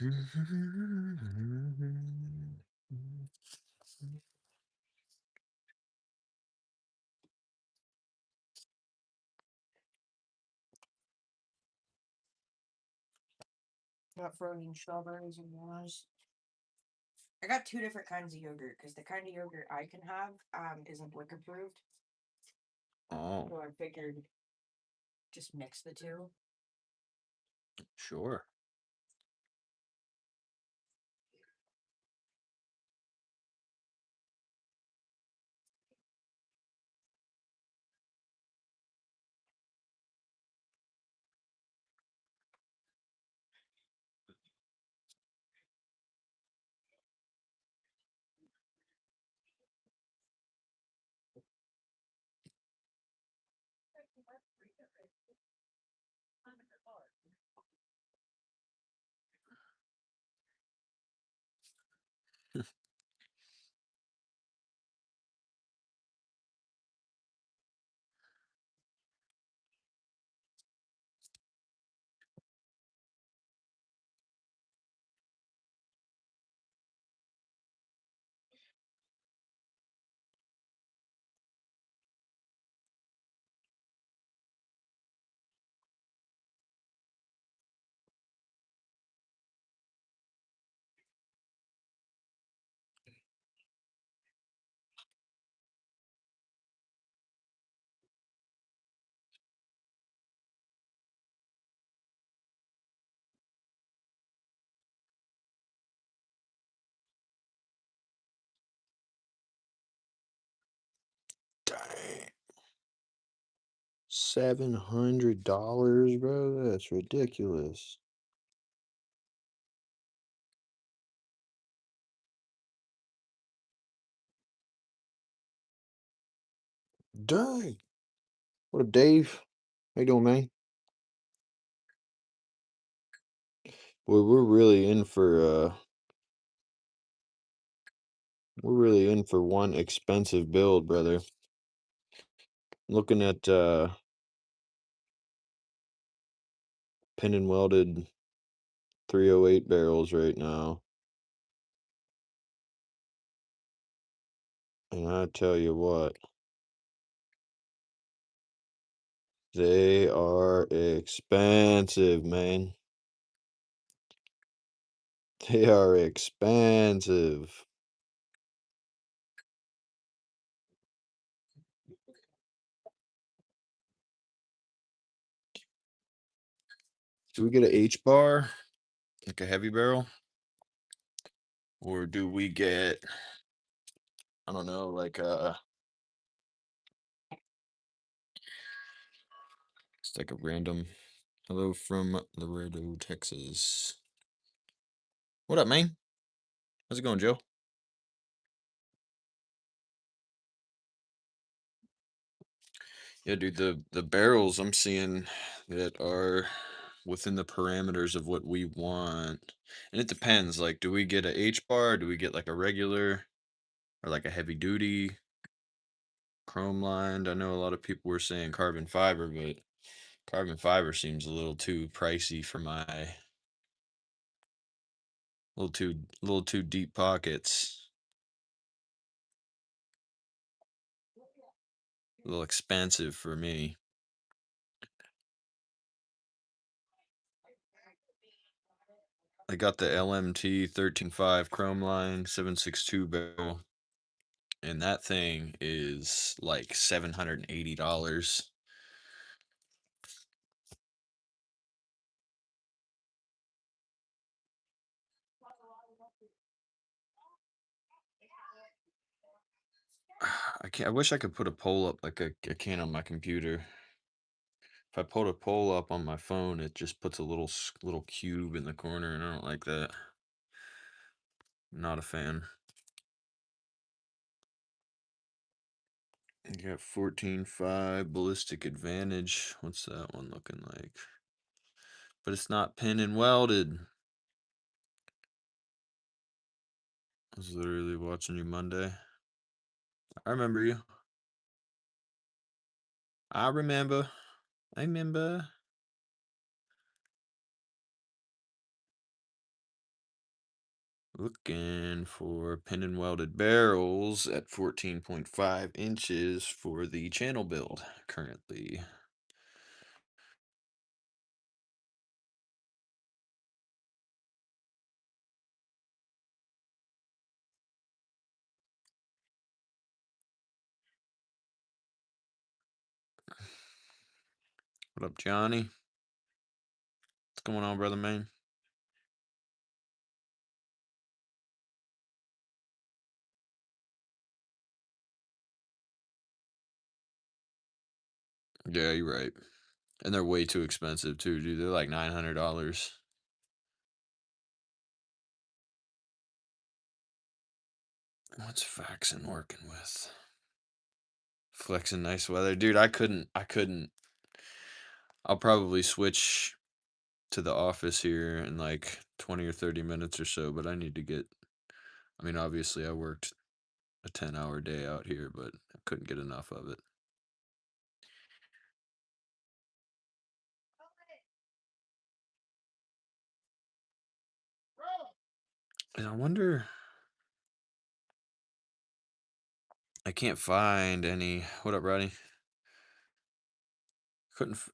Got frozen strawberries and walnuts. I got two different kinds of yogurt because the kind of yogurt I can have isn't liquor approved. Oh, So I figured just mix the two. sure. Dang. $700, bro. That's ridiculous. Dang. What up, Dave? How you doing, man? Well, we're really in for one expensive build, brother. Looking at pin and welded 308 barrels right now. And I tell you what, they are expensive, man. They are expensive. Do we get a H bar, like a heavy barrel? Or do we get, I don't know, like it's like a random hello from Laredo, Texas. What up, man? How's it going, Joe? Yeah, dude, the barrels I'm seeing that are within the parameters of what we want. And it depends, like, do we get a H bar? Do we get like a regular or like a heavy duty chrome lined? I know a lot of people were saying carbon fiber, but carbon fiber seems a little too pricey for my little too deep pockets. A little expensive for me. I got the LMT 13.5 chrome line 762 barrel, and that thing is like $780. I wish I could put a poll up like I can on my computer. If I put a poll up on my phone, it just puts a little cube in the corner, and I don't like that. Not a fan. You got 14.5 ballistic advantage. What's that one looking like? But it's not pin and welded. I was literally watching you Monday. I remember you. I remember. I remember. Looking for pin and welded barrels at 14.5 inches for the channel build currently. What up, Johnny? What's going on, brother man? Yeah, you're right. And they're way too expensive too, dude. They're like $900. What's Faxon working with? Flexing nice weather. Dude, I couldn't. I'll probably switch to the office here in like 20 or 30 minutes or so, but I need to get, I mean, obviously I worked a 10-hour day out here, but I couldn't get enough of it. And I wonder, I can't find any. What up, Roddy?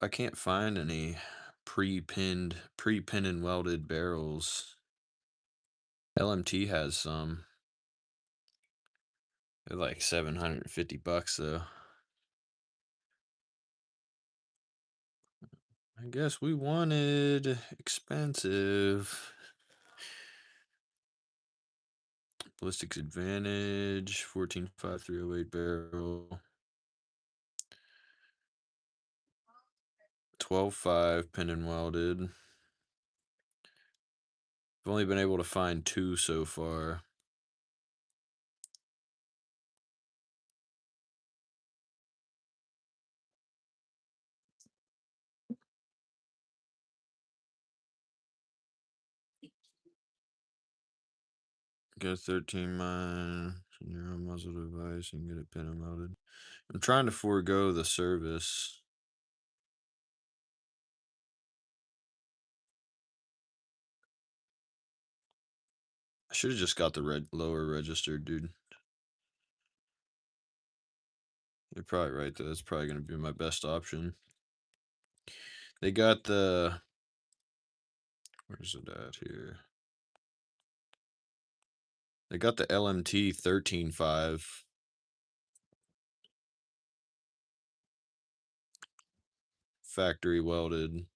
I can't find any pre-pin and welded barrels. LMT has some. They're like $750 though. I guess we wanted expensive. Ballistics Advantage, 14.5308 barrel. 12.5 pin and welded. I've only been able to find 2 so far. Got a 13 mine. Your own muzzle device. You can get it pin and welded. I'm trying to forego the service. I should have just got the lower register, dude. You're probably right, though. That's probably going to be my best option. They got the. Where's it at here? They got the LMT 13.5. Factory welded.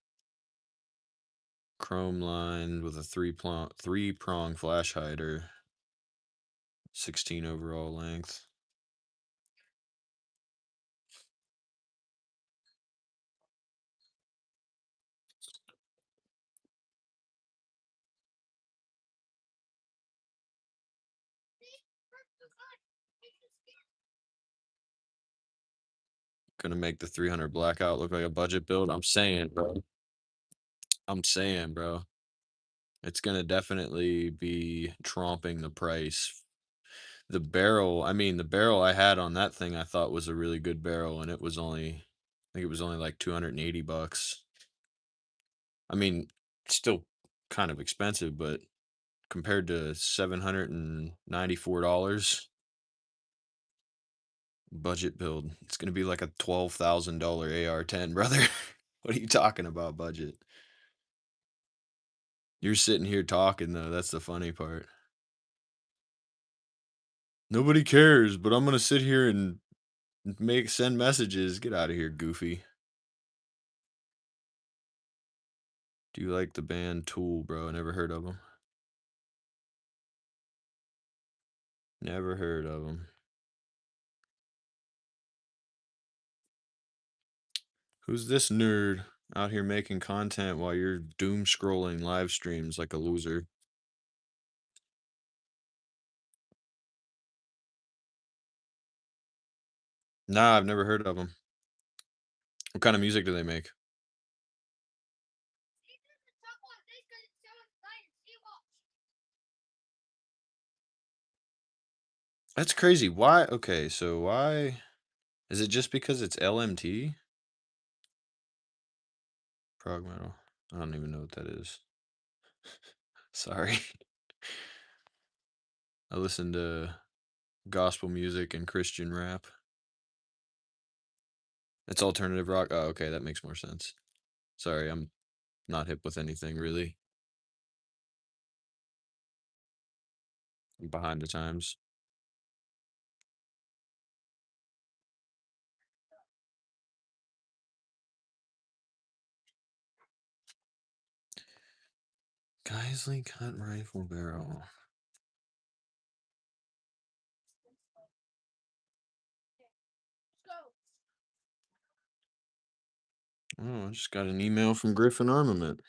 Chrome lined with a three-prong flash hider. 16 overall length. Gonna make the 300 blackout look like a budget build. I'm saying, bro. I'm saying, bro. It's gonna definitely be tromping the price. The barrel, I mean, the barrel I had on that thing I thought was a really good barrel, and it was only, I think it was only like $280. I mean, still kind of expensive, but compared to $794 budget build, it's gonna be like a $12,000 AR-10, brother. What are you talking about, budget? You're sitting here talking though. That's the funny part. Nobody cares, but I'm gonna sit here and send messages. Get out of here, goofy. Do you like the band Tool, bro? Never heard of them. Never heard of them. Who's this nerd out here making content while you're doom scrolling live streams like a loser? Nah, I've never heard of them. What kind of music do they make? That's crazy. Why? Okay, so why is it just because it's LMT? Prog metal. I don't even know what that is. Sorry. I listen to gospel music and Christian rap. It's alternative rock. Oh, okay, that makes more sense. Sorry, I'm not hip with anything really. I'm behind the times. Geisley cut rifle barrel. Oh, I just got an email from Griffin Armament.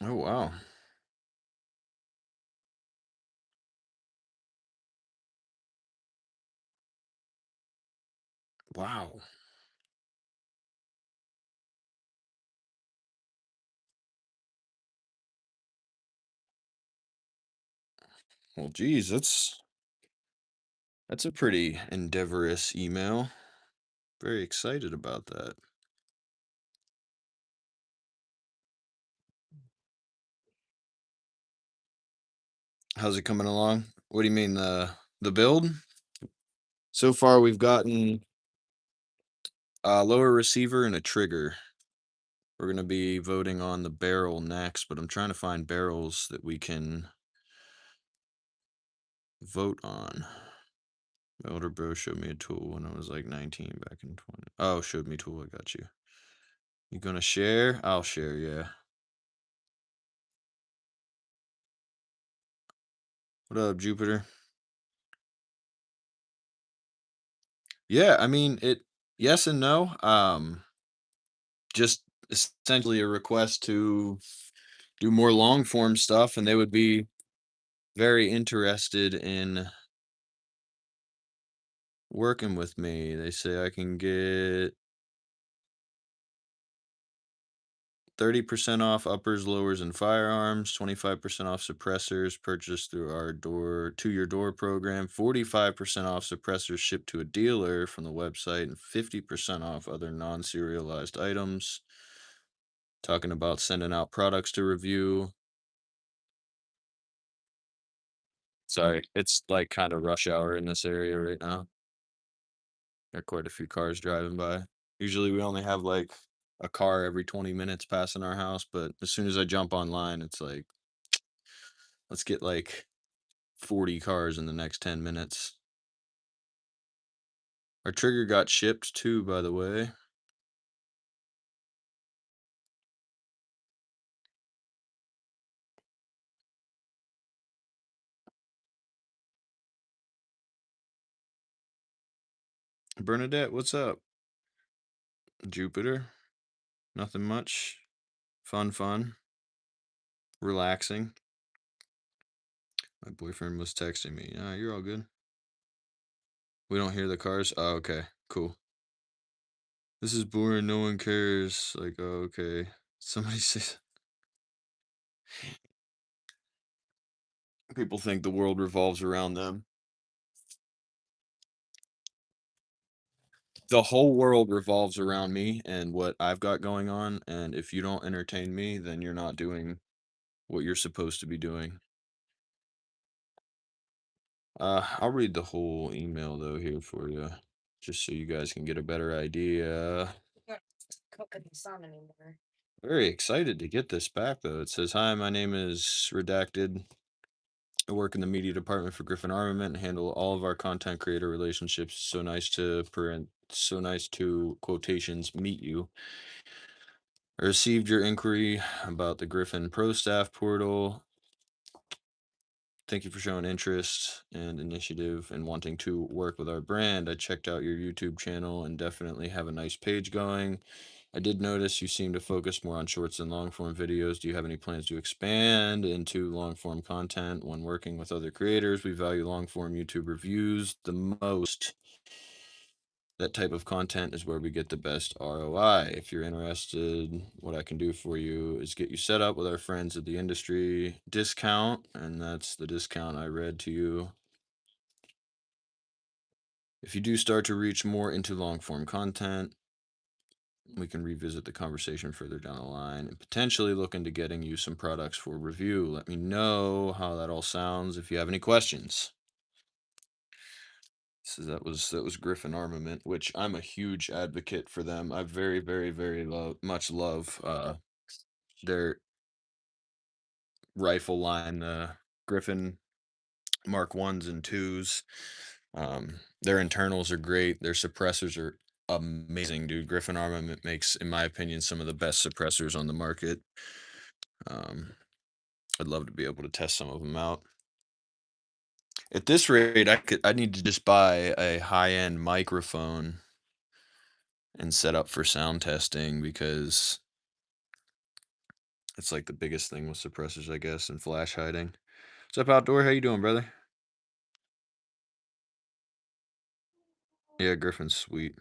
Oh wow. Wow. Well, geez, that's a pretty endeavorous email. Very excited about that. How's it coming along? What do you mean the build? So far, we've gotten a lower receiver and a trigger. We're gonna be voting on the barrel next, but I'm trying to find barrels that we can vote on. My older bro showed me a tool when I was like 19 back in 20. Oh, showed me tool. I got you. You gonna share? I'll share, yeah. What up, Jupiter? Yeah, I mean it yes and no. Just essentially a request to do more long form stuff, and they would be very interested in working with me. They say I can get 30% off uppers, lowers, and firearms, 25% off suppressors purchased through our door to your door program, 45% off suppressors shipped to a dealer from the website, and 50% off other non-serialized items. Talking about sending out products to review. Sorry, it's like kind of rush hour in this area right now. Got quite a few cars driving by. Usually we only have like a car every 20 minutes passing our house, but as soon as I jump online, it's like, let's get like 40 cars in the next 10 minutes. Our trigger got shipped too, by the way. Bernadette, what's up? Jupiter, nothing much. Fun. Relaxing. My boyfriend was texting me. You're all good. We don't hear the cars. Oh, okay. Cool. This is boring. No one cares. Like, oh, okay. Somebody says people think the world revolves around them. The whole world revolves around me and what I've got going on. And if you don't entertain me, then you're not doing what you're supposed to be doing. I'll read the whole email though here for you, just so you guys can get a better idea. Not cooking the sun anymore. Very excited to get this back though. It says, "Hi, my name is Redacted. I work in the media department for Griffin Armament and handle all of our content creator relationships. So nice to quotations meet you. I received your inquiry about the Griffin Pro Staff portal. Thank you for showing interest and initiative and wanting to work with our brand. I checked out your YouTube channel and definitely have a nice page going. I did notice you seem to focus more on shorts than long form videos. Do you have any plans to expand into long form content when working with other creators? We value long form YouTube reviews the most. That type of content is where we get the best ROI. If you're interested, what I can do for you is get you set up with our friends at the industry discount, and that's the discount I read to you. If you do start to reach more into long form content, we can revisit the conversation further down the line and potentially look into getting you some products for review. Let me know how that all sounds if you have any questions. So that was Griffin Armament, which I'm a huge advocate for them. I very, very, very much love their rifle line, Griffin Mark ones and twos. Their internals are great. Their suppressors are amazing, dude. Griffin Armament makes, in my opinion, some of the best suppressors on the market. Um, I'd love to be able to test some of them out. At this rate, I need to just buy a high-end microphone and set up for sound testing because it's like the biggest thing with suppressors, I guess, and flash hiding. What's up, Outdoor? How you doing, brother? Yeah, Griffin's sweet.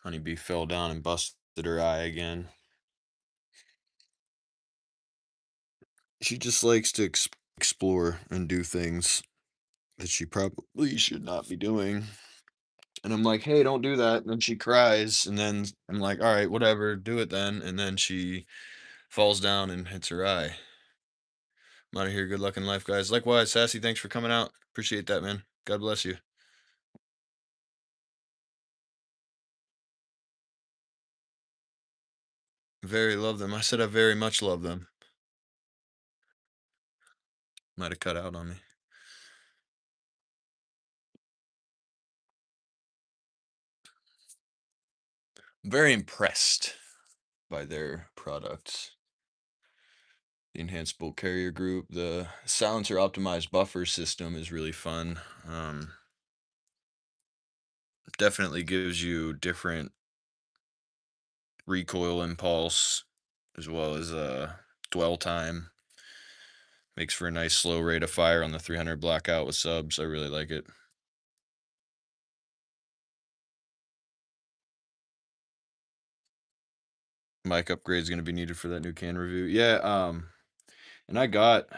Honeybee fell down and busted her eye again. She just likes to explore and do things that she probably should not be doing. And I'm like, hey, don't do that. And then she cries. And then I'm like, all right, whatever, do it then. And then she falls down and hits her eye. I'm out of here. Good luck in life, guys. Likewise, Sassy, thanks for coming out. Appreciate that, man. God bless you. Very love them. I said I very much love them. Might have cut out on me. I'm very impressed by their products. The enhanced bolt carrier group, the silencer optimized buffer system is really fun. Definitely gives you different recoil impulse as well as dwell time. Makes for a nice slow rate of fire on the 300 blackout with subs. I really like it. Mic upgrade is going to be needed for that new can review. Yeah, and I got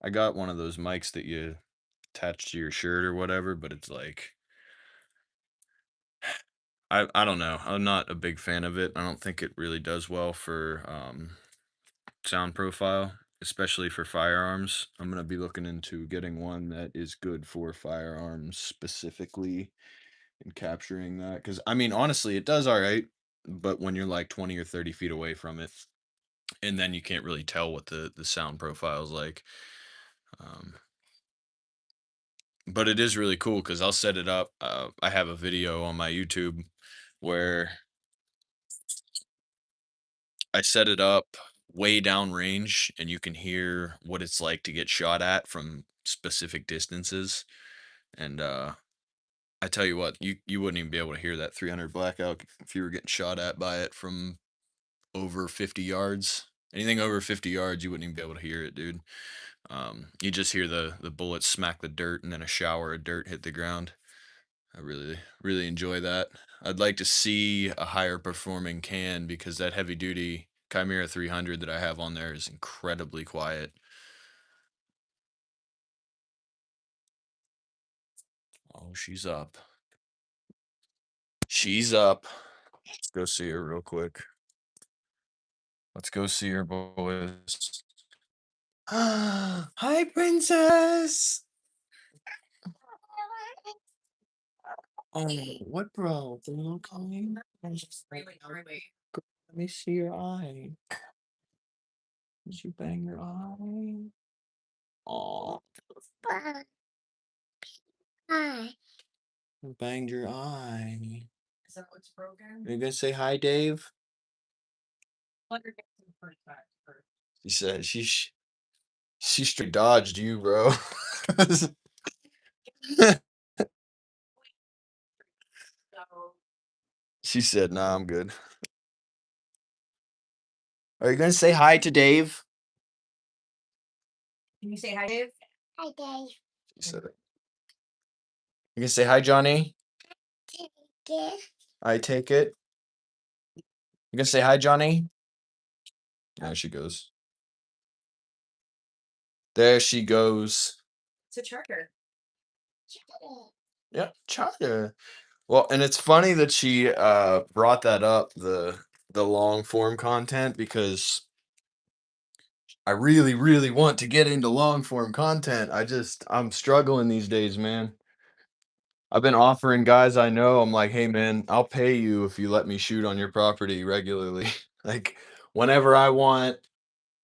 one of those mics that you attach to your shirt or whatever, but it's like I don't know. I'm not a big fan of it. I don't think it really does well for sound profile, especially for firearms. I'm gonna be looking into getting one that is good for firearms specifically and capturing that. Because I mean, honestly, it does all right, but when you're like 20 or 30 feet away from it, and then you can't really tell what the sound profile is like. Um, but it is really cool because I'll set it up. I have a video on my YouTube where I set it up way down range and you can hear what it's like to get shot at from specific distances. And I tell you what, you wouldn't even be able to hear that 300 blackout if you were getting shot at by it from over 50 yards. Anything over 50 yards, you wouldn't even be able to hear it, dude. You just hear the bullets smack the dirt and then a shower of dirt hit the ground. I really, really enjoy that. I'd like to see a higher performing can because that heavy duty Chimera 300 that I have on there is incredibly quiet. Oh, she's up. She's up. Let's go see her real quick. Let's go see her, boys. Hi, princess. Oh, what bro? Okay. Let me see your eye. Did you bang your eye? Oh, you banged your eye. Is that what's broken? Are you gonna say hi, Dave? Let her get some first back first. She said she straight dodged you, bro. So, She said, "Nah, I'm good." Are you gonna say hi to Dave? can you say hi, Dave? She said it. You gonna say hi, Johnny? I take it. You gonna say hi, Johnny? There she goes. There she goes. It's a charter. Yep, China. Well, and it's funny that she brought that up, the long form content, because I really, really want to get into long form content. I'm struggling these days, man. I've been offering guys I know, I'm like, hey man, I'll pay you if you let me shoot on your property regularly. Like whenever I want,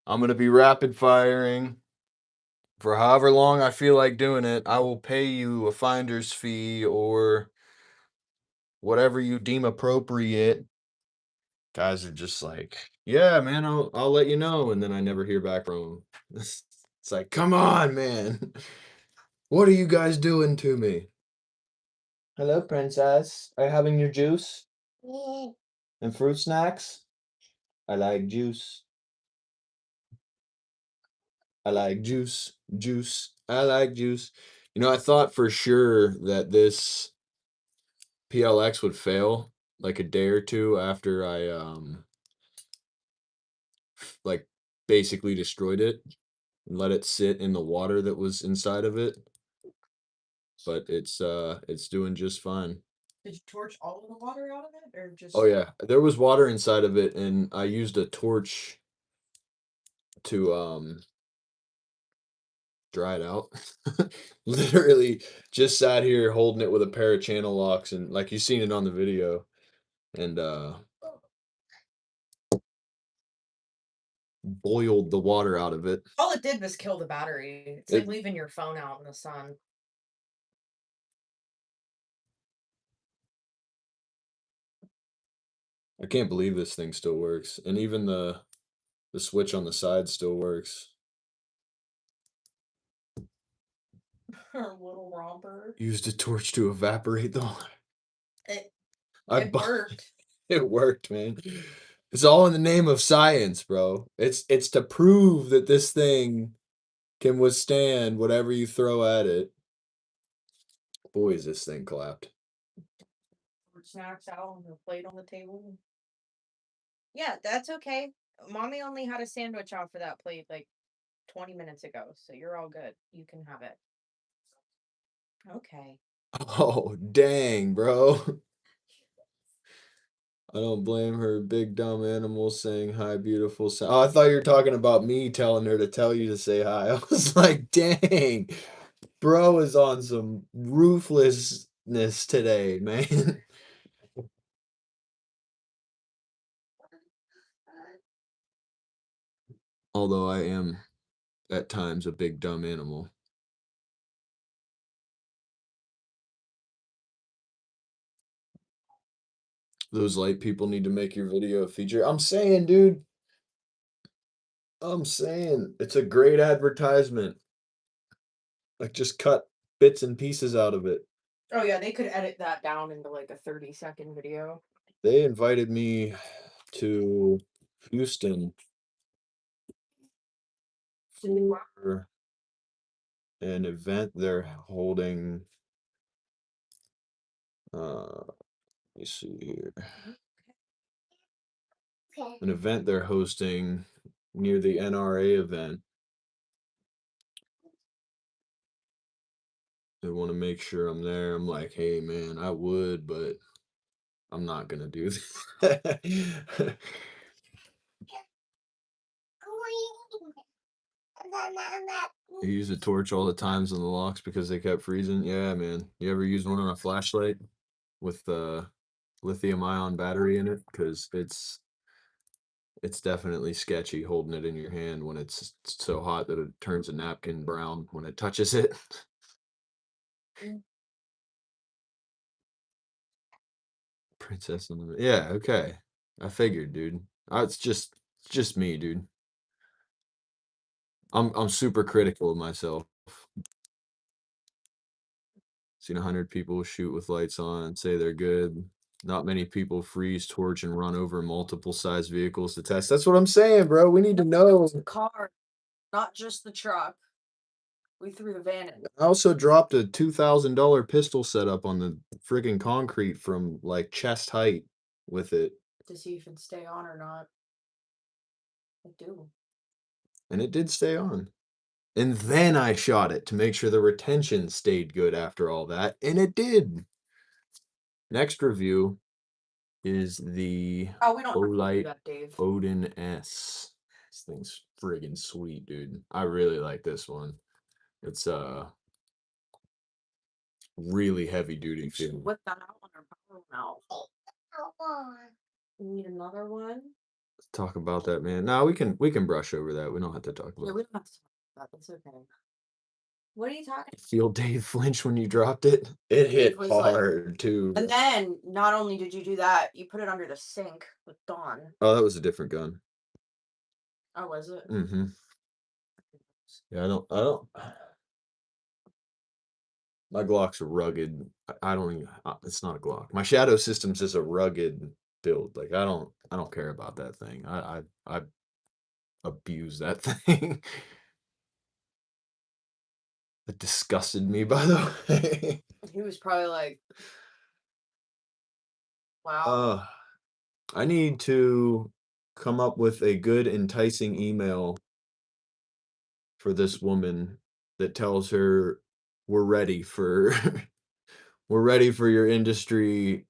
I'm gonna be rapid firing for however long I feel like doing it. I will pay you a finder's fee or whatever you deem appropriate. Guys are just like, yeah, man, I'll let you know, and then I never hear back from them. It's like, come on, man. What are you guys doing to me? Hello, princess. Are you having your juice and fruit snacks? I like juice. I like juice. Juice. I like juice. You know, I thought for sure that this PLX would fail like a day or two after I like basically destroyed it and let it sit in the water that was inside of it. But it's doing just fine. Did you torch all of the water out of it, or just? Oh yeah, there was water inside of it, and I used a torch to dry it out. Literally just sat here holding it with a pair of channel locks, and like you seen it on the video, and boiled the water out of it. All it did was kill the battery. It's like leaving your phone out in the sun. I can't believe this thing still works, and even the switch on the side still works. Her little romper. Used a torch to evaporate the water. It I it bu- worked. It worked, man. It's all in the name of science, bro. It's to prove that this thing can withstand whatever you throw at it. Boy, is this thing clapped. Snacks out on the plate on the table. Yeah, that's okay. Mommy only had a sandwich out for that plate like 20 minutes ago, so you're all good. You can have it. Okay. Oh, dang, bro. I don't blame her. Big dumb animal saying hi, beautiful. Oh, I thought you were talking about me telling her to tell you to say hi. I was like, dang, bro is on some ruthlessness today, man. Although I am at times a big dumb animal. Those light people need to make your video a feature. I'm saying, dude. I'm saying it's a great advertisement. Like just cut bits and pieces out of it. Oh yeah, they could edit that down into like a 30-second video. They invited me to Houston for an event they're holding. Let me see here. An event they're hosting near the NRA event. They want to make sure I'm there. I'm like, hey man, I would, but I'm not gonna do that. You use a torch all the times on the locks because they kept freezing. Yeah, man. You ever use one on a flashlight with the lithium ion battery in it? Because it's definitely sketchy holding it in your hand when it's so hot that it turns a napkin brown when it touches it. Princess on the yeah, okay. I figured, dude. It's just It's just me, dude. I'm super critical of myself. Seen 100 people shoot with lights on, say they're good. Not many people freeze, torch, and run over multiple size vehicles to test. That's what I'm saying, bro. We need to know. The car, not just the truck. We threw the van in. I also dropped a $2,000 pistol setup on the friggin' concrete from like chest height with it, To see if it'd stay on or not. I do. and it did stay on. And then I shot it to make sure the retention stayed good after all that, and it did. Next review is the Oh, we don't have to do Olight that, Dave. Odin S. This thing's friggin' sweet, dude. I really like this one. It's really heavy duty feel. Whip that out on our power now. We need another one. Let's talk about that, man. Nah, we can brush over that. We don't have to talk Yeah, about we don't have to talk about that. That's okay. What are you talking it. Feel Dave flinch when you dropped it. It hit was like- hard too. And then, not only did you do that, you put it under the sink with Dawn. Oh, that was a different gun. Oh, was it? Mm-hmm. Yeah, I don't. My Glock's a rugged. I don't even. It's not a Glock. My Shadow System's just a rugged build. Like I don't care about that thing. I abuse that thing. It disgusted me, by the way. He was probably like, wow. I need to come up with a good, enticing email for this woman that tells her we're ready for we're ready for your industry.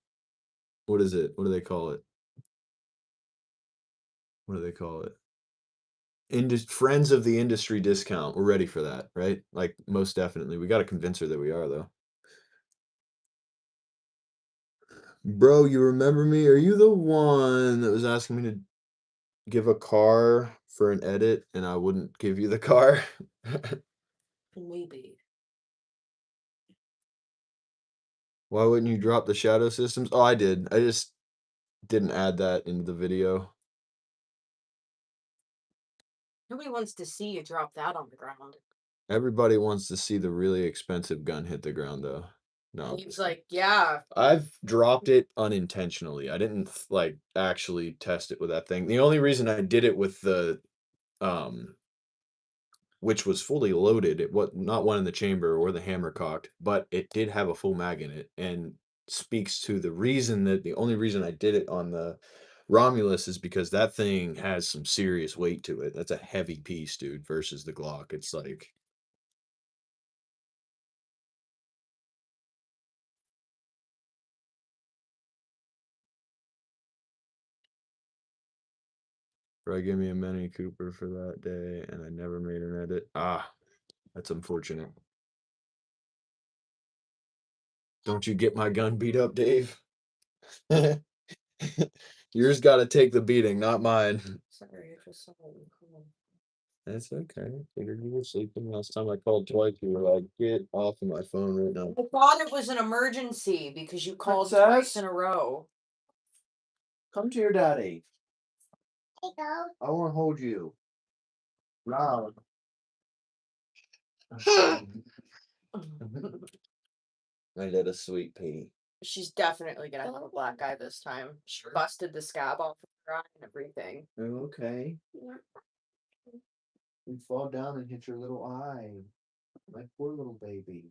What is it? What do they call it? What do they call it? Friends of the industry discount. We're ready for that, right? Like most definitely. We got to convince her that we are, though. Bro, you remember me? Are you the one that was asking me to give a car for an edit and I wouldn't give you the car? Maybe. Why wouldn't you drop the shadow systems? Oh, I did. I just didn't add that into the video. Nobody wants to see you drop that on the ground. Everybody wants to see the really expensive gun hit the ground, though. No, He's like, yeah. I've dropped it unintentionally. I didn't like actually test it with that thing. The only reason I did it with the which was fully loaded, it was not one in the chamber or the hammer cocked, but it did have a full mag in it, and speaks to the reason that the only reason I did it on the Romulus is because that thing has some serious weight to it. That's a heavy piece, dude, versus the Glock. It's like Bro, give me a Mini Cooper for that day, and I never made an edit. Ah, that's unfortunate. Don't you get my gun beat up, Dave? Yours got to take the beating, not mine. Sorry, you're just so cool. That's okay. Figured you were sleeping. Last time I called twice, you were like, "Get off of my phone right now." I thought it was an emergency because you called Princess? twice in a row. Come to your daddy. I want to hold you. No. I did a sweet pea. She's definitely gonna have a black eye this time. She busted the scab off of her eye and everything. Okay. You fall down and hit your little eye. My poor little baby.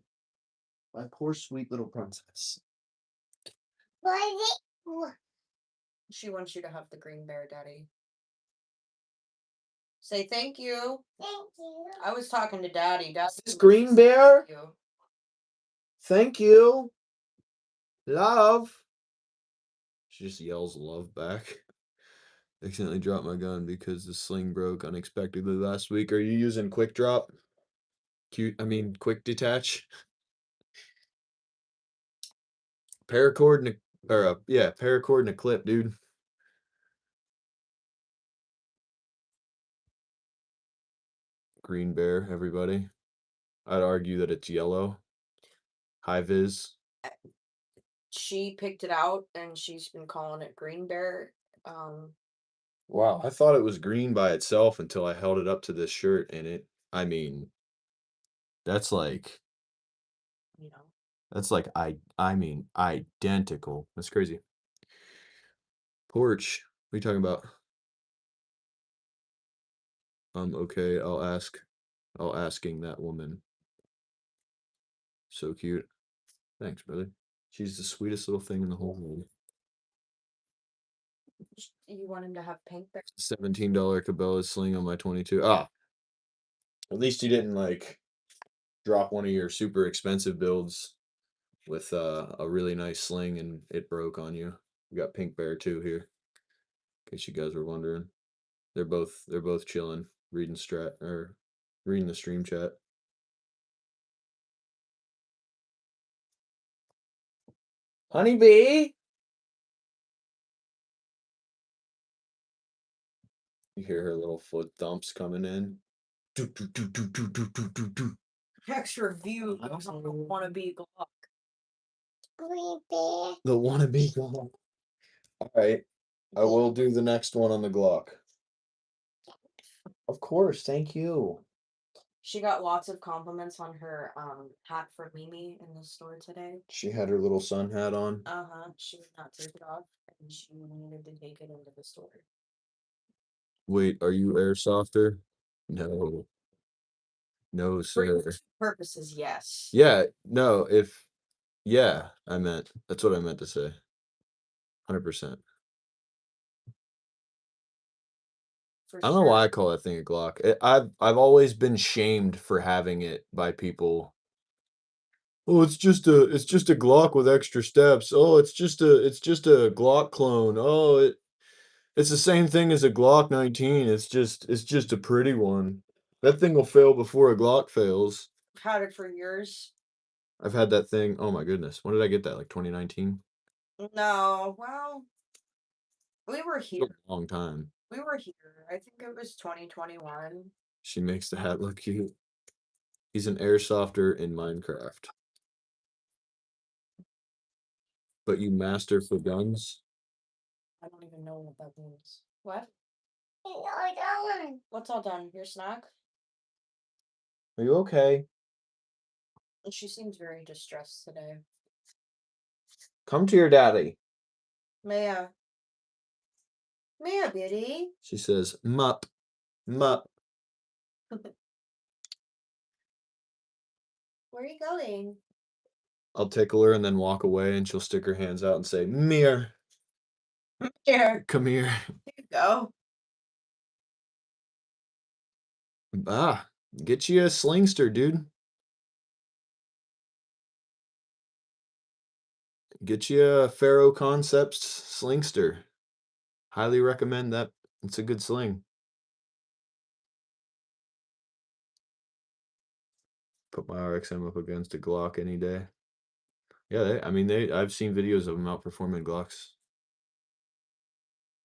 My poor sweet little princess. She wants you to have the green bear, Daddy. Say thank you. Thank you. I was talking to Daddy. Daddy This green bear? thank you. Thank you. Love. She just yells love back. Accidentally dropped my gun because the sling broke unexpectedly last week. Are you using quick drop? Quick detach? Paracord and paracord and a clip, dude. Green bear, everybody. I'd argue that it's yellow. High vis. She picked it out and she's been calling it green bear. Wow, I thought it was green by itself until I held it up to this shirt and I mean, that's like You know. I mean identical. That's crazy. Porch. What are you talking about? Okay, I'll asking that woman. So cute. Thanks, brother. She's the sweetest little thing in the whole world. You want him to have pink there? $17 Cabela's sling on my 22. Ah, at least you didn't like drop one of your super expensive builds with a really nice sling and it broke on you. We got Pink Bear too here, in case you guys were wondering. They're both chilling, reading the stream chat. Honeybee. You hear her little foot thumps coming in. Do, do, do, do, do, do, do, do, do. Extra view on the wannabe Glock. The wannabe Glock. All right, I will do the next one on the Glock. Of course, thank you. She got lots of compliments on her hat for Mimi in the store today. She had her little sun hat on. She would not take it off, and she needed to take it into the store. Wait, are you airsofter? No. No, For sir. purposes, yes. Yeah, no, that's what I meant to say. 100%. For I don't know sure. why I call that thing a Glock. I've always been shamed for having it by people. Oh, it's just a Glock with extra steps. Oh, it's just a Glock clone. Oh, it's the same thing as a Glock 19. It's just a pretty one. That thing will fail before a Glock fails. I've had it for years. I've had that thing. Oh my goodness. When did I get that? Like 2019? No, well, we were It's here. a long time. We were here. I think it was 2021. She makes the hat look cute. He's an airsofter in Minecraft. But you master for guns? I don't even know what that means. What? It's all done. What's all done? Your snack? Are you okay? She seems very distressed today. Come to your daddy. Maya. Maya, Biddy. She says, mup, mup. Where are you going? I'll tickle her and then walk away and she'll stick her hands out and say, Mir, Here. come here. Here you go. Ah, get you a slingster, dude. Get you a Pharaoh Concepts slingster. Highly recommend that. It's a good sling. Put my RXM up against a Glock any day. Yeah, I've seen videos of them outperforming Glocks.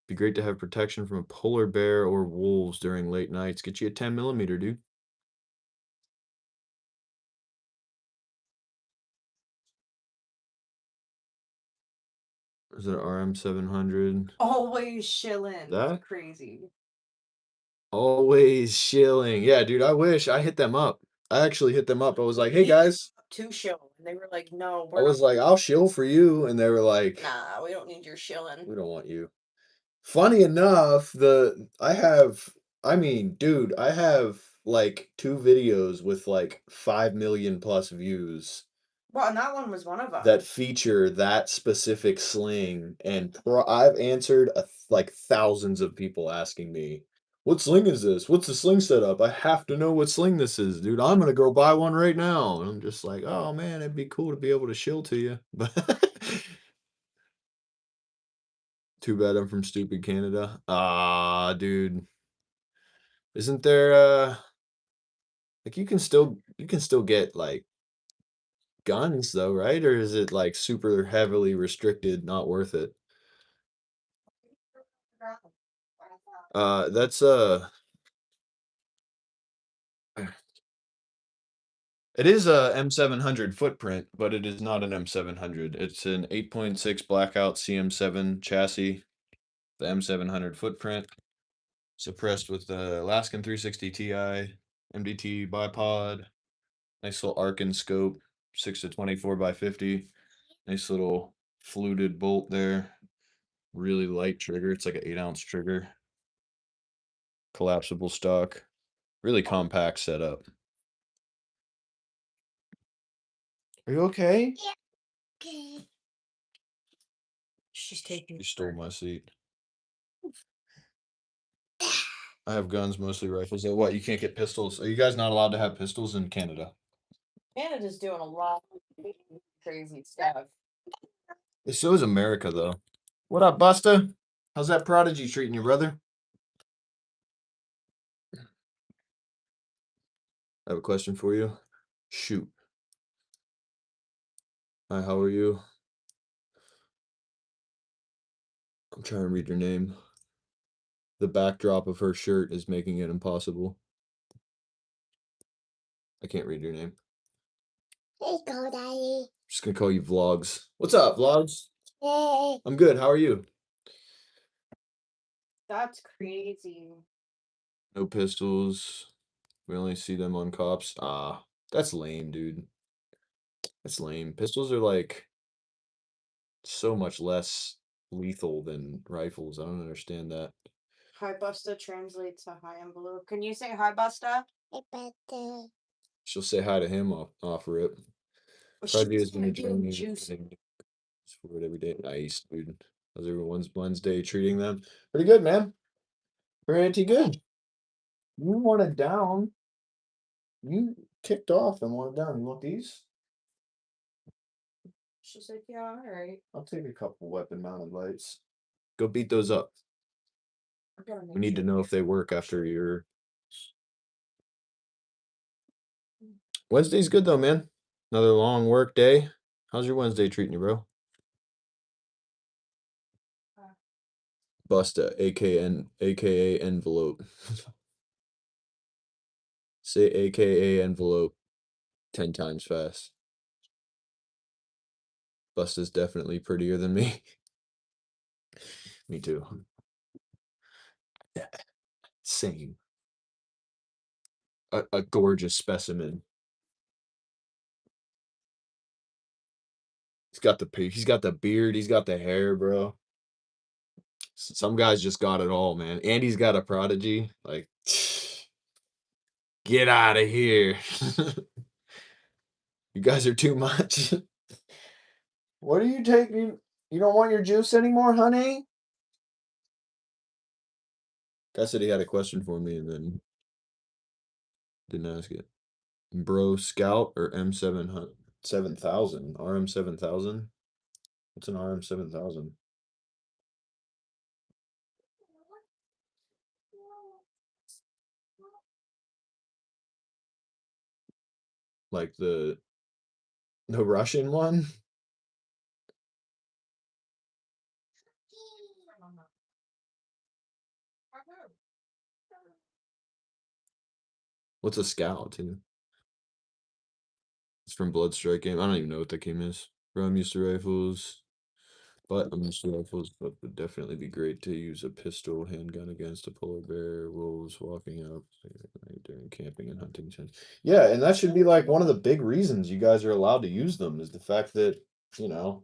Be great to have protection from a polar bear or wolves during late nights. Get you a 10mm, dude. Is it an RM700? Always shilling. That? Crazy. Always shilling. Yeah, dude, I wish I hit them up. I actually hit them up. I was like, hey guys. To shill. And they were like, no, I was like, I'll shill for you. And they were like, nah, we don't need your shilling. we don't want you. Funny enough, dude, I have like 2 videos with like 5 million plus views Well, and that one was one of them. that feature that specific sling, and I've answered like thousands of people asking me, "What sling is this? What's the sling setup? I have to know what sling this is, dude. I'm gonna go buy one right now." And I'm just like, "Oh man, it'd be cool to be able to shill to you," but too bad I'm from stupid Canada. Ah, dude, isn't there like you can still get like guns though, right? Or is it like super heavily restricted, not worth it? That's it is a M700 footprint, but it is not an M700. It's an 8.6 blackout CM7 chassis, the M700 footprint. Suppressed with the Alaskan 360 Ti, MDT bipod, nice little Arkin scope, 6 to 24 by 50. Nice little fluted bolt there. Really light trigger. It's like an 8-ounce trigger. Collapsible stock. Really compact setup. Are you okay? Okay. She's taking. You stole my seat. I have guns, mostly rifles. Though what? You can't get pistols. Are you guys not allowed to have pistols in Canada? Canada's doing a lot of crazy stuff. So is America, though. What up, Busta? How's that prodigy treating you, brother? I have a question for you. Shoot. Hi, how are you? I'm trying to read your name. The backdrop of her shirt is making it impossible. I can't read your name. Hey, go, Daddy. I'm just gonna call you Vlogs. What's up, Vlogs? Hey. I'm good. How are you? That's crazy. No pistols. We only see them on cops. Ah, that's lame, dude. That's lame. Pistols are like so much less lethal than rifles. I don't understand that. Hi Busta translates to hi envelope. Can you say hi Busta? Hey, better. She'll say hi to him off rip. Prodigy has been enjoying me getting for it every day. Nice, dude. How's everyone's Wednesday treating them? Pretty good, man. Pretty good. You want it down. You kicked off and want it down. You want these? She's like, yeah, all right. I'll take a couple weapon mounted lights. Go beat those up. We need to know if they work after your. Wednesday's good though, man. Another long work day. How's your Wednesday treating you, bro? Busta, aka envelope. Say aka envelope 10 times fast. Busta's definitely prettier than me. Me too. Yeah, same. A gorgeous specimen. He's got the beard, he's got the hair, bro. Some guys just got it all, man. Andy's got a prodigy. Like, get out of here. You guys are too much. What are you taking? You don't want your juice anymore, honey? Guy said he had a question for me and then didn't ask it. Bro Scout or M7 7000? RM 7000? What's an RM 7000? Like the Russian one? What's a Scout too? It's from Bloodstrike game. I don't even know what that game is. Bro, I'm used to rifles. But I'm used to rifles, but would definitely be great to use a pistol handgun against a polar bear, wolves walking out during camping and hunting. Yeah, and that should be like one of the big reasons you guys are allowed to use them is the fact that, you know,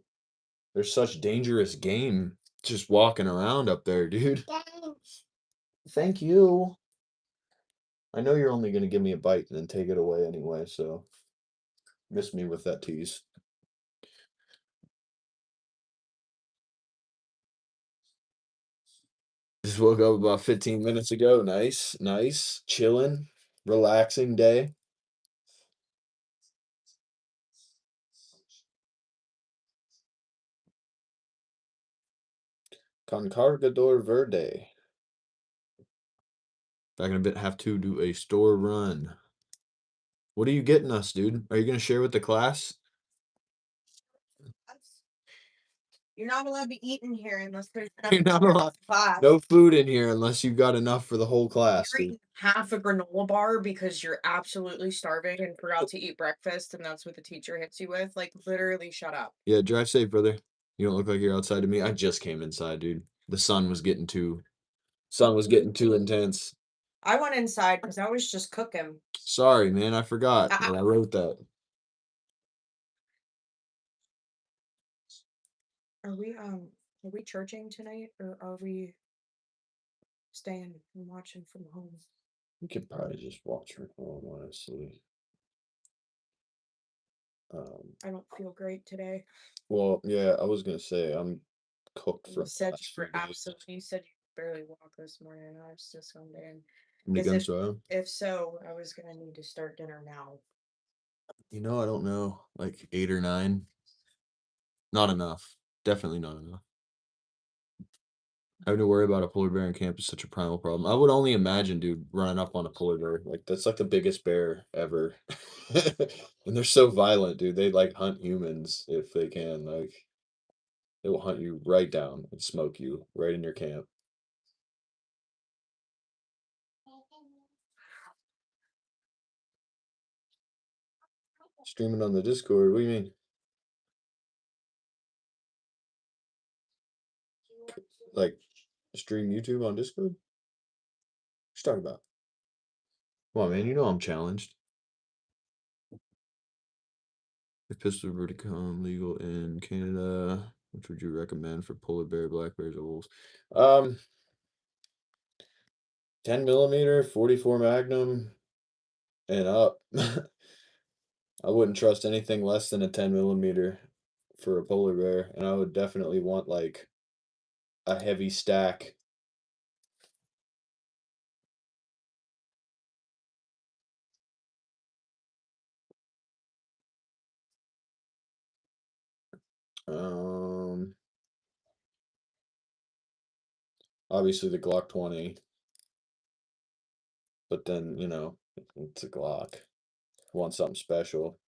there's such dangerous game just walking around up there, dude. Thanks. Thank you. I know you're only gonna give me a bite and then take it away anyway, so miss me with that tease. Just woke up about 15 minutes ago. Nice, nice, chilling, relaxing day. Concargador Verde. Back in a bit, have to do a store run. What are you getting us, dude? Are you gonna share with the class? You're not allowed to eat in here unless there's You're not allowed. class. No food in here unless you got enough for the whole class, You're dude. eating half a granola bar because you're absolutely starving and forgot to eat breakfast, and that's what the teacher hits you with. Like, literally, shut up. Yeah, drive safe, brother. You don't look like you're outside to me. I just came inside, dude. The sun was getting too Sun was getting too intense. I went inside because I was just cooking. Sorry, man. I forgot when I wrote that. Are we churching tonight or are we staying and watching from home? We could probably just watch her home, honestly. I don't feel great today. Well, yeah, I was gonna say I'm cooked You from said last you few were days. absolutely. You said you could barely walk this morning. And I was just wondering. Because If so, I was gonna need to start dinner now. I don't know, like 8 or 9. Not enough. Definitely not enough. Having to worry about a polar bear in camp is such a primal problem. I would only imagine, dude, running up on a polar bear. Like that's like the biggest bear ever. And they're so violent, dude. They like hunt humans if they can. Like they will hunt you right down and smoke you right in your camp. Streaming on the Discord. What do you mean? Like stream YouTube on Discord? What you talking about? Come on, man. You know I'm challenged. If pistols were to become legal in Canada, which would you recommend for polar bear, black bears, or wolves? 10 millimeter, 44 Magnum, and up. I wouldn't trust anything less than a 10 millimeter for a polar bear, and I would definitely want like a heavy stack. Obviously the Glock 20, but then it's a Glock. Want something special.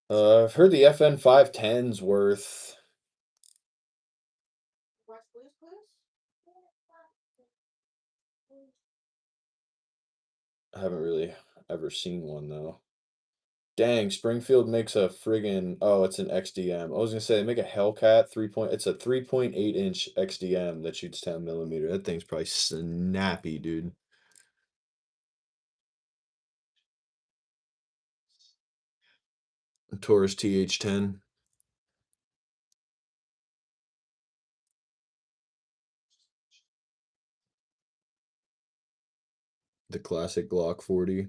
I've heard the FN 510's worth. I haven't really ever seen one though. Dang, Springfield makes a friggin' it's an XDM. I was gonna say they make a Hellcat it's a 3.8-inch XDM that shoots 10 millimeter. That thing's probably snappy, dude. Taurus TH10. The classic Glock 40.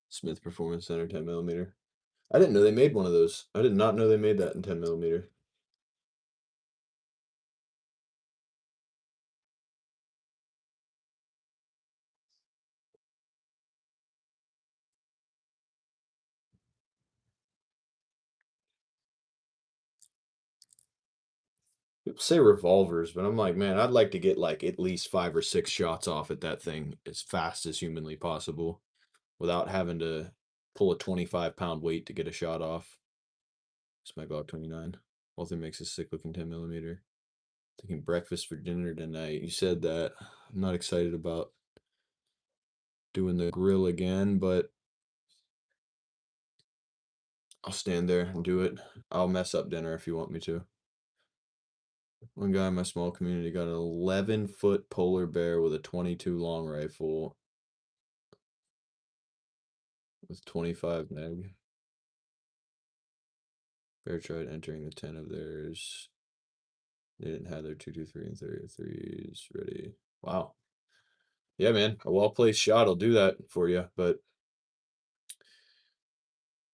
Smith Performance Center 10 millimeter. I didn't know they made one of those. I did not know they made that in 10 millimeter. People say revolvers, but I'm like, man, I'd like to get like at least 5 or 6 shots off at that thing as fast as humanly possible without having to pull a 25-pound weight to get a shot off. It's my Glock 29. All thing makes a sick looking 10 millimeter. Thinking breakfast for dinner tonight. You said that. I'm not excited about doing the grill again, but I'll stand there and do it. I'll mess up dinner if you want me to. One guy in my small community got an 11-foot polar bear with a 22 long rifle with 25 meg. Bear tried entering the 10 of theirs. They didn't have their 223 and 33s ready. Wow. Yeah, man. A well-placed shot will do that for you, but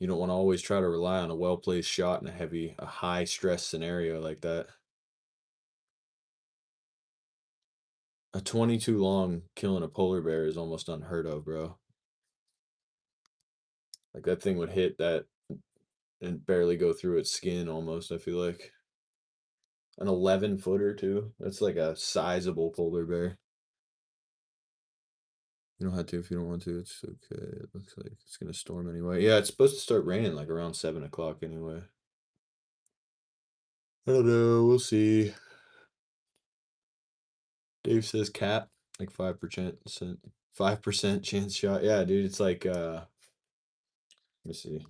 you don't want to always try to rely on a well-placed shot in a high-stress scenario like that. A 22 long killing a polar bear is almost unheard of, bro. Like that thing would hit that and barely go through its skin almost, I feel like. An 11-footer too. That's like a sizable polar bear. You don't have to if you don't want to. It's okay. It looks like it's gonna storm anyway. Yeah, it's supposed to start raining like around 7 o'clock anyway. I don't know. We'll see. Dave says cat. Like 5% chance shot. Yeah, dude, it's like let me see.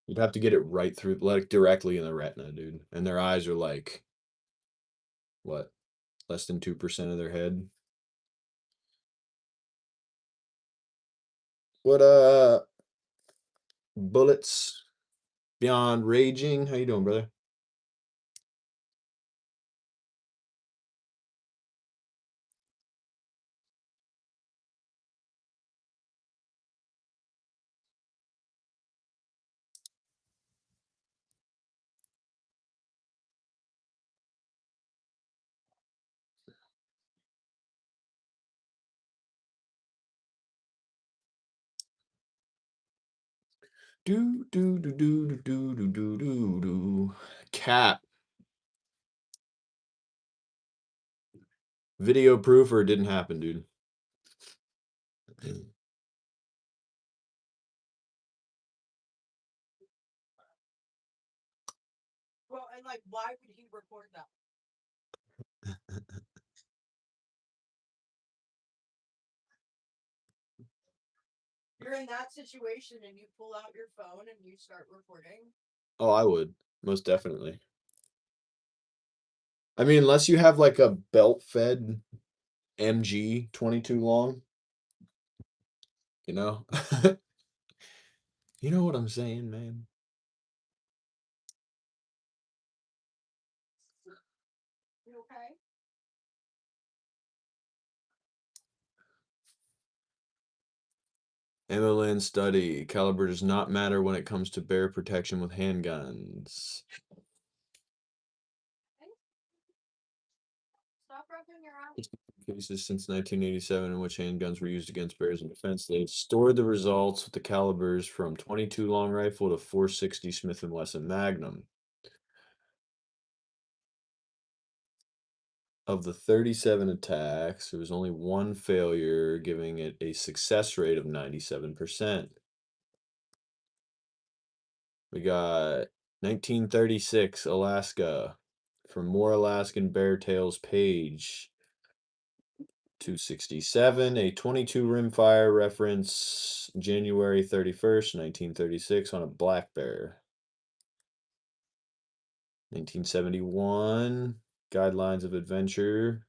You'd have to get it right through, like directly in the retina, dude. And their eyes are like what? Less than 2% of their head. What bullets beyond raging? How you doing, brother? Do do do do do do do do do do. Cat. Video proof or it didn't happen, dude. Well, and like, why would he record that? You're in that situation and you pull out your phone and you start recording. Oh, I would. Most definitely. I mean, unless you have like a belt fed MG 22 long, you know? You know what I'm saying, man. You okay? Emmerlin study. Caliber does not matter when it comes to bear protection with handguns. Stop rubbing your eyes. Cases since 1987 in which handguns were used against bears in defense. They stored the results with the calibers from 22 long rifle to 460 Smith & Wesson Magnum. Of the 37 attacks, there was only one failure, giving it a success rate of 97%. We got 1936, Alaska. From More Alaskan Bear Tales page 267, a 22 rimfire reference January 31st, 1936 on a black bear. 1971, Guidelines of Adventure.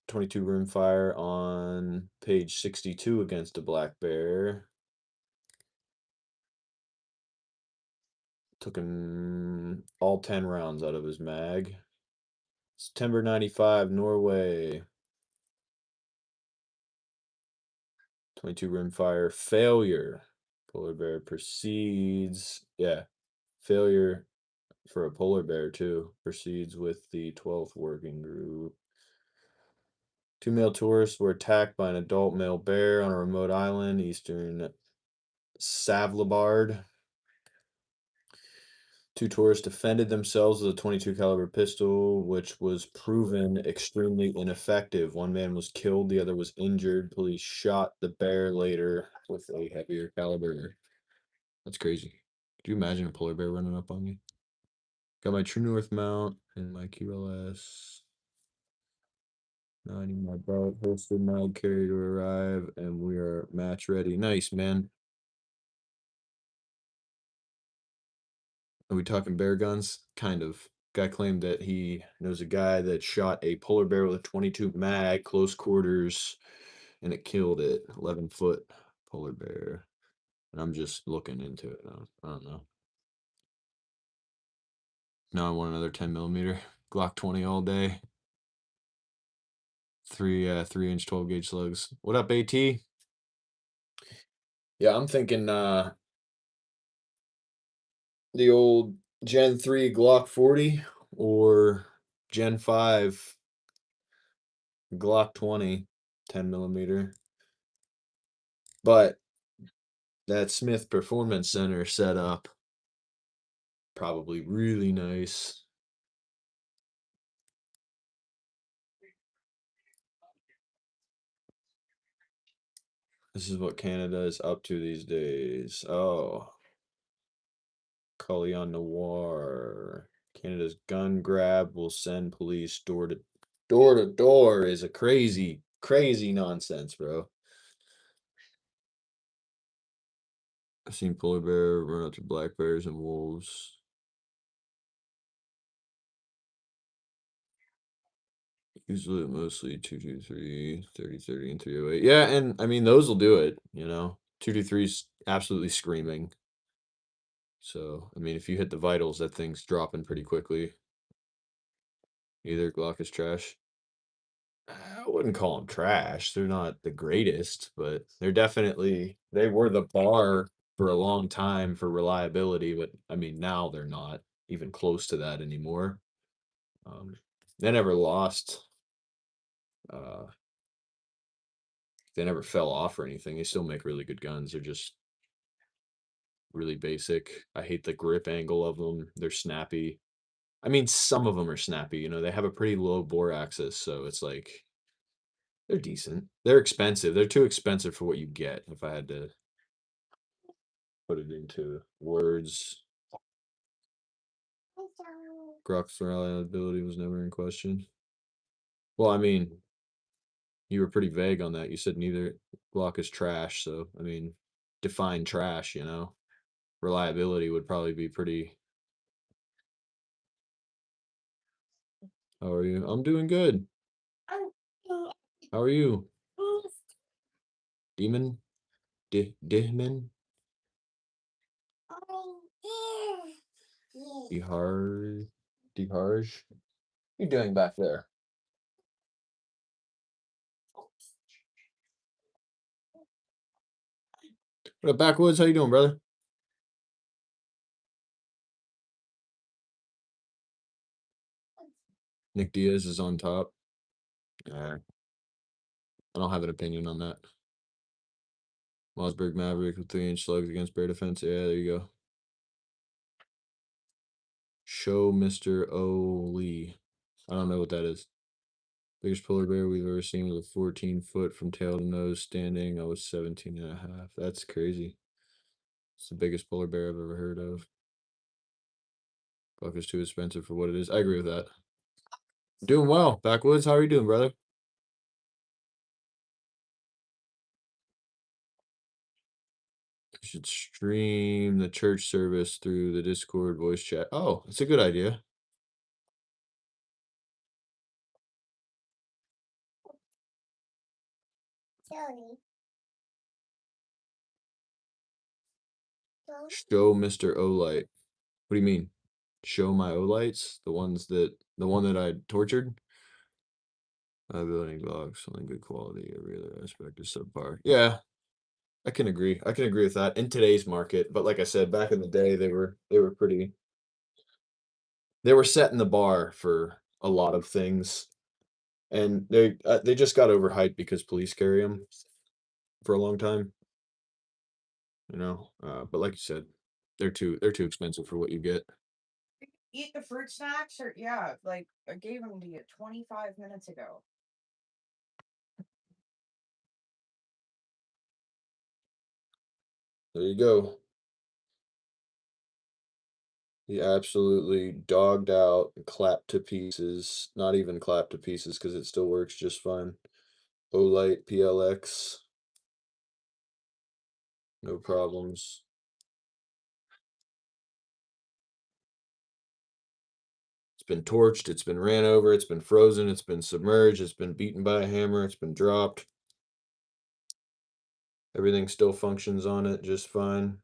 22 rimfire on page 62 against a black bear. Took him all 10 rounds out of his mag. September 95, Norway. 22 rimfire failure. Polar bear proceeds. Yeah, failure for a polar bear too. Proceeds with the 12th working group. 2 male tourists were attacked by an adult male bear on a remote island, eastern Svalbard. 2 tourists defended themselves with a 22 caliber pistol, which was proven extremely ineffective. One man was killed, the other was injured. Police shot the bear later with a heavier caliber. That's crazy. Could you imagine a polar bear running up on me? Got my True North mount and my QLS. Now I need my belt, holster, mag carrier to arrive, and we are match ready. Nice, man. Are we talking bear guns? Kind of. Guy claimed that he knows a guy that shot a polar bear with a 22 mag, close quarters, and it killed it. 11-foot polar bear. And I'm just looking into it now. I don't know. Now I want another 10 millimeter. Glock 20 all day. 3-inch 12 gauge slugs. What up, AT? Yeah, I'm thinking the old Gen 3 Glock 40 or Gen 5 Glock 20 10 millimeter. But that Smith Performance Center setup probably really nice. This is what Canada is up to these days. Oh, Cullion Noir. Canada's gun grab will send police door to door is a crazy nonsense, bro. I've seen polar bear run after black bears and wolves. Usually mostly 223, 30, 30, and 308. Yeah, and I mean those will do it, 223's absolutely screaming. So, I mean, if you hit the vitals, that thing's dropping pretty quickly. Either Glock is trash. I wouldn't call them trash. They're not the greatest, but they were the bar for a long time for reliability, but I mean now they're not even close to that anymore. They never lost. They never fell off or anything. They still make really good guns. They're just really basic. I hate the grip angle of them. They're snappy. I mean, some of them are snappy. They have a pretty low bore axis, so it's like they're decent. They're expensive. They're too expensive for what you get. If I had to put it into words, Grok's reliability was never in question. Well, I mean, you were pretty vague on that. You said neither Glock is trash, so I mean, define trash. Reliability would probably be pretty. How are you? I'm doing good. How are you? Demon? Demon? Deharj? You doing back there? What up, Backwoods? How you doing, brother? Nick Diaz is on top. I don't have an opinion on that. Mossberg Maverick with 3-inch slugs against bear defense. Yeah, there you go. Show Mr. O. Lee. I don't know what that is. Biggest polar bear we've ever seen with a 14-foot from tail to nose standing. I was 17 and a half. That's crazy. It's the biggest polar bear I've ever heard of. Buck is too expensive for what it is. I agree with that. Doing well. Backwoods, how are you doing, brother? You should stream the church service through the Discord voice chat. Oh, that's a good idea. Show Mr. Olight. What do you mean? Show my Olights? The one that I tortured? Building blocks, only good quality. Every other aspect is subpar. Yeah, I can agree. I can agree with that in today's market. But like I said, back in the day, they were pretty. They were setting the bar for a lot of things, and they just got overhyped because police carry them for a long time. But like you said, they're too expensive for what you get. Eat the fruit snacks, or yeah, like I gave them to you 25 minutes ago. There you go. He absolutely dogged out, clapped to pieces. Not even clapped to pieces because it still works just fine. Olight PLX. No problems. It's been torched, it's been ran over, it's been frozen, it's been submerged, it's been beaten by a hammer, it's been dropped. Everything still functions on it just fine.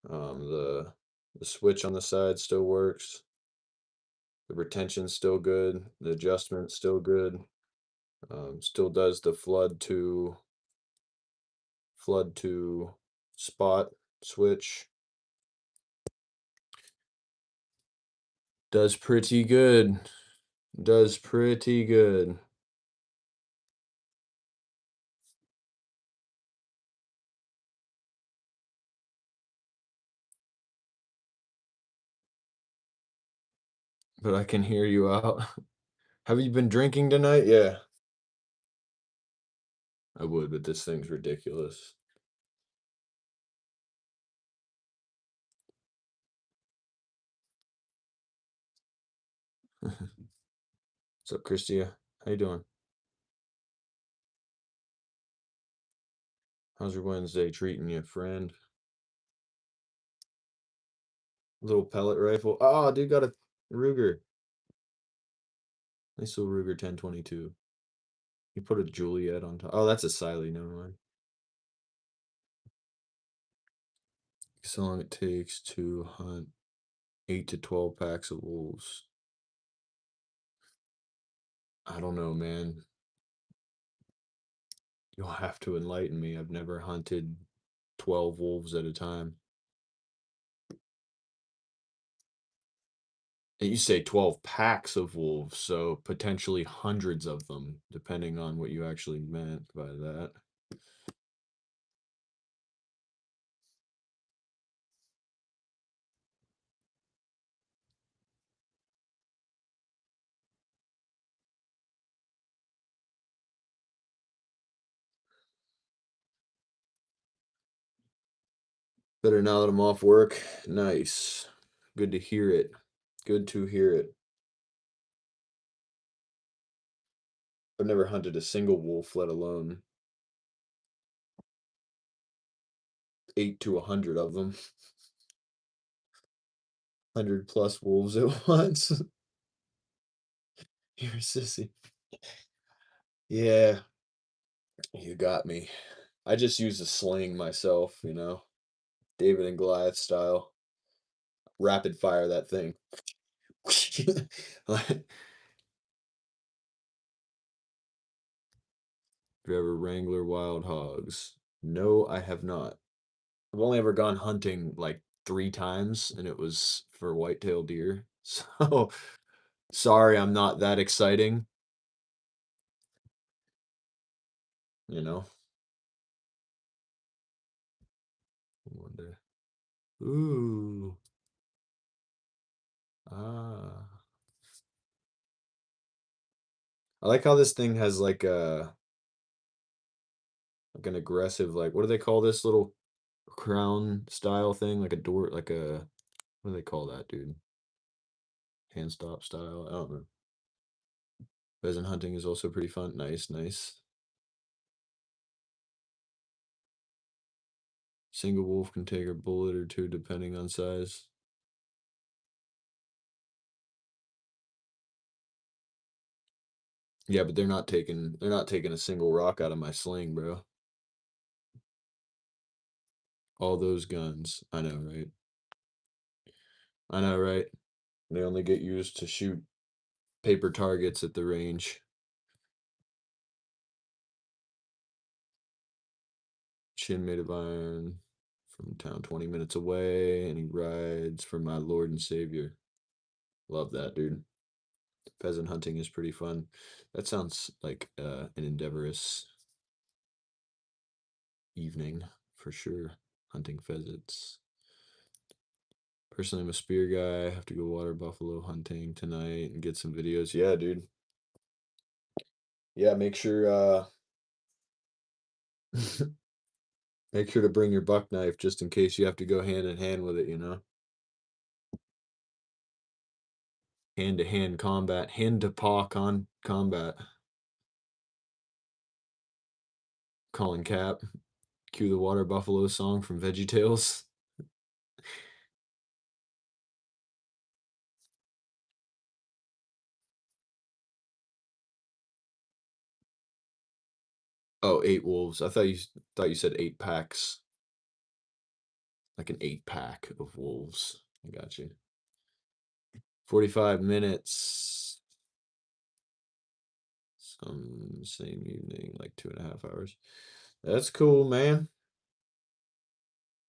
The switch on the side still works. The retention's still good. The adjustment's still good. Still does the flood to spot switch. Does pretty good. Does pretty good. But I can hear you out. Have you been drinking tonight? Yeah. I would, but this thing's ridiculous. What's up, Christia? How you doing? How's your Wednesday treating you, friend? Little pellet rifle. Oh, dude got a Ruger. Nice little Ruger 1022. You put a Juliet on top. Oh, that's a Siley. Never mind. Guess how long it takes to hunt 8 to 12 packs of wolves. I don't know, man. You'll have to enlighten me. I've never hunted 12 wolves at a time. And you say 12 packs of wolves, so potentially hundreds of them, depending on what you actually meant by that. Better now that I'm off work. Nice. Good to hear it. Good to hear it. I've never hunted a single wolf, let alone 8 to 100 of them. 100 plus wolves at once. You're a sissy. Yeah, you got me. I just use a sling myself, you know, David and Goliath style. Rapid fire that thing. Have you ever Wrangler wild hogs? No, I have not. I've only ever gone hunting like 3 times, and it was for whitetail deer. So sorry, I'm not that exciting. You know. One day. Ooh. Ah. I like how this thing has like an aggressive, like, what do they call this little crown style thing? Like a door, like a, what do they call that, dude? Hand stop style. I don't know. Pheasant hunting is also pretty fun. Nice, nice. Single wolf can take a bullet or two depending on size. Yeah, but they're not taking a single rock out of my sling, bro. All those guns. I know, right? I know, right? They only get used to shoot paper targets at the range. Chin made of iron from town 20 minutes away, and he rides for my Lord and Savior. Love that, dude. Pheasant hunting is pretty fun. That sounds like an endeavorous evening for sure. Hunting pheasants. Personally, I'm a spear guy. I have to go water buffalo hunting tonight and get some videos. Yeah, dude. Yeah, make sure make sure to bring your buck knife just in case you have to go hand in hand with it, you know. Hand to hand combat, hand to paw combat. Calling Cap. Cue the water buffalo song from VeggieTales. Oh, 8 wolves. I thought you said 8 packs. Like an 8-pack of wolves. I got you. 45 minutes. Some same evening, like 2.5 hours. That's cool, man.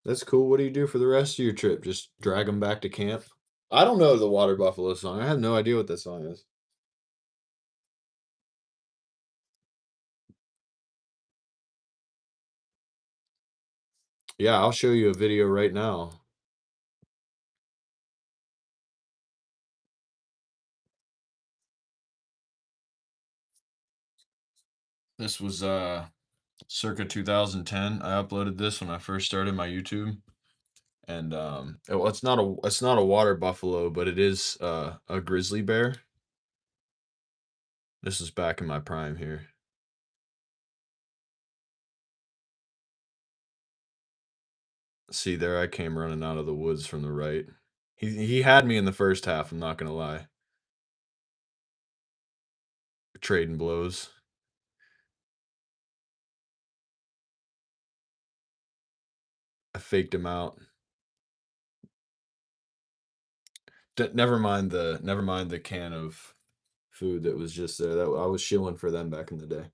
That's cool. What do you do for the rest of your trip? Just drag them back to camp? I don't know the Water Buffalo song. I have no idea what that song is. Yeah, I'll show you a video right now. This was circa 2010. I uploaded this when I first started my YouTube. And well, it's not a water buffalo, but it is a grizzly bear. This is back in my prime here. See, there I came running out of the woods from the right. He had me in the first half, I'm not gonna lie. Trading blows. I faked him out. Never mind the can of food that was just there. That I was shilling for them back in the day.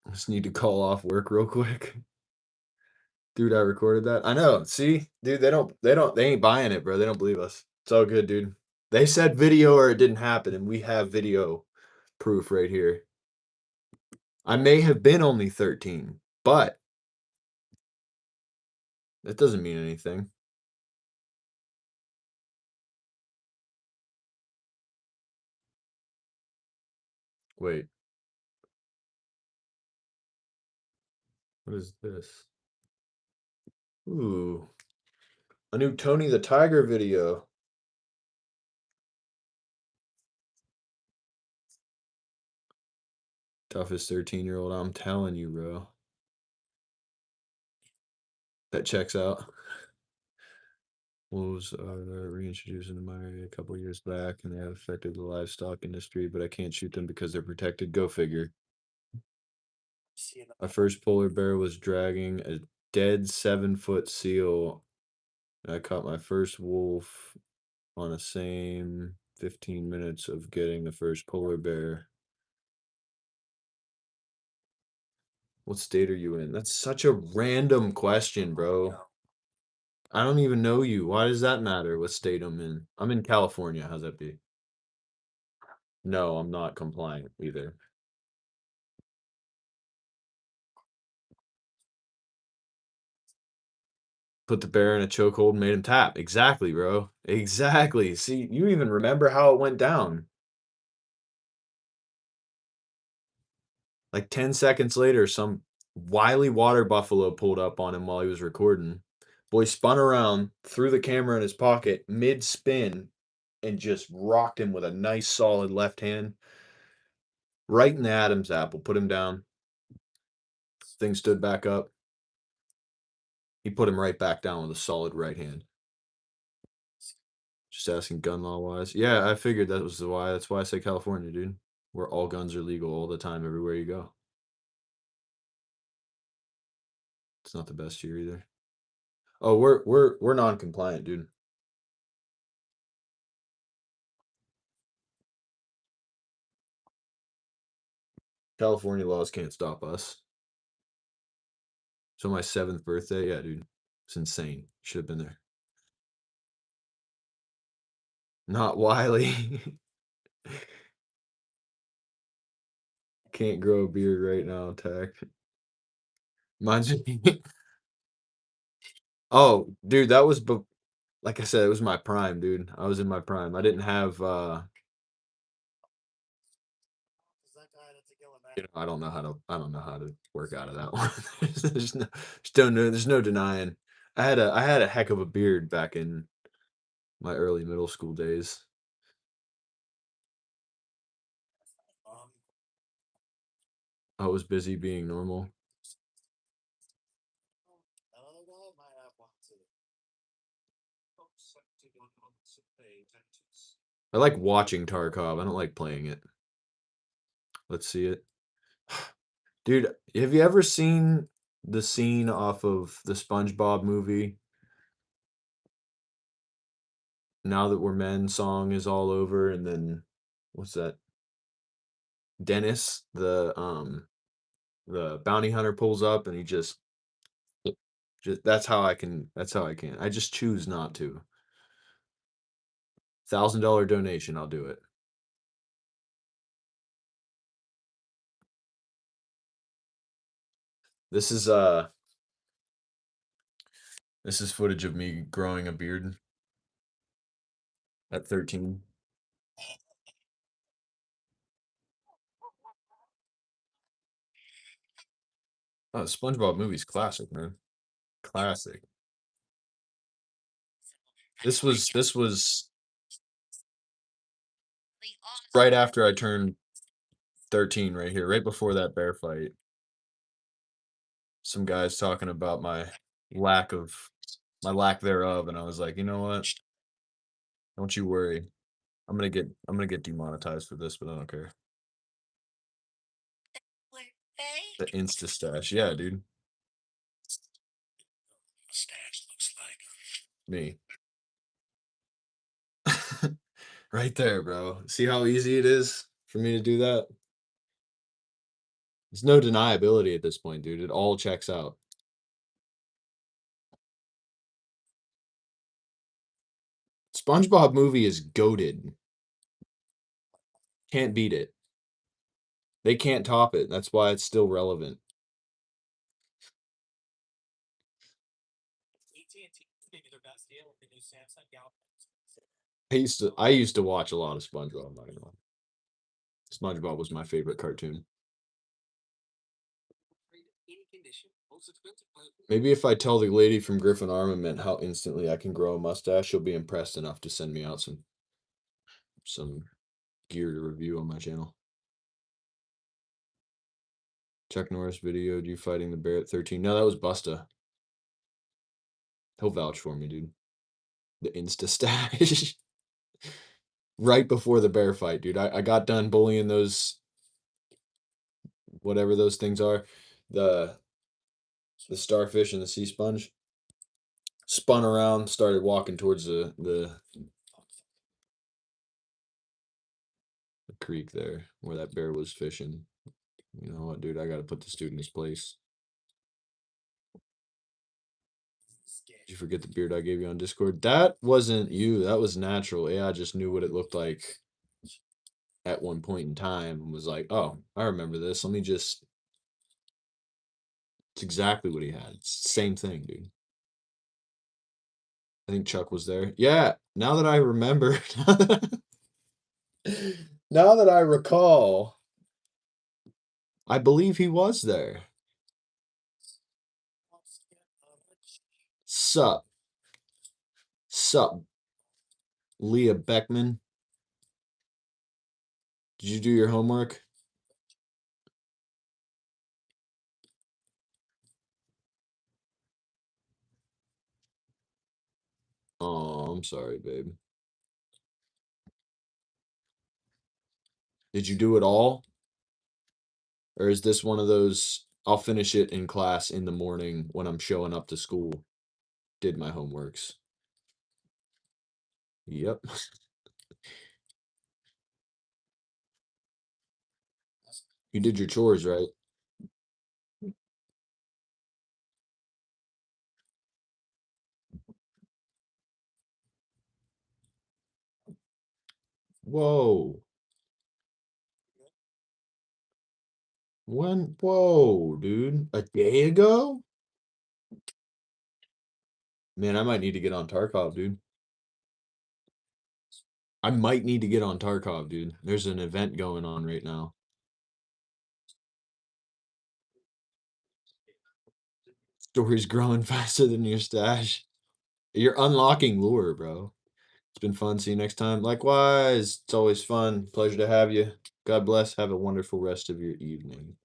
I just need to call off work real quick. Dude, I recorded that. I know. See? Dude, they ain't buying it, bro. They don't believe us. It's all good, dude. They said video or it didn't happen, and we have video proof right here. I may have been only 13, but that doesn't mean anything. Wait. What is this? Ooh. A new Tony the Tiger video. Toughest 13-year-old. I'm telling you, bro. That checks out. Wolves are reintroduced into my area a couple years back, and they have affected the livestock industry, but I can't shoot them because they're protected. Go figure. My first polar bear was dragging a dead 7-foot seal, and I caught my first wolf on the same 15 minutes of getting the first polar bear. What state are you in? That's such a random question, bro. I don't even know you. Why does that matter what state I'm in? I'm in California. How's that be? No, I'm not compliant either. Put the bear in a chokehold and made him tap. Exactly, bro. Exactly. See, you even remember how it went down. Like 10 seconds later, some wily water buffalo pulled up on him while he was recording. Boy spun around, threw the camera in his pocket mid spin, and just rocked him with a nice solid left hand right in the Adam's apple. Put him down. Thing stood back up. He put him right back down with a solid right hand. Just asking gun law wise. Yeah, I figured that was why. That's why I say California, dude. Where all guns are legal all the time, everywhere you go. It's not the best here either. Oh, we're non-compliant, dude. California laws can't stop us. So my 7th birthday, yeah, dude. It's insane. Should have been there. Not Wiley. Can't grow a beard right now, Tech. Mine's Oh, dude, that was like I said, it was my prime, dude. I was in my prime. I didn't have I don't know how to work out of that one. There's no denying. I had a heck of a beard back in my early middle school days. I was busy being normal. I like watching Tarkov. I don't like playing it. Let's see it. Dude, have you ever seen the scene off of the SpongeBob movie? Now That We're Men song is all over, and then what's that? Dennis, the bounty hunter pulls up and he just that's how I can I just choose not to. $1,000 donation, I'll do it. This is footage of me growing a beard at 13. Oh, the SpongeBob movie's classic, man. Classic. This was right after I turned 13 right here, right before that bear fight. Some guys talking about my lack thereof, and I was like, "You know what? Don't you worry. I'm gonna get demonetized for this, but I don't care." The Insta stash. Yeah, dude. Me. Right there, bro. See how easy it is for me to do that? There's no deniability at this point, dude. It all checks out. SpongeBob movie is goated. Can't beat it. They can't top it. That's why it's still relevant. I used to watch a lot of SpongeBob. I'm not gonna lie. SpongeBob was my favorite cartoon. Maybe if I tell the lady from Griffin Armament how instantly I can grow a mustache, she'll be impressed enough to send me out some gear to review on my channel. Chuck Norris videoed you fighting the bear at 13. No, that was Busta. He'll vouch for me, dude. The Insta stash. Right before the bear fight, dude. I got done bullying those, whatever those things are, the starfish and the sea sponge. Spun around, started walking towards the creek there where that bear was fishing. You know what, dude? I got to put this dude in his place. Did you forget the beard I gave you on Discord? That wasn't you. That was natural. AI just knew what it looked like at one point in time and was like, "Oh, I remember this. Let me just." It's exactly what he had. It's the same thing, dude. I think Chuck was there. Yeah. Now that I remember, now that I recall, I believe he was there. Sup, sup, Leah Beckman. Did you do your homework? Oh, I'm sorry, babe. Did you do it all? Or is this one of those, I'll finish it in class in the morning when I'm showing up to school? Did my homeworks. Yep. You did your chores, right? Whoa. When? Whoa, dude. A day ago? Man, I might need to get on Tarkov, dude. I might need to get on Tarkov, dude. There's an event going on right now. Story's growing faster than your stash. You're unlocking lure, bro. It's been fun. See you next time. Likewise. It's always fun. Pleasure to have you. God bless. Have a wonderful rest of your evening.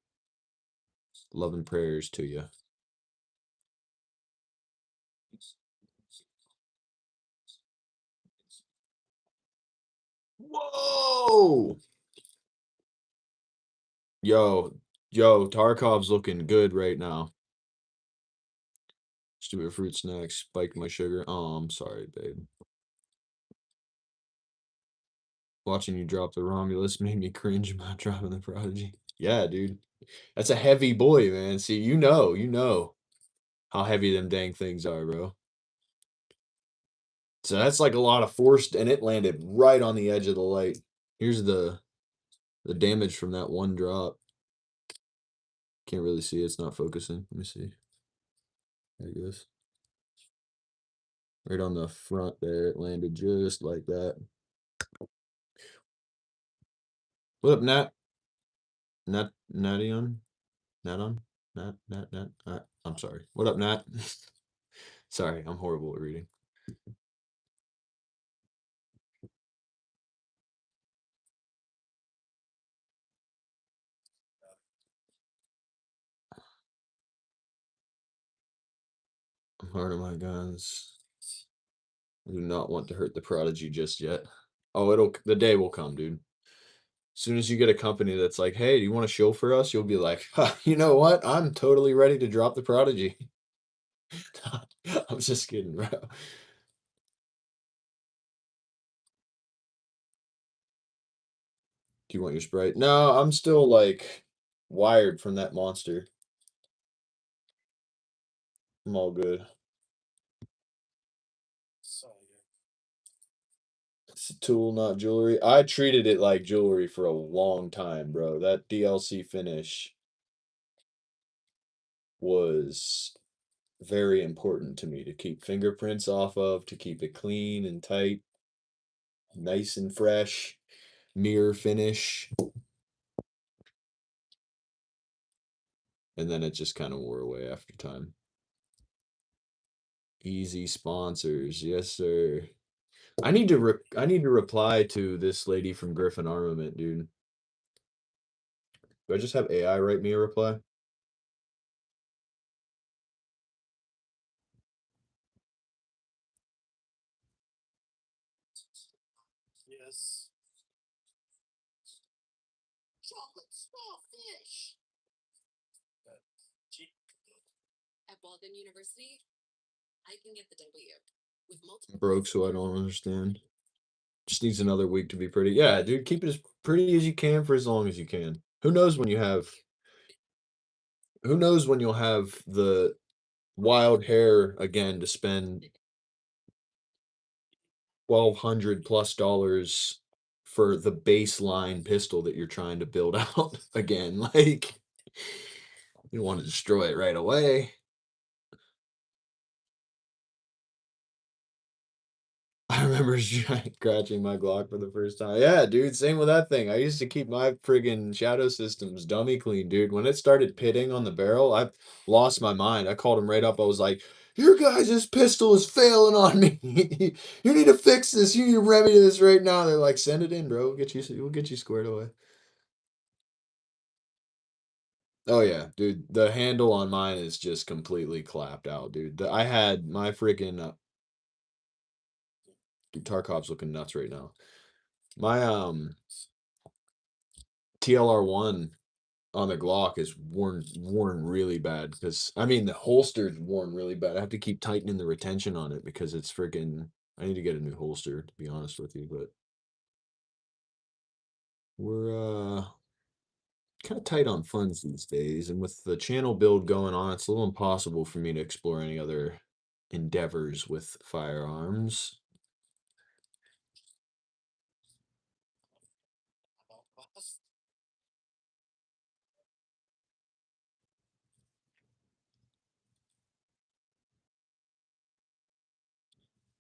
Love and prayers to you. Whoa! Yo, Tarkov's looking good right now. Stupid fruit snacks spiked my sugar. Oh, I'm sorry, babe. Watching you drop the Romulus made me cringe about dropping the Prodigy. Yeah, dude. That's a heavy boy, man. See, you know how heavy them dang things are, bro. So that's like a lot of force, and it landed right on the edge of the light. Here's the damage from that one drop. Can't really see it. It's not focusing. Let me see. There it goes. Right on the front there. It landed just like that. What up, Nat? Nation? Naton? Nat. I'm sorry. What up, Nat? Sorry, I'm horrible at reading. I'm hard on my guns. I do not want to hurt the prodigy just yet. Oh, the day will come, dude. As soon as you get a company that's like, hey, do you want to show for us? You'll be like, huh, you know what? I'm totally ready to drop the prodigy. I'm just kidding, bro. Do you want your Sprite? No, I'm still like wired from that monster. I'm all good. It's a tool, not jewelry. I treated it like jewelry for a long time, bro. That DLC finish was very important to me to keep fingerprints off of, to keep it clean and tight, nice and fresh, mirror finish. And then it just kind of wore away after time. Easy sponsors, yes, sir. I need to reply to this lady from Griffin Armament, dude. Do I just have AI write me a reply? Yes. Chocolate starfish. At Walden University, I can get the W with multiple. Broke, so I don't understand. Just needs another week to be pretty. Yeah, dude, keep it as pretty as you can for as long as you can. Who knows when you'll have the wild hair again to spend $1,200+ for the baseline pistol that you're trying to build out again. Like, you want to destroy it right away. I remember scratching my Glock for the first time. Yeah, dude, same with that thing. I used to keep my friggin' shadow systems dummy clean, dude. When it started pitting on the barrel, I lost my mind. I called him right up. I was like, your guys' pistol is failing on me. You need to fix this. You need to remedy this right now. They're like, send it in, bro. We'll get you squared away. Oh yeah, dude. The handle on mine is just completely clapped out, dude. I had my freaking dude, Tarkov's looking nuts right now. My TLR1 on the Glock is worn really bad because I mean the holster's worn really bad. I have to keep tightening the retention on it because it's freaking. I need to get a new holster to be honest with you, but we're kind of tight on funds these days, and with the channel build going on, it's a little impossible for me to explore any other endeavors with firearms.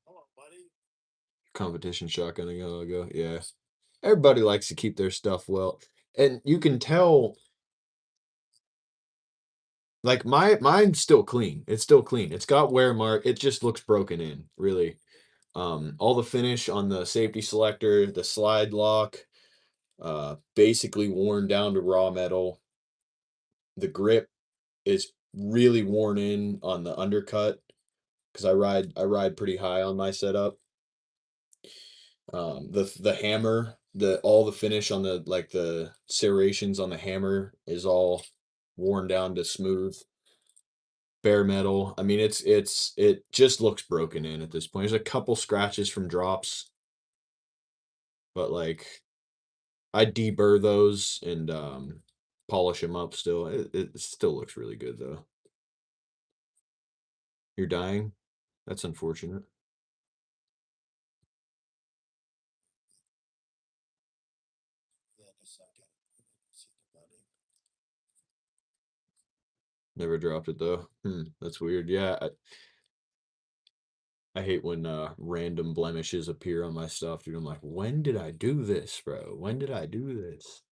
Hello, buddy. Competition shotgun ago, yeah. Everybody likes to keep their stuff well, and you can tell. Like mine's still clean. It's still clean. It's got wear mark. It just looks broken in, really. All the finish on the safety selector, the slide lock, basically worn down to raw metal. The grip is really worn in on the undercut because I ride pretty high on my setup. The hammer, all the finish on the serrations on the hammer is all worn down to smooth. Bare metal. I mean, it just looks broken in at this point. There's a couple scratches from drops, but like I deburr those and polish them up still. It still looks really good though. You're dying? That's unfortunate. Never dropped it though. That's weird. Yeah, I hate when random blemishes appear on my stuff, dude. I'm like, when did I do this, bro? When did I do this?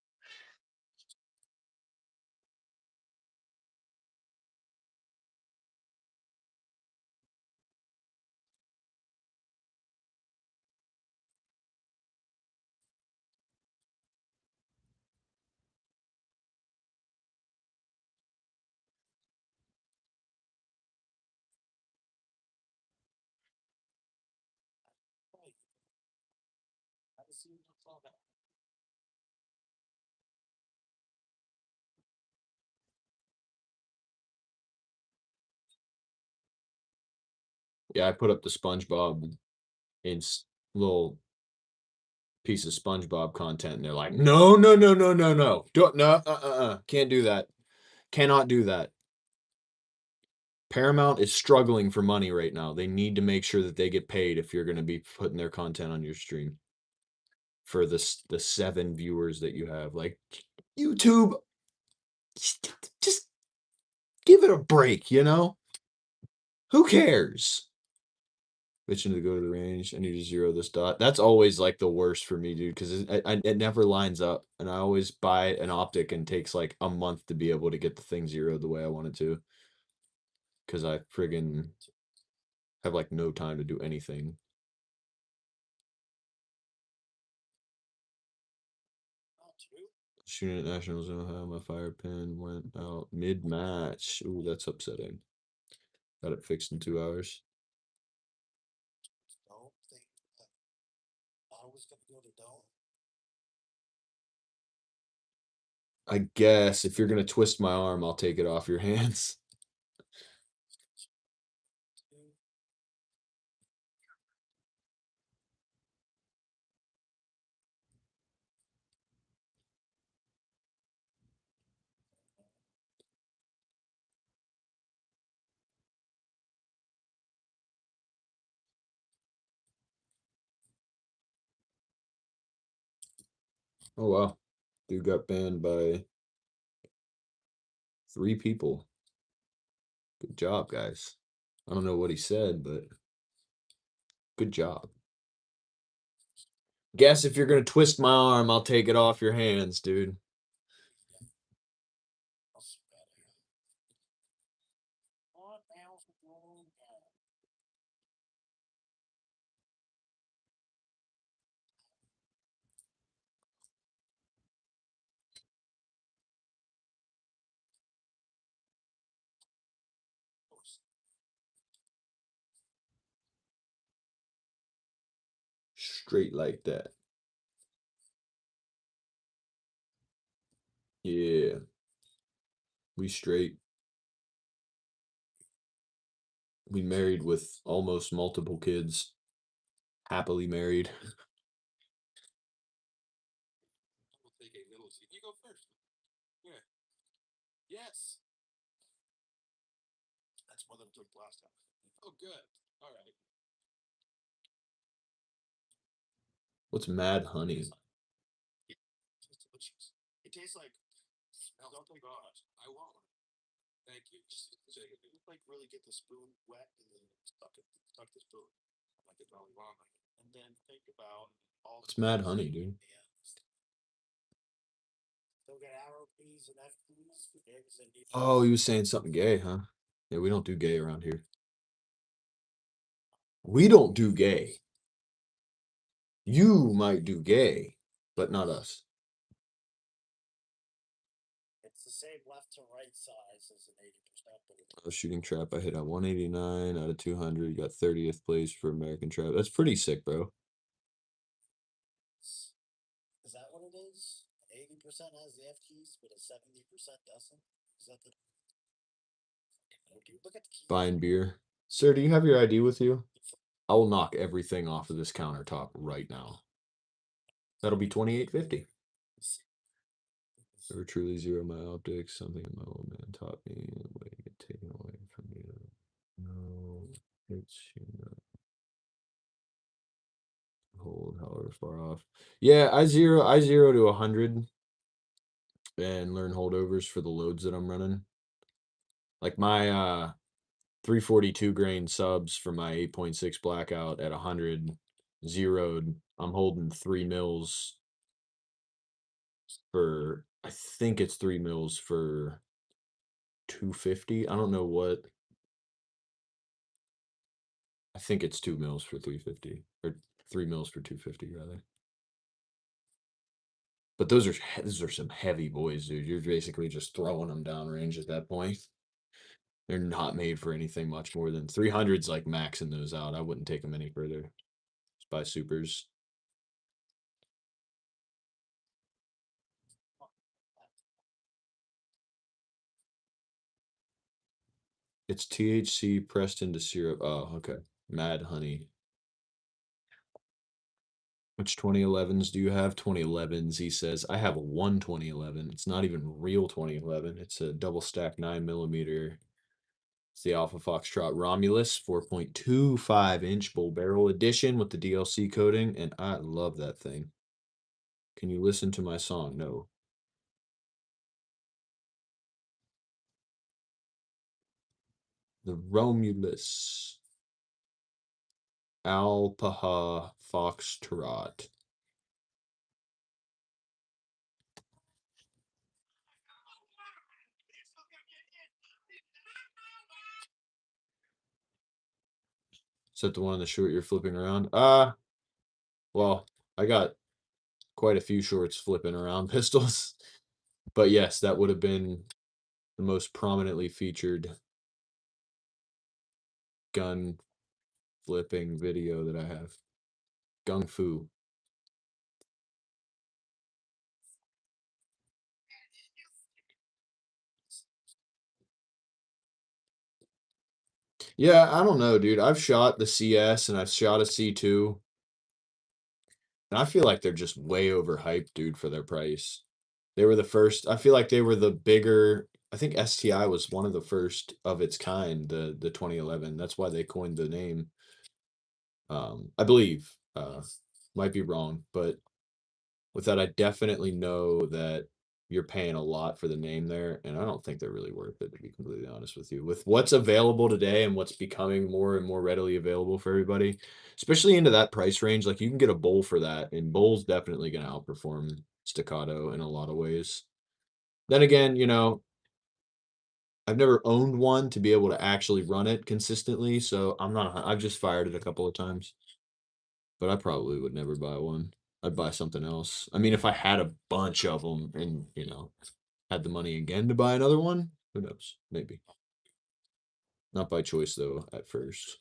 Yeah, I put up the SpongeBob in little piece of SpongeBob content, and they're like, no, no, no, no, no, no, don't, no, can't do that, cannot do that. Paramount is struggling for money right now. They need to make sure that they get paid if you're going to be putting their content on your stream. For the 7 viewers that you have, like YouTube, just give it a break, you know? Who cares? Bitching to go to the range. I need to zero this dot. That's always like the worst for me, dude, because it never lines up, and I always buy an optic and takes like a month to be able to get the thing zeroed the way I want it to. Because I friggin' have like no time to do anything. Shooting at Nationals, my fire pin went out mid-match. Ooh, that's upsetting. Got it fixed in 2 hours. Don't think that I was gonna go to Dome. I guess if you're gonna twist my arm, I'll take it off your hands. Oh wow. Dude got banned by 3 people. Good job, guys. I don't know what he said, but good job. Guess if you're gonna twist my arm, I'll take it off your hands, dude. Straight like that. Yeah. We straight. We married with almost multiple kids. Happily married. We'll take a little seat. You go first. Yeah. Yes. That's more than took last time. Oh, good. All right. What's Mad Honey? It's delicious. It tastes like. Oh God, I won't. Thank you. Just like really get the spoon wet and then stuck the spoon like it's really long. And then think about all. What's Mad Honey, dude? Still got arrow peas and FPs, eggs and. Oh, he was saying something gay, huh? Yeah, we don't do gay around here. We don't do gay. You might do gay, but not us. It's the same left to right size as an 80%. A shooting trap, I hit on 189 out of 200. Got 30th place for American trap. That's pretty sick, bro. Is that what it is? 80% has the F keys, but a 70% doesn't. Is that the? Look at the keys. Buying beer. Sir, do you have your ID with you? I will knock everything off of this countertop right now. That'll be $28.50. Never truly zero my optics. Something my old man taught me. A way to get taken away from you. No, it's you know. Hold however far off. Yeah, I zero to 100 and learn holdovers for the loads that I'm running. Like my 342 grain subs for my 8.6 blackout at 100 zeroed. I'm holding 3 mils for, I think it's 3 mils for 250. I don't know what. I think it's 2 mils for 350 or 3 mils for 250 rather. But those are some heavy boys, dude. You're basically just throwing them downrange at that point. They're not made for anything much more than 300's like maxing those out. I wouldn't take them any further. Just buy supers. It's THC pressed into syrup. Oh, okay. Mad honey. Which 2011s do you have? 2011s, he says. I have one 2011. It's not even real 2011. It's a double stack 9mm. It's the Alpha Foxtrot Romulus 4.25-inch bull barrel edition with the DLC coating, and I love that thing. Can you listen to my song? No. The Romulus Alpaha Foxtrot. Is that the one in the short you're flipping around? Well, I got quite a few shorts flipping around pistols. But yes, that would have been the most prominently featured gun flipping video that I have. Gung Fu. Yeah, I don't know, dude. I've shot the CS and I've shot a C2. And I feel like they're just way overhyped, dude, for their price. They were the first. I feel like they were the bigger. I think STI was one of the first of its kind, the 2011. That's why they coined the name. I believe. Might be wrong, but with that, I definitely know that you're paying a lot for the name there, and I don't think they're really worth it, to be completely honest with you. With what's available today and what's becoming more and more readily available for everybody, especially into that price range, like you can get a bull for that, and bull's definitely going to outperform staccato in a lot of ways. Then again, you know, I've never owned one to be able to actually run it consistently, so I've just fired it a couple of times, but I probably would never buy one. I'd buy something else. I mean, if I had a bunch of them and, you know, had the money again to buy another one, who knows? Maybe. Not by choice, though, at first.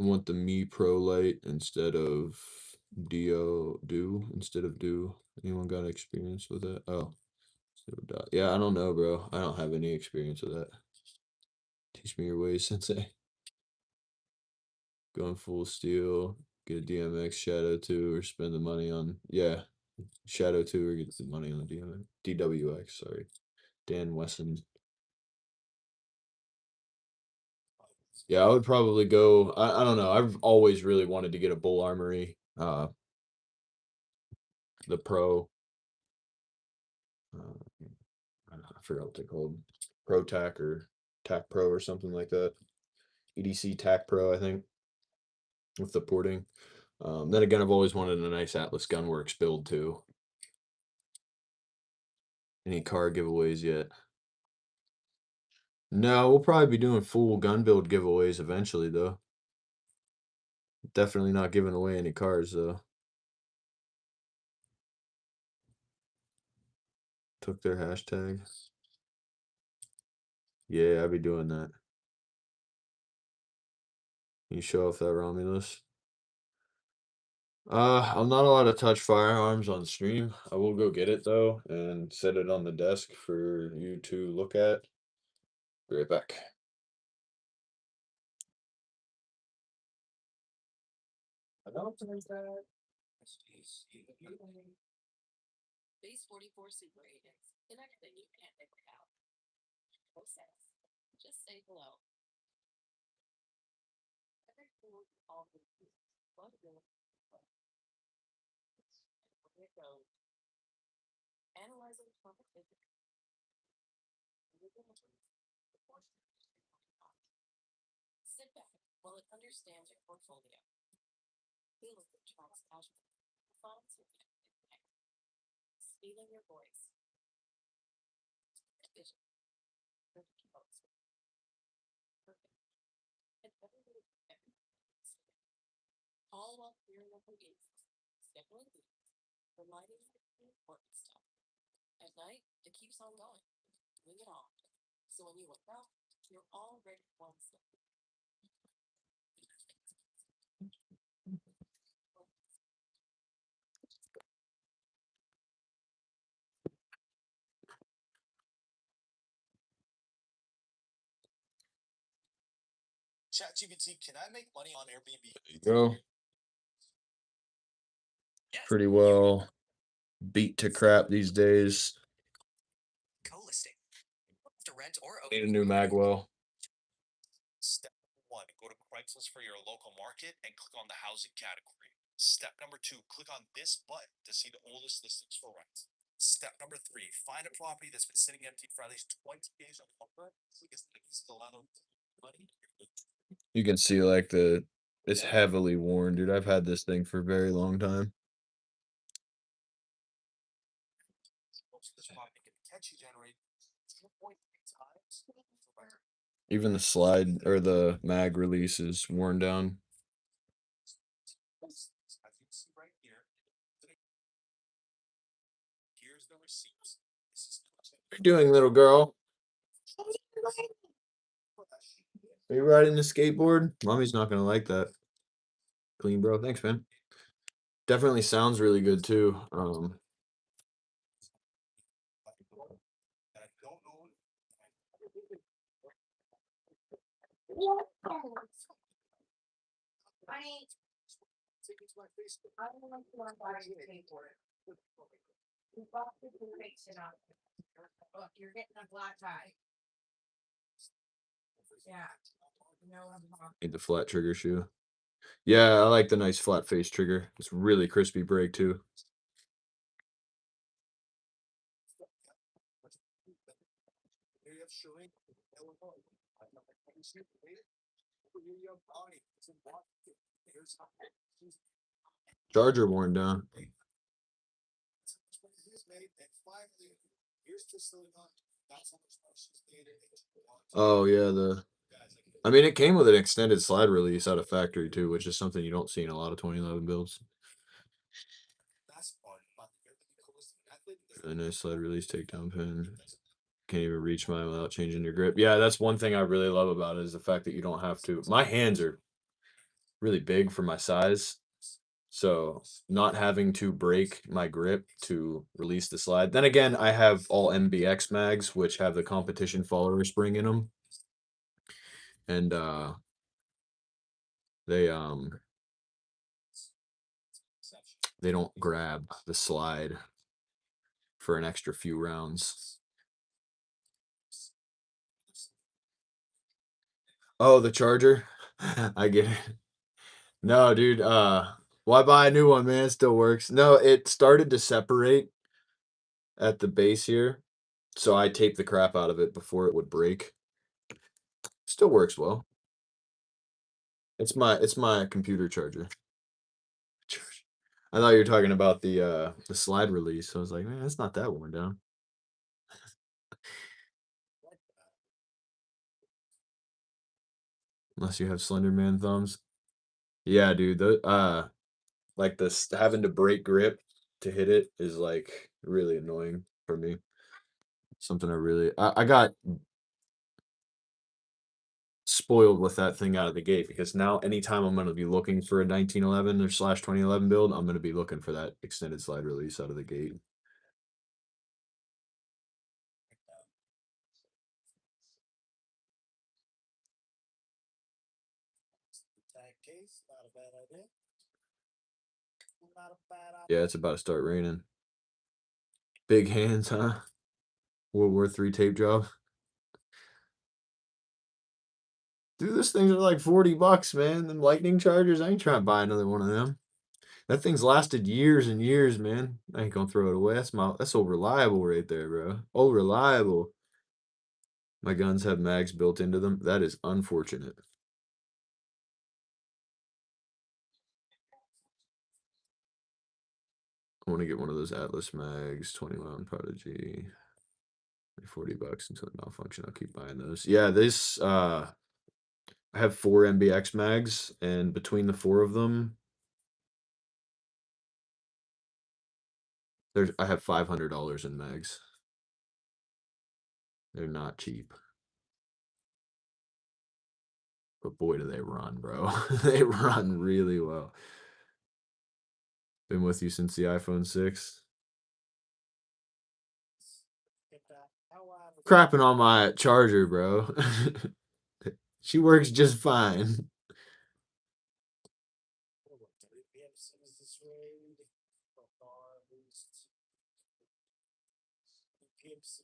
I want the Mi Pro Light instead of instead of Do. Anyone got experience with that? Oh. Yeah, I don't know, bro. I don't have any experience with that. Teach me your ways, sensei. Going full steel, get a DMX Shadow 2 or spend the money on, yeah, Shadow 2 or get the money on the DWX, sorry. Dan Wesson. Yeah, I would probably go, I don't know. I've always really wanted to get a Bull Armory, the Pro. I forgot what they're called. Pro Tac or Tac Pro or something like that. EDC Tac Pro, I think, with the porting. Then again, I've always wanted a nice Atlas Gunworks build too. Any car giveaways yet? No, we'll probably be doing full gun build giveaways eventually, though. Definitely not giving away any cars, though. Took their hashtag. Yeah, I'll be doing that. Can you show off that Romulus? I'm not allowed to touch firearms on stream. I will go get it though and set it on the desk for you to look at. Be right back. I don't think that. Base 44 super agents. Anything you can't figure out. Process. Just say hello. Every tool all the what will it goes. Analyzing competition. Sit back while it understands your portfolio. Feel it tracks casually. Fonts with stealing your voice. Vision. Perfect. And everybody all while clearing up your gates. Scheduling meetings. Reminding you of the important stuff. At night, it keeps on going. Doing it all. So when you wake up, You're already one step. ChatGPT, can I make money on Airbnb? There you go. Pretty well beat to crap these days. Co-listing. To rent or Need a new Magwell. Step 1, go to Craigslist for your local market and click on the housing category. Step number 2, click on this button to see the oldest listings for rent. Step number 3, find a property that's been sitting empty for at least 20 days or longer because it's still out of money. You can see like it's heavily worn, dude. I've had this thing for a very long time. This property can potentially generate 2.3 times. Even the slide or the mag release is worn down. As you can see right here, here's the receipts. This is What are you doing, little girl? Are you riding the skateboard? Mommy's not gonna like that. Clean, bro. Thanks, man. Definitely sounds really good too. I don't know. I don't want to buy you pay for it. You bought the fix it up. Look, you're getting a flat tire. Yeah. You know what I'm talking. Need the flat trigger shoe. Yeah, I like the nice flat face trigger. It's really crispy brake too. Charger worn down. Oh yeah, I mean, it came with an extended slide release out of factory too, which is something you don't see in a lot of 2011 builds. Really nice slide release takedown pin. Can't even reach mine without changing your grip. Yeah, that's one thing I really love about it is the fact that you don't have to. My hands are really big for my size, so not having to break my grip to release the slide. Then again, I have all MBX mags, which have the competition follower spring in them, and they don't grab the slide for an extra few rounds. Oh, the charger? I get it. No, dude, why buy a new one, man? It still works. No, it started to separate at the base here, so I taped the crap out of it before it would break. Still works well. It's my computer charger. I thought you were talking about the slide release. So I was like, man, it's not that worn down. Unless you have Slender Man thumbs. Yeah, dude. Like this having to break grip to hit it is like really annoying for me. Something I got spoiled with that thing out of the gate because now anytime I'm going to be looking for a 1911 or / 2011 build, I'm going to be looking for that extended slide release out of the gate. Yeah, it's about to start raining. Big hands, huh? World War III tape job. Dude, those things are like $40, man. Them lightning chargers, I ain't trying to buy another one of them. That thing's lasted years and years, man. I ain't gonna throw it away. That's old reliable right there, bro. Old reliable. My guns have mags built into them. That is unfortunate. I want to get one of those Atlas mags, 20 round Prodigy. $40 until they malfunction. I'll keep buying those. Yeah, this I have 4 MBX mags, and between the 4 of them, I have $500 in mags. They're not cheap. But boy, do they run, bro. They run really well. Been with you since the iPhone 6. Crapping on my charger, bro. She works just fine.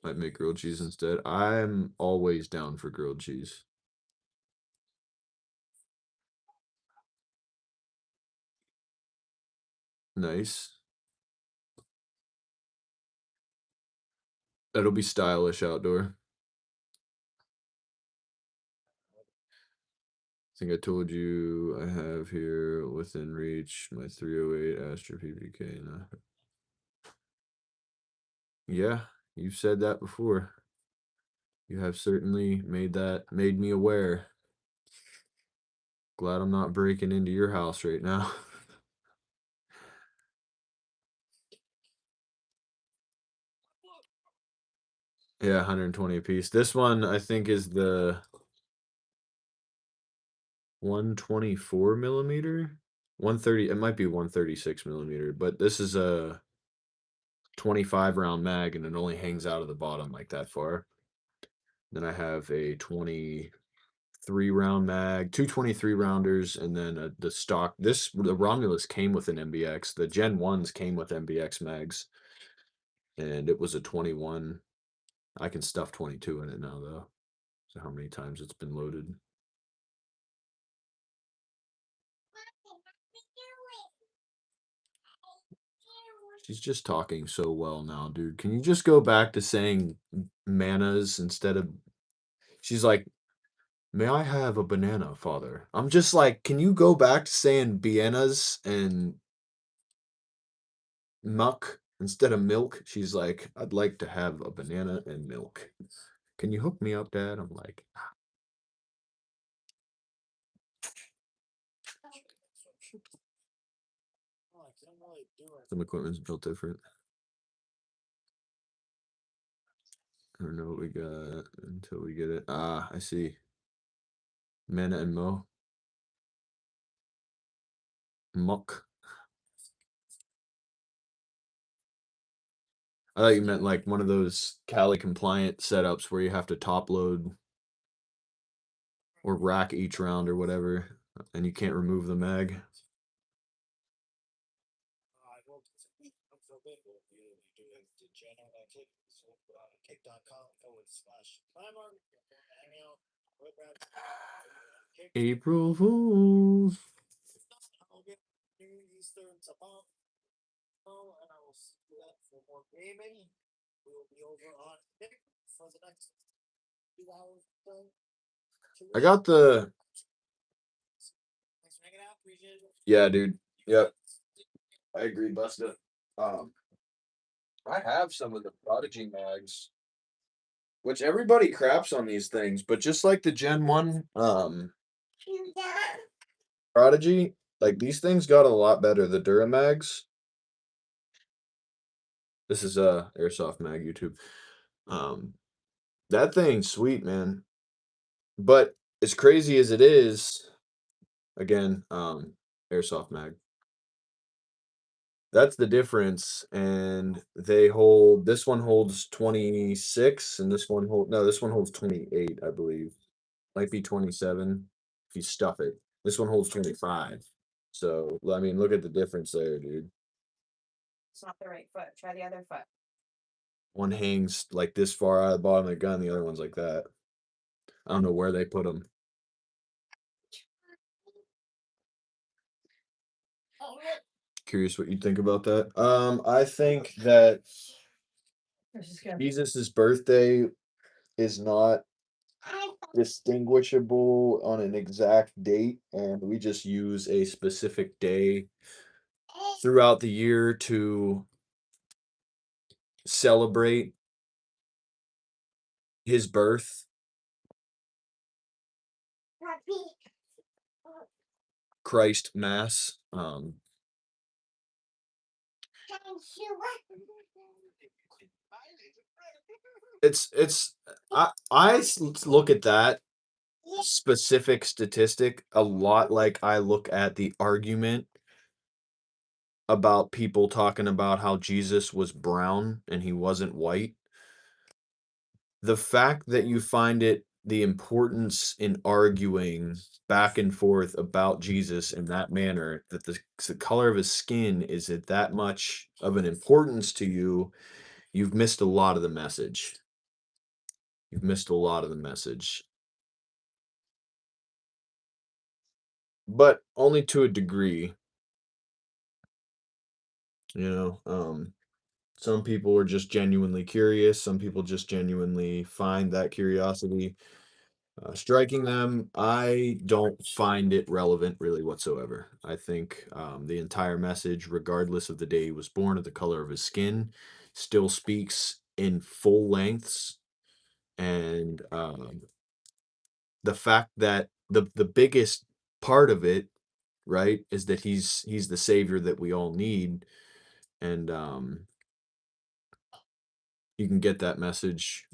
Might make grilled cheese instead. I'm always down for grilled cheese. Nice. That'll be stylish outdoor. I think I told you I have here within reach my 308 Astra PPK. Yeah, you've said that before. You have certainly made me aware. Glad I'm not breaking into your house right now. Yeah, 120 a piece. This one I think is the 124 millimeter, 130. It might be 136 millimeter, but this is a 25 round mag, and it only hangs out of the bottom like that far. Then I have a 23 round mag, two 23 rounders, and then the stock. The Romulus came with an MBX. The Gen 1s came with MBX mags, and it was a 21. I can stuff 22 in it now, though. So how many times it's been loaded? She's just talking so well now, dude. Can you just go back to saying manas instead of... She's like, may I have a banana, father? I'm just like, can you go back to saying bienas and muck instead of milk? She's like, I'd like to have a banana and milk. Can you hook me up, Dad? I'm like, some equipment's built different. I don't know what we got until we get it. Ah, I see. Mana and Mo. Muck. I thought you meant like one of those Cali compliant setups where you have to top load or rack each round or whatever, and you can't remove the mag. April Fools. I got the... Yeah, dude. Yep. I agree, Busta. I have some of the Prodigy mags, which everybody craps on these things, but just like the Gen 1 Prodigy, like these things got a lot better. The Duramags. This is Airsoft Mag YouTube. That thing's sweet, man. But as crazy as it is, again, Airsoft Mag. That's the difference. And they hold, this one holds 26 and this one holds 28, I believe. Might be 27 if you stuff it. This one holds 25. So, I mean, look at the difference there, dude. It's not the right foot. Try the other foot. One hangs like this far out of the bottom of the gun, the other one's like that. I don't know where they put them. Curious what you think about that. I think that Jesus' birthday is not distinguishable on an exact date, and we just use a specific day throughout the year to celebrate his birth. Christ Mass. It's I look at that specific statistic, a lot like I look at the argument about people talking about how Jesus was brown and he wasn't white. The fact that you find it the importance in arguing back and forth about Jesus in that manner, that the color of his skin is it that much of an importance to you, you've missed a lot of the message. You've missed a lot of the message. But only to a degree. Some people are just genuinely curious. Some people just genuinely find that curiosity striking them. I don't find it relevant really whatsoever. I think the entire message, regardless of the day he was born or the color of his skin, still speaks in full lengths. And the fact that the biggest part of it, right, is that he's the savior that we all need. And you can get that message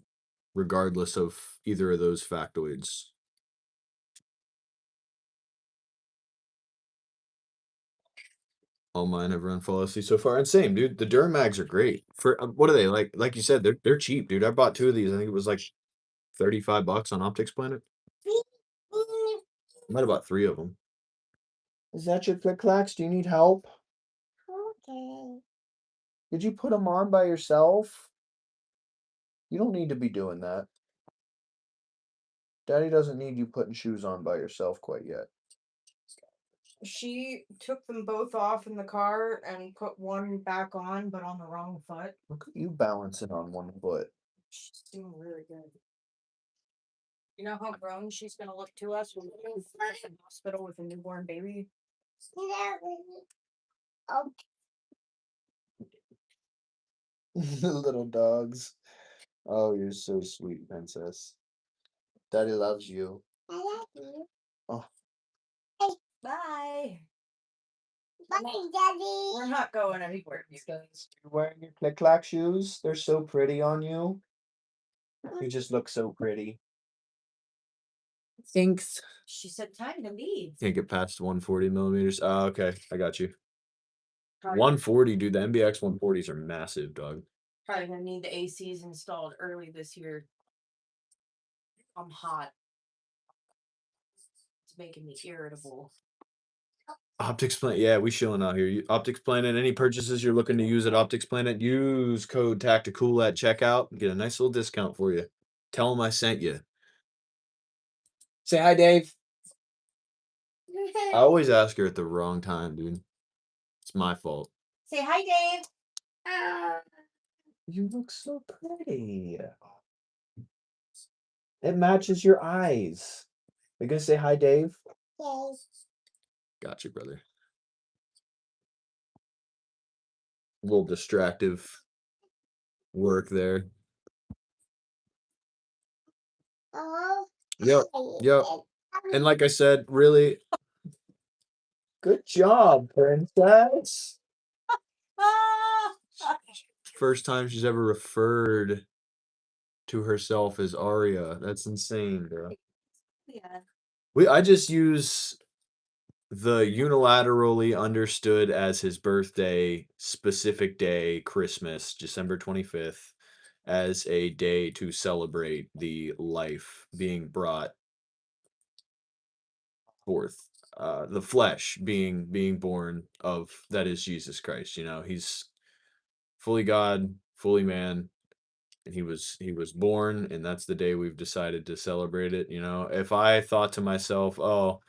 regardless of either of those factoids. All mine have run flawlessly so far. And same, dude. The Duramags are great. For what are they like? Like you said, they're cheap, dude. I bought 2 of these. I think it was like $35 on Optics Planet. Might have bought 3 of them. Is that your click clacks? Do you need help? Okay. Did you put them on by yourself? You don't need to be doing that. Daddy doesn't need you putting shoes on by yourself quite yet. She took them both off in the car and put one back on, but on the wrong foot. Look at you balancing on one foot. She's doing really good. You know how grown she's gonna look to us when we're in the hospital with a newborn baby? Little dogs. Oh, you're so sweet, princess. Daddy loves you. I love you. Oh. Bye. Bye, Daddy. We're not going anywhere. You guys. You're wearing your click clack shoes. They're so pretty on you. You just look so pretty. Thanks. She said time to leave. Can't get past 140 millimeters. Oh, okay. I got you. Probably, 140, dude. The MBX 140s are massive, dog. probably gonna need the ACs installed early this year. I'm hot. It's making me irritable. Optics Planet. Yeah, we chilling out here. Optics Planet. Any purchases you're looking to use at Optics Planet, use code TactiCool at checkout. Get a nice little discount for you. Tell them I sent you. Say hi, Dave. I always ask her at the wrong time, dude. It's my fault. Say hi, Dave. You look so pretty. It matches your eyes. Are you gonna say hi, Dave? Yes. Got you, brother. A little distractive work there. Oh. Yep. Yep. And like I said, really good job, princess. First time she's ever referred to herself as Aria. That's insane, bro. Yeah. I just use the unilaterally understood as his birthday specific day, Christmas, December 25th, as a day to celebrate the life being brought forth, the flesh being born of, that is Jesus Christ. He's fully God, fully man, and he was born, and that's the day we've decided to celebrate it. If I thought to myself, oh,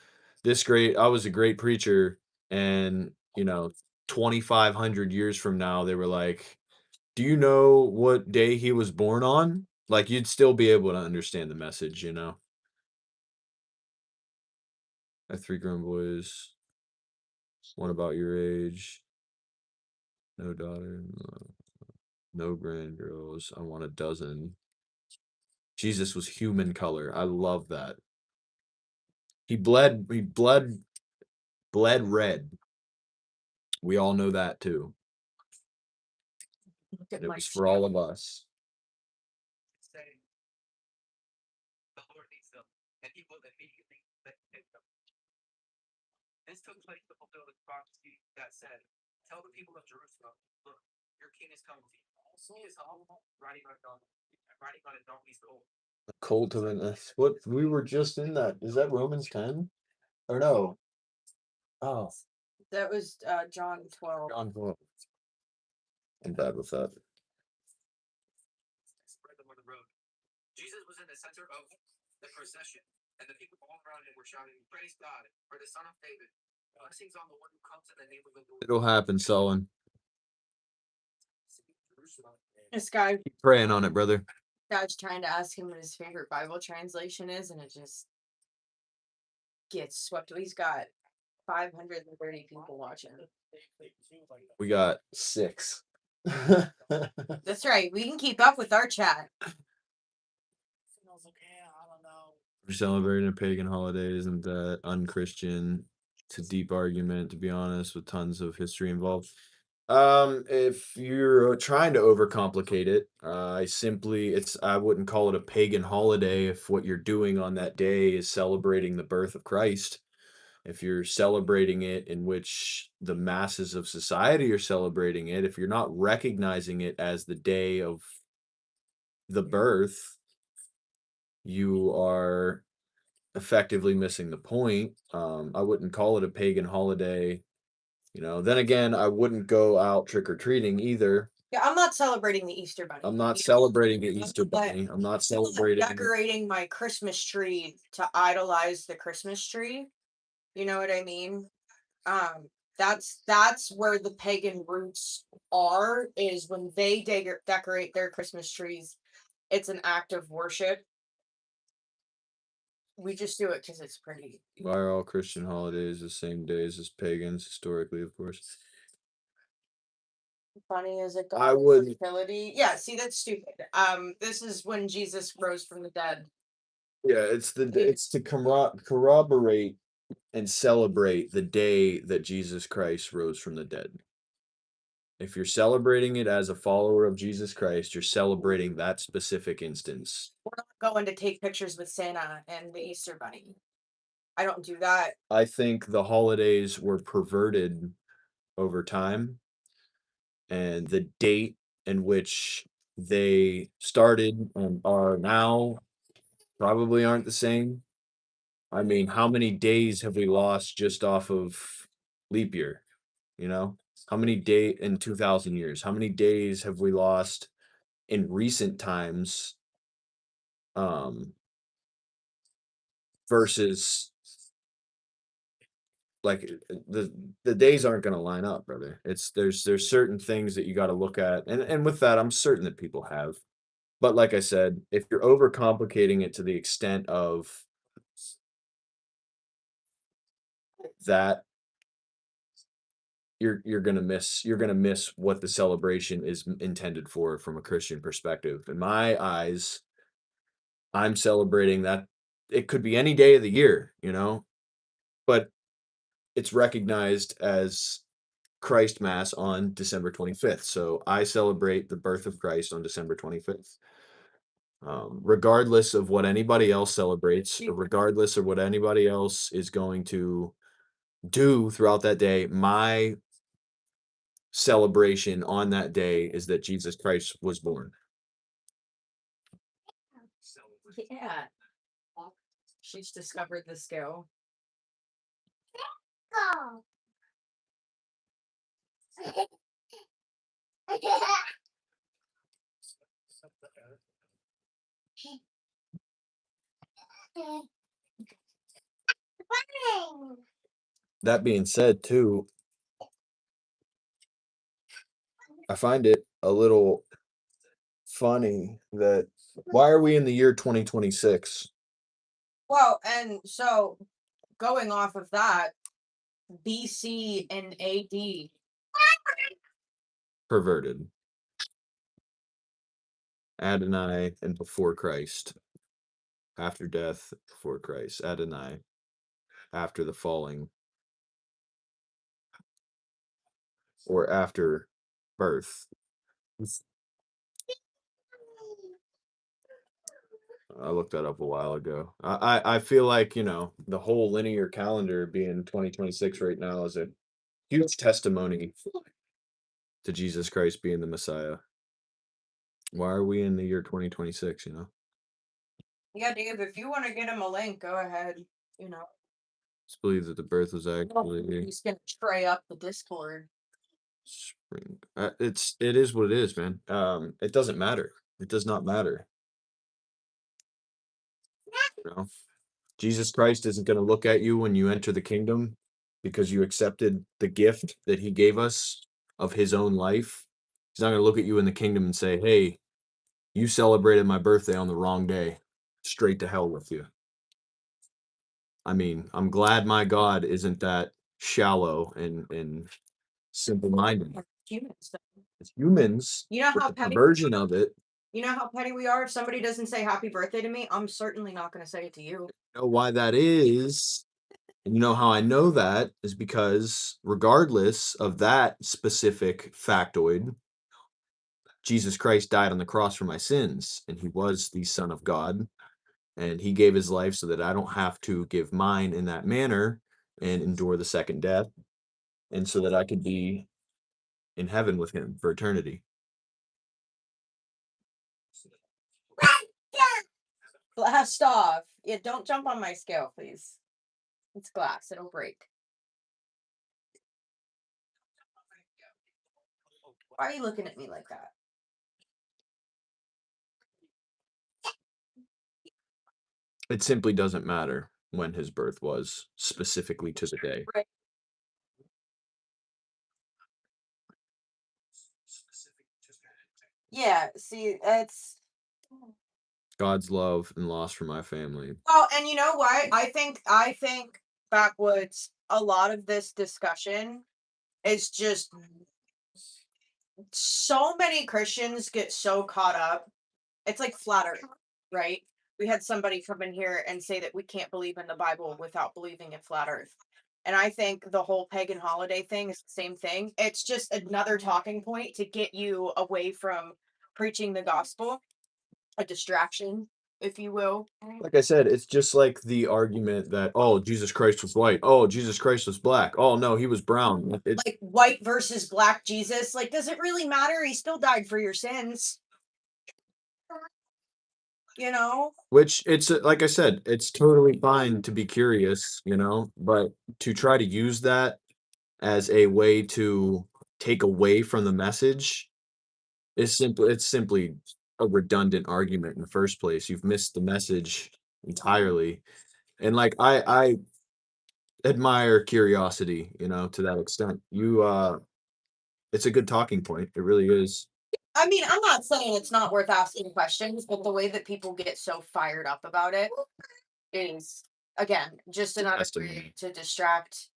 I was a great preacher, and 2,500 years from now they were like, do you know what day he was born on? Like, you'd still be able to understand the message. I have 3 grown boys, one about your age, no daughter, no grandgirls. I want a dozen. Jesus was human color. I love that. He bled red. We all know that too. Look at It my was for all of us. The Lord needs them, and He will took place to fulfill the prophecy that said, "Tell the people of Jerusalem, look, your king is coming to you. He is humble, riding on a donkey's colt." Colt of an what we were just in that. Is that Romans 10? Or no? Oh, That was John 12. John 12. I'm bad with that. Spread them on the road. Jesus was in the center of the procession, and the people all around him were shouting, "Praise God for the Son of David. Blessings on the one who comes in the name of the Lord." It'll happen, Sullen. This guy's Keep praying on it, brother. trying to ask him what his favorite Bible translation is, and it just gets swept away. He's got 530 people watching. We got 6. That's right. We can keep up with our chat. We're celebrating a pagan holiday, isn't that unchristian? It's a deep argument, to be honest, with tons of history involved. If you're trying to overcomplicate it, I wouldn't call it a pagan holiday if what you're doing on that day is celebrating the birth of Christ. If you're celebrating it in which the masses of society are celebrating it, if you're not recognizing it as the day of the birth, you are effectively missing the point. I wouldn't call it a pagan holiday. Then again, I wouldn't go out trick-or-treating either. Yeah, I'm not celebrating the Easter Bunny. I'm not celebrating the Easter But Bunny. I'm not I'm not celebrating. decorating my Christmas tree to idolize the Christmas tree. You know what I mean? That's where the pagan roots are, is when they decorate their Christmas trees. It's an act of worship. We just do it because it's pretty. Why are all Christian holidays the same days as pagans, historically, of course? Funny as a god I of wouldn't. fertility. Yeah, see, that's stupid. This is when Jesus rose from the dead. Yeah, it's to corroborate and celebrate the day that Jesus Christ rose from the dead. If you're celebrating it as a follower of Jesus Christ, you're celebrating that specific instance. We're not going to take pictures with Santa and the Easter Bunny. I don't do that. I think the holidays were perverted over time, and the date in which they started and are now probably aren't the same. I mean, how many days have we lost just off of leap year? How many in 2000 years? How many days have we lost in recent times? Versus like the days aren't going to line up, brother. There's certain things that you got to look at, and with that, I'm certain that people have. But like I said, if you're overcomplicating it to the extent of that, you're gonna miss what the celebration is intended for from a Christian perspective. In my eyes, I'm celebrating that it could be any day of the year, but it's recognized as Christ Mass on December 25th. So I celebrate the birth of Christ on December 25th. Regardless of what anybody else celebrates, or regardless of what anybody else is going to do throughout that day, my celebration on that day is that Jesus Christ was born. Yeah. She's discovered the skill. Go. That being said, too, I find it a little funny that why are we in the year 2026? Well, and so going off of that, BC and AD. Perverted. Adonai and before Christ. After death, before Christ. Adonai. After the falling. Or after birth. I looked that up a while ago. I feel like, the whole linear calendar being 2026 right now is a huge testimony to Jesus Christ being the Messiah. Why are we in the year 2026, Yeah, Dave, if you want to get him a link, go ahead. Just believe that the birth was actually He's gonna tray up the Discord. spring. It is what it is, man. It doesn't matter. It does not matter. Jesus Christ isn't going to look at you when you enter the kingdom because you accepted the gift that he gave us of his own life. He's not going to look at you in the kingdom and say, "Hey, you celebrated my birthday on the wrong day. Straight to hell with you." I mean, I'm glad my God isn't that shallow and simple-minded. Humans. It's humans, You know with how the petty. perversion of it. You know how petty we are. If somebody doesn't say happy birthday to me, I'm certainly not going to say it to you. You know why that is? And you know how I know that is because regardless of that specific factoid, Jesus Christ died on the cross for my sins, and he was the Son of God, and he gave his life so that I don't have to give mine in that manner and endure the second death, and so that I could be in heaven with him for eternity. Blast off. Yeah, don't jump on my scale, please. It's glass. It'll break. Why are you looking at me like that? It simply doesn't matter when his birth was, specifically to the day. Right. Yeah, see, it's God's love and loss for my family. Oh, and you know what? I think backwoods, a lot of this discussion is just so many Christians get so caught up. It's like flat earth, right? We had somebody come in here and say that we can't believe in the Bible without believing in flat earth. And I think the whole pagan holiday thing is the same thing. It's just another talking point to get you away from preaching the gospel, a distraction, if you will. Like I said, it's just like the argument that, oh, Jesus Christ was white. Oh, Jesus Christ was black. Oh, no, he was brown. Like white versus black Jesus. Like, does it really matter? He still died for your sins. Which it's like I said, it's totally fine to be curious, but to try to use that as a way to take away from the message it's simply a redundant argument in the first place. You've missed the message entirely. And like I admire curiosity, to that extent. It's a good talking point. It really is. I mean, I'm not saying it's not worth asking questions, but the way that people get so fired up about it is, again, just another way to distract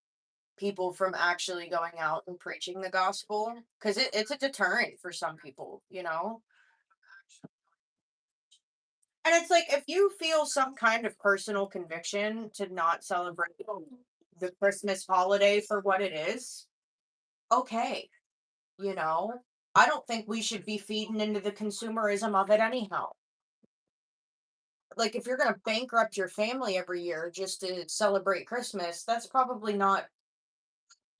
people from actually going out and preaching the gospel. Because it's a deterrent for some people, And it's like, if you feel some kind of personal conviction to not celebrate the Christmas holiday for what it is, okay. I don't think we should be feeding into the consumerism of it anyhow. Like, if you're going to bankrupt your family every year just to celebrate Christmas, that's probably not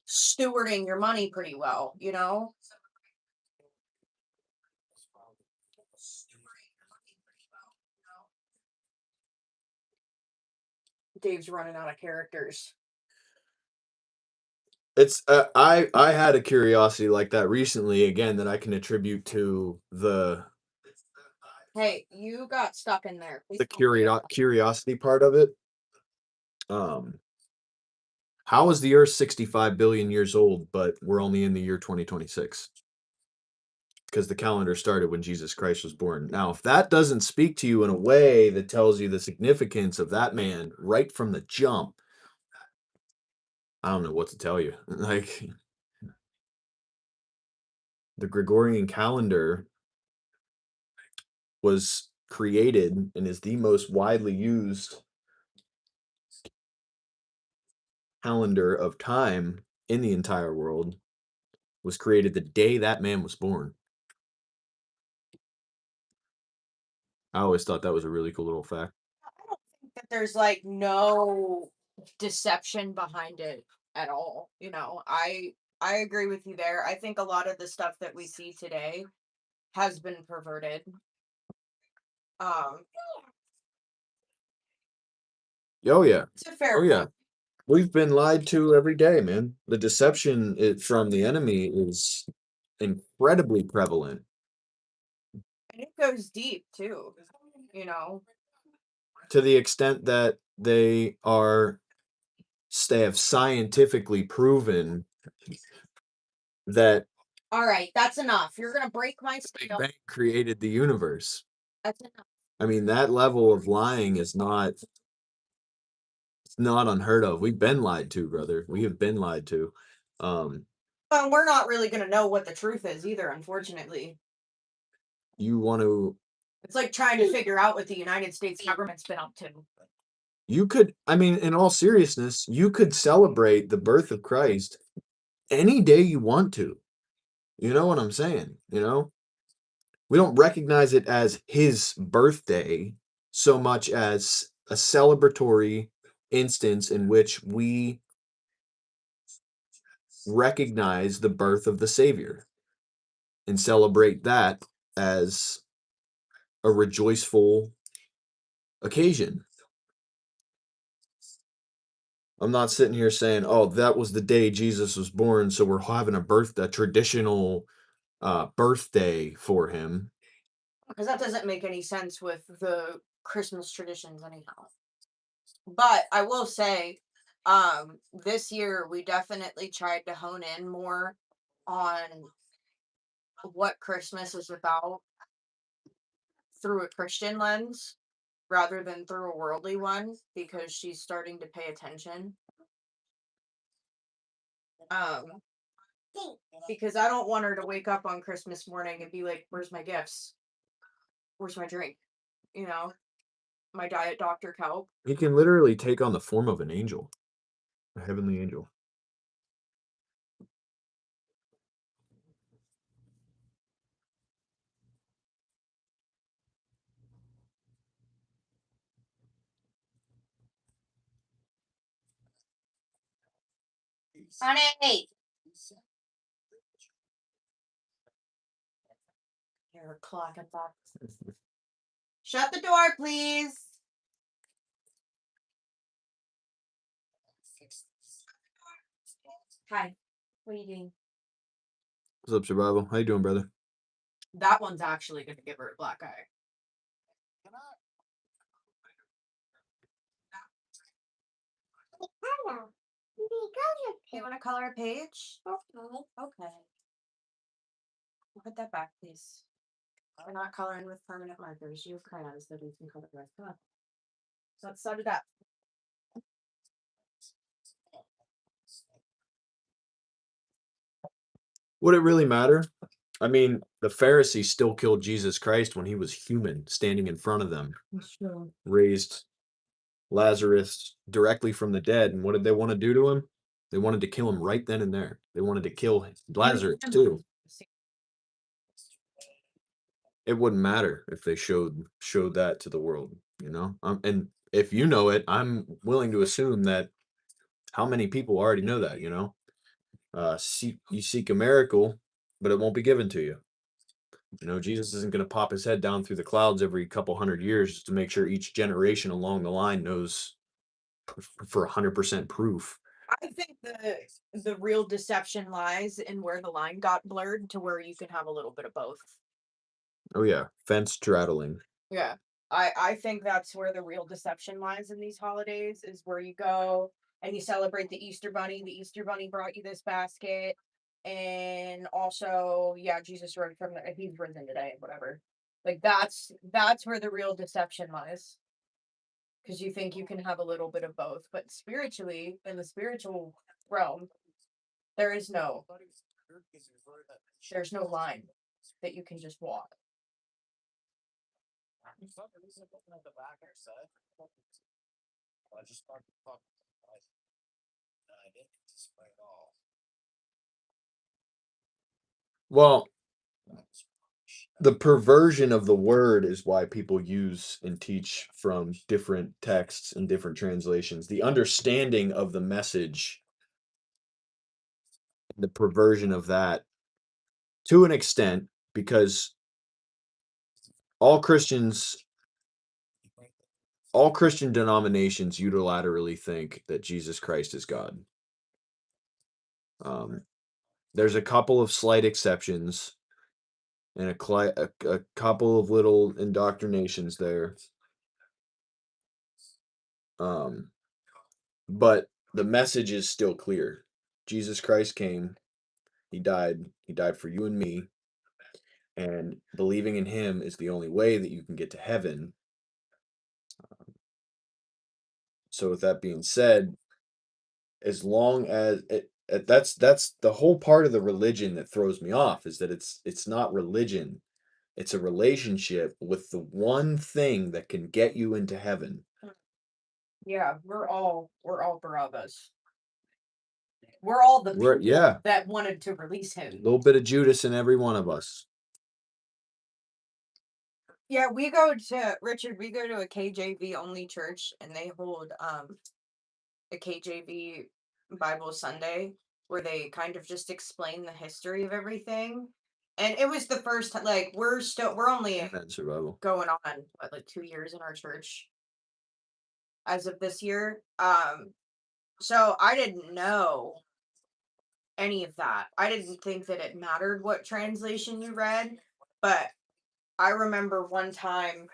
stewarding your money pretty well, Dave's running out of characters. It's I had a curiosity like that recently again that I can attribute to the Hey, you got stuck in there. Please the don't curiosity part of it. How is the Earth 65 billion years old, but we're only in the year 2026? Because the calendar started when Jesus Christ was born. Now, if that doesn't speak to you in a way that tells you the significance of that man right from the jump, I don't know what to tell you. Like, the Gregorian calendar was created and is the most widely used calendar of time in the entire world, was created the day that man was born. I always thought that was a really cool little fact. I don't think that there's like no deception behind it at all. You know, I agree with you there. I think a lot of the stuff that we see today has been perverted. Um, Oh yeah. it's a fair Oh yeah. point. We've been lied to every day, man. The deception from the enemy is incredibly prevalent. And it goes deep too. You know, To the extent that they have scientifically proven that all right, that's enough. You're gonna break my Big scale. Bang created the universe. That's enough. I mean, that level of lying is not unheard of. We've been lied to, brother. We have been lied to. But we're not really gonna know what the truth is either, unfortunately. You want to It's like trying to figure out what the United States government's been up to. you could, I mean, in all seriousness, you could celebrate the birth of Christ any day you want to. You know what I'm saying? You know? We don't recognize it as his birthday so much as a celebratory instance in which we recognize the birth of the Savior and celebrate that as a rejoiceful occasion. I'm not sitting here saying, "Oh, that was the day Jesus was born, so we're having a traditional birthday for him." Because that doesn't make any sense with the Christmas traditions anyhow. But I will say, this year we definitely tried to hone in more on what Christmas is about through a Christian lens rather than through a worldly one because she's starting to pay attention. Because I don't want her to wake up on Christmas morning and be like, "Where's my gifts? Where's my drink? You know, my Diet Dr. Kelp." He can literally take on the form of an angel, a heavenly angel. Honey! You're a clock and box. Shut the door, please. Hi. What are you doing? What's up, Survival? How you doing, brother? That one's actually going to give her a black eye. You want to color a page? Okay. Put that back, please. We're not coloring with permanent markers. You have crayons that we can color with. Come on. So let's set it up. Would it really matter? I mean, the Pharisees still killed Jesus Christ when he was human, standing in front of them, raised Lazarus directly from the dead. And what did they want to do to him? They wanted to kill him right then and there. They wanted to kill Lazarus too. It wouldn't matter if they showed that to the world, you know. And if you know it, I'm willing to assume that how many people already know that, you know. You seek a miracle, but it won't be given to you. You know, Jesus isn't going to pop his head down through the clouds every couple hundred years just to make sure each generation along the line knows for 100% proof. I think the real deception lies in where the line got blurred to where you can have a little bit of both. Oh yeah, fence straddling. Yeah. I think that's where the real deception lies in these holidays is where you go and you celebrate the Easter Bunny. The Easter Bunny brought you this basket. And also, yeah, Jesus rose from he's risen today, whatever. Like that's where the real deception lies. Because you think you can have a little bit of both. But spiritually, in the spiritual realm, there's no line that you can just walk. Well, the perversion of the word is why people use and teach from different texts and different translations. The understanding of the message, the perversion of that to an extent, because all Christian denominations unilaterally think that Jesus Christ is God. There's a couple of slight exceptions and a couple of little indoctrinations there. But the message is still clear. Jesus Christ came, he died for you and me, and believing in him is the only way that you can get to heaven. So with that being said, as long as that's the whole part of the religion that throws me off, is that it's not religion. It's a relationship with the one thing that can get you into heaven. Yeah, we're all Barabbas. We're all the people that wanted to release him. A little bit of Judas in every one of us. Yeah, we go to a KJV only church, and they hold a KJV Bible Sunday where they kind of just explain the history of everything. And it was the first time, like, we're only going on like 2 years in our church as of this year. So I didn't know any of that. I didn't think that it mattered what translation you read, but I remember one time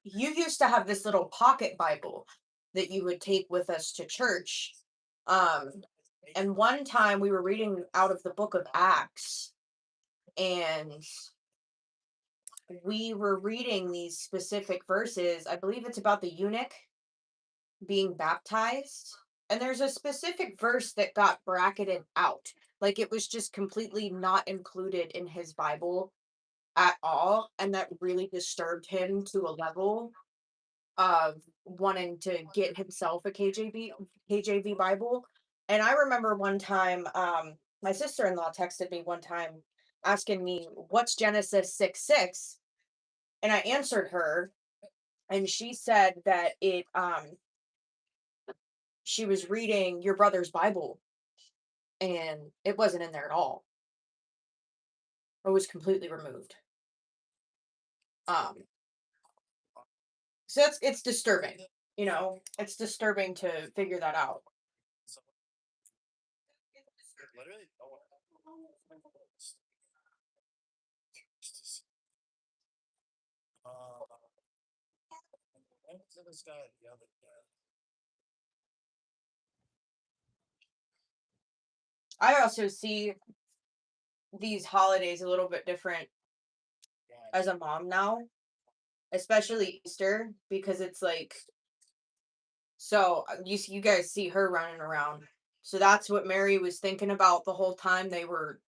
you used to have this little pocket Bible that you would take with us to church. And one time we were reading out of the book of Acts, and we were reading these specific verses. I believe it's about the eunuch being baptized. And there's a specific verse that got bracketed out. Like, it was just completely not included in his Bible at all. And that really disturbed him to a level of wanting to get himself a KJV Bible. And I remember one time, my sister-in-law texted me one time asking me, what's Genesis 6:6? And I answered her, and she said that she was reading your brother's Bible, and it wasn't in there at all. It was completely removed. So it's disturbing, it's disturbing to figure that out. Literally, this guy the other day. I also see these holidays a little bit different as a mom now, especially Easter, because it's like, so you guys see her running around. So that's what Mary was thinking about the whole time they were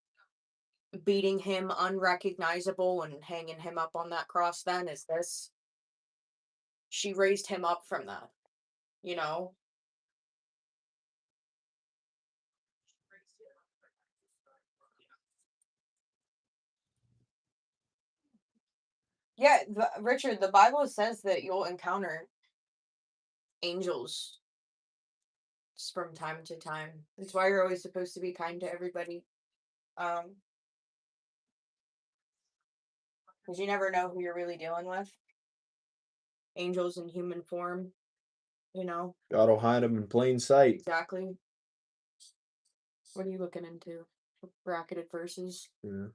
beating him unrecognizable and hanging him up on that cross. Then is this, she raised him up from that, Yeah, Richard, the Bible says that you'll encounter angels from time to time. That's why you're always supposed to be kind to everybody. Because you never know who you're really dealing with. Angels in human form, God will hide them in plain sight. Exactly. What are you looking into? Bracketed verses? Yeah.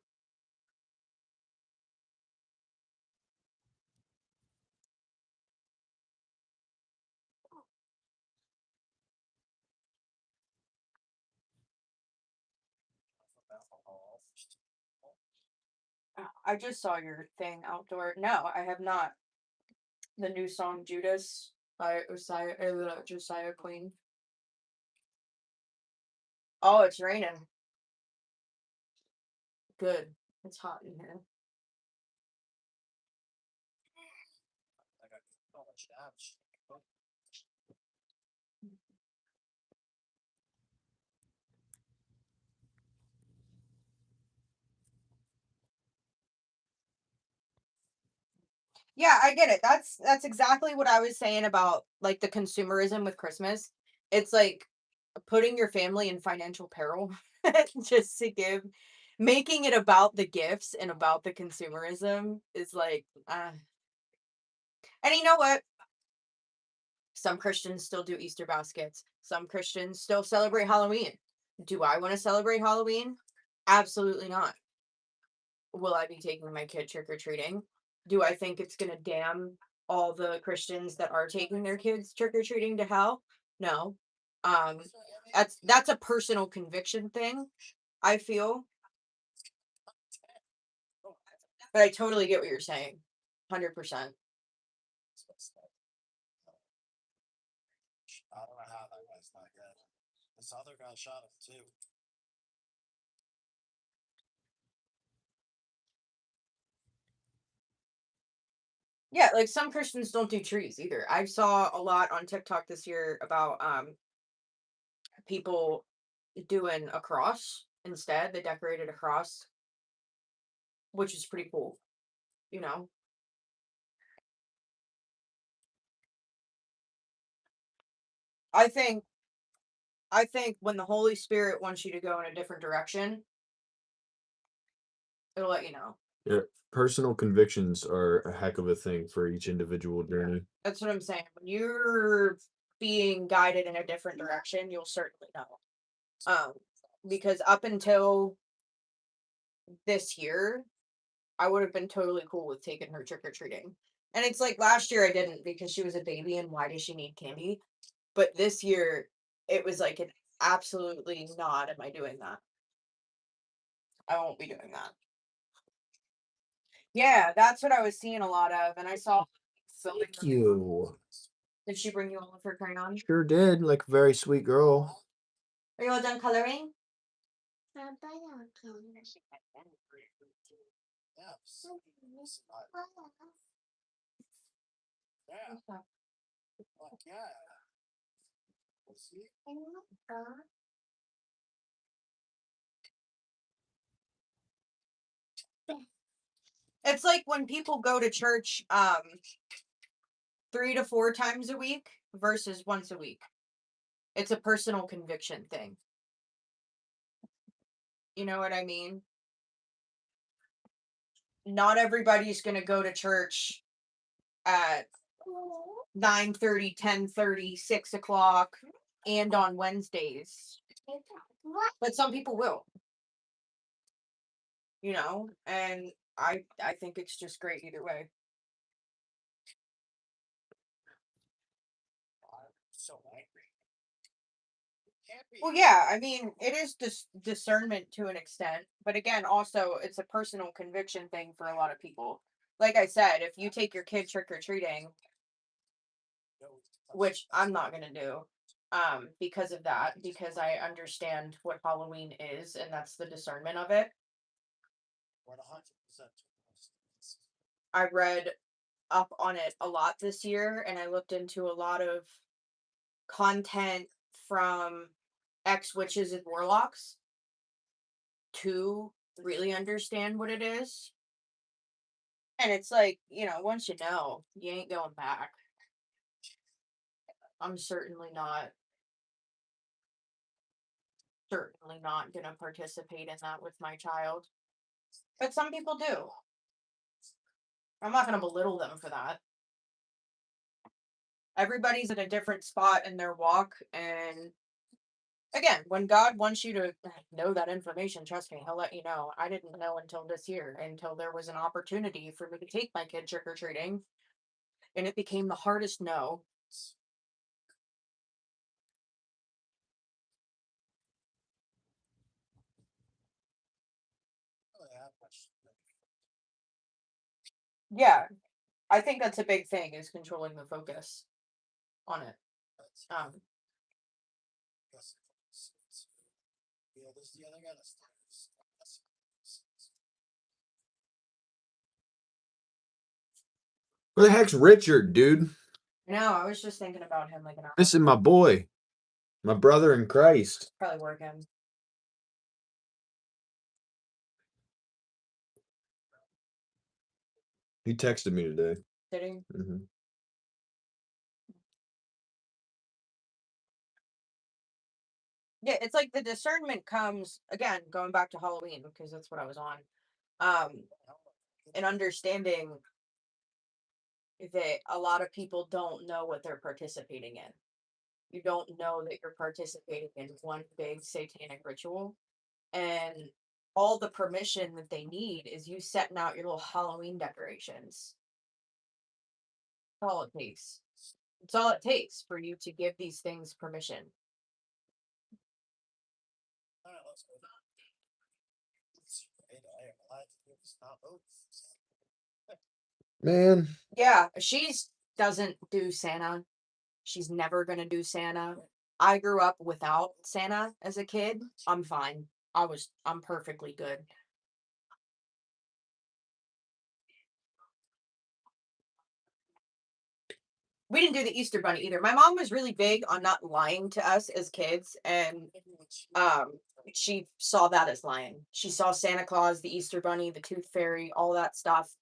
I just saw your thing outdoor. No, I have not. The new song Judas by Josiah Queen. Oh, it's raining. Good. It's hot in here. I got so much damage. Yeah, I get it. That's exactly what I was saying about like the consumerism with Christmas. It's like putting your family in financial peril just to give, making it about the gifts and about the consumerism is like and you know what? Some Christians still do Easter baskets. Some Christians still celebrate Halloween. Do I want to celebrate Halloween? Absolutely not. Will I be taking my kid trick or treating? Do I think it's going to damn all the Christians that are taking their kids trick or treating to hell? No. Um that's a personal conviction thing, I feel. But I totally get what you're saying. 100%. I don't know how that guy's not dead. This other guy shot him too. Yeah, like some Christians don't do trees either. I saw a lot on TikTok this year about people doing a cross instead. They decorated a cross, which is pretty cool, you know. I think I think when the Holy Spirit wants you to go in a different direction, it'll let you know. Yeah, personal convictions are a heck of a thing for each individual journey. That's what I'm saying. When you're being guided in a different direction, you'll certainly know. Because up until this year, I would have been totally cool with taking her trick or treating. And it's like last year I didn't because she was a baby and why does she need candy? But this year it was like an absolutely not am I doing that. I won't be doing that. Yeah, that's what I was seeing a lot of. And I saw Thank you. Did she bring you all of her crayons? Sure did, like a very sweet girl. Are you all done coloring? Yeah. Yeah. Fuck yeah. See? It's like when people go to church 3 to 4 times a week versus once a week. It's a personal conviction thing. You know what I mean? Not everybody's going to go to church at 9:30, 10:30, 6 o'clock, and on Wednesdays. But some people will. You know, and I think it's just great either way. I'm so angry. Can't be. Well, yeah, I mean, it is discernment to an extent, but again, also it's a personal conviction thing for a lot of people. Like I said, if you take your kid trick or treating, which I'm not gonna do, because of that, because I understand what Halloween is, and that's the discernment of it. 100%. I read up on it a lot this year, and I looked into a lot of content from ex witches and warlocks to really understand what it is. And it's like, you know, once you know, you ain't going back. I'm certainly not going to participate in that with my child. But some people do. I'm not going to belittle them for that. Everybody's at a different spot in their walk. And again, when God wants you to know that information, trust me, He'll let you know. I didn't know until this year, until there was an opportunity for me to take my kid trick or treating. And it became the hardest no. Yeah, I think that's a big thing is controlling the focus on it. Um, Yeah, there's the other guy that's Where the heck's Richard, dude? no, I was just thinking about him like an hour. This is my boy, my brother in Christ. Probably work him. He texted me today. sitting. Mhm. Yeah, it's like the discernment comes again, going back to Halloween because that's what I was on. And understanding that a lot of people don't know what they're participating in. You don't know that you're participating in one big satanic ritual, and all the permission that they need is you setting out your little Halloween decorations. That's all it takes. It's all it takes for you to give these things permission. All right, let's go. Man, Yeah, she's doesn't do Santa. She's never gonna do Santa. I grew up without Santa as a kid. I'm fine. I'm perfectly good. We didn't do the Easter bunny either. My mom was really big on not lying to us as kids, and she saw that as lying. She saw Santa Claus, the Easter bunny, the tooth fairy, all that stuff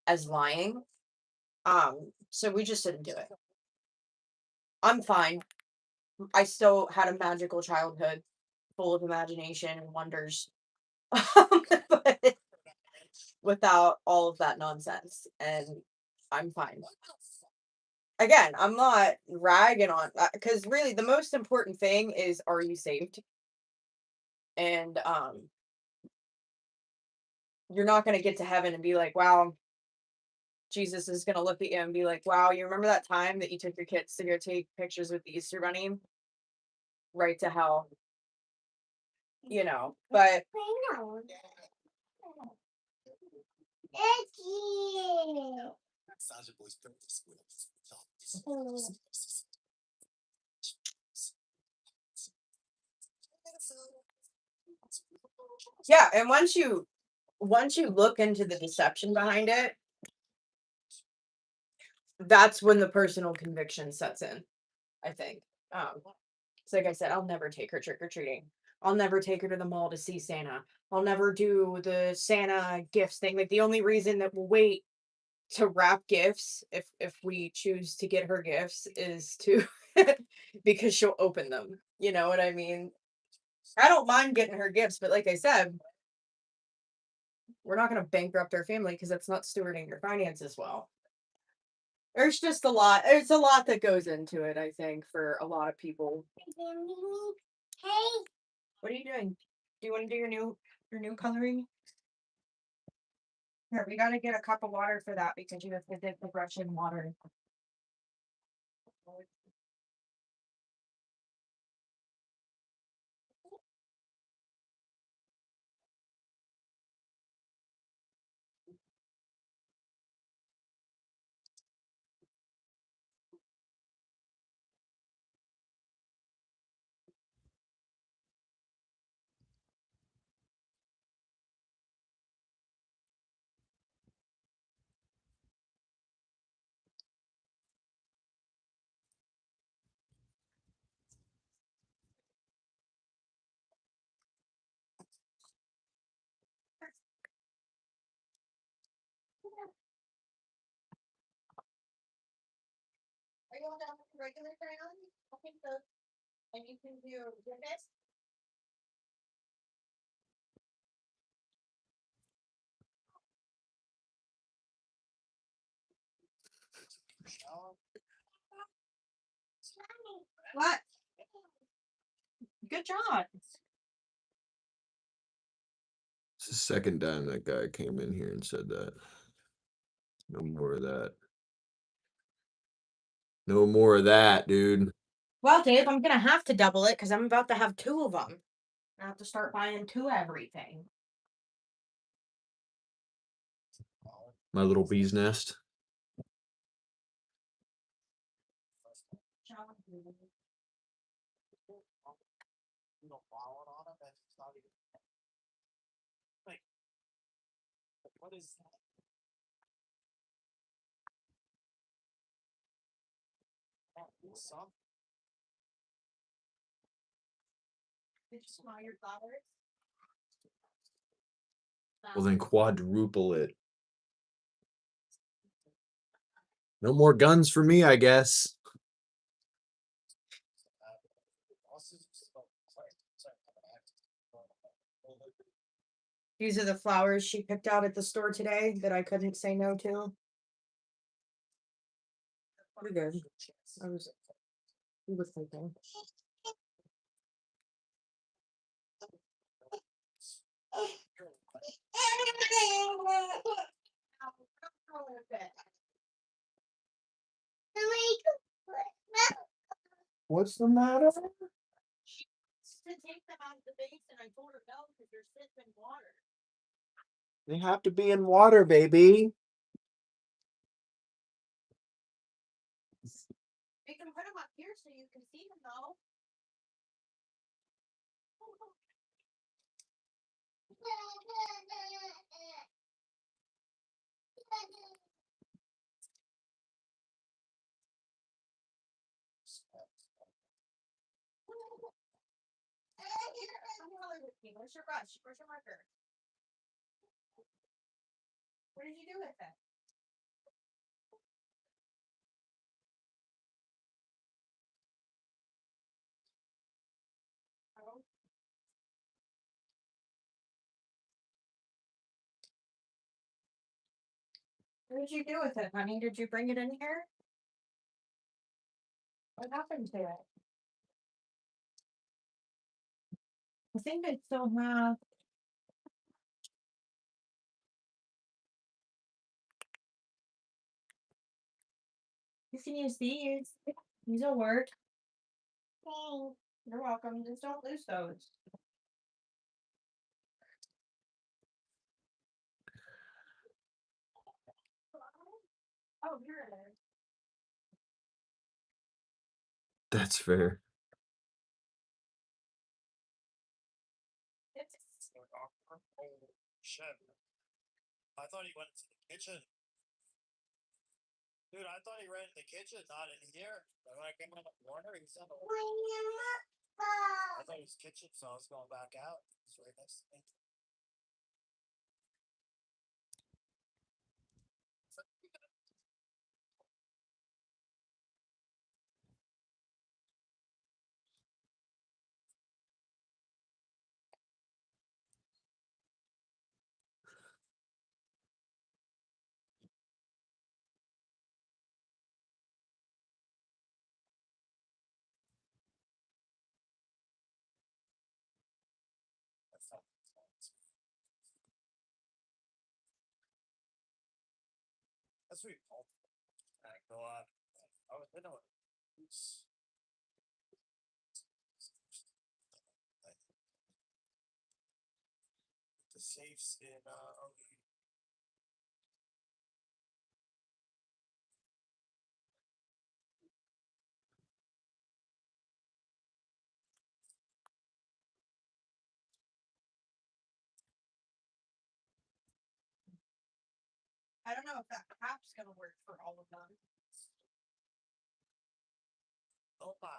as lying. So we just didn't do it. I'm fine. I still had a magical childhood full of imagination and wonders. But without all of that nonsense, and I'm fine. Again, I'm not ragging on because really the most important thing is, are you saved? And you're not going to get to heaven and be like, wow, Jesus is going to look at you and be like, wow, you remember that time that you took your kids to go take pictures with the Easter bunny? Right to hell, but yeah, and once you look into the deception behind it, that's when the personal conviction sets in, I think. So like I said, I'll never take her trick-or-treating. I'll never take her to the mall to see Santa. I'll never do the Santa gifts thing. Like the only reason that we'll wait to wrap gifts if we choose to get her gifts is to because she'll open them. You know what I mean? I don't mind getting her gifts, but like I said, we're not going to bankrupt our family because that's not stewarding your finances well. There's just a lot. There's a lot that goes into it, I think, for a lot of people. Hey. What are you doing? Do you want to do your new coloring? Here, we gotta get a cup of water for that because you have to dip the brush in water. Are you all done with the regular crayon? I think so. And you can do this. What? Good job. it's the second time that guy came in here and said that. No more of that. No more of that, dude. Well, Dave, I'm gonna have to double it because I'm about to have 2 of them. I have to start buying 2 everything. My little bee's nest. What is that? Some Did you smell your flowers? Well, then quadruple it. No more guns for me, I guess. These are the flowers she picked out at the store today that I couldn't say no to. We're good. He was thinking. What's the matter? She wants to take them out of the vase, and I told her no because they're sitting in water. They have to be in water, baby. We can put them up here so you can see them though. Where's your brush? Where's your marker? What did you do with it? Oh. What did you do with it, honey? Did you bring it in here? What happened to it? I think I still have. You can use these. These will work. Oh, you're welcome. Just don't lose those. Oh, here it is. That's fair. Shit. I thought he went to the kitchen. Dude, I thought he ran in the kitchen, not in here. But when I came in the corner, he said, I thought it was kitchen, so I was going back out. It's right next to me. That's sweet. I go up. I was know the safes in I don't know if that cap's gonna work for all of them. oh my.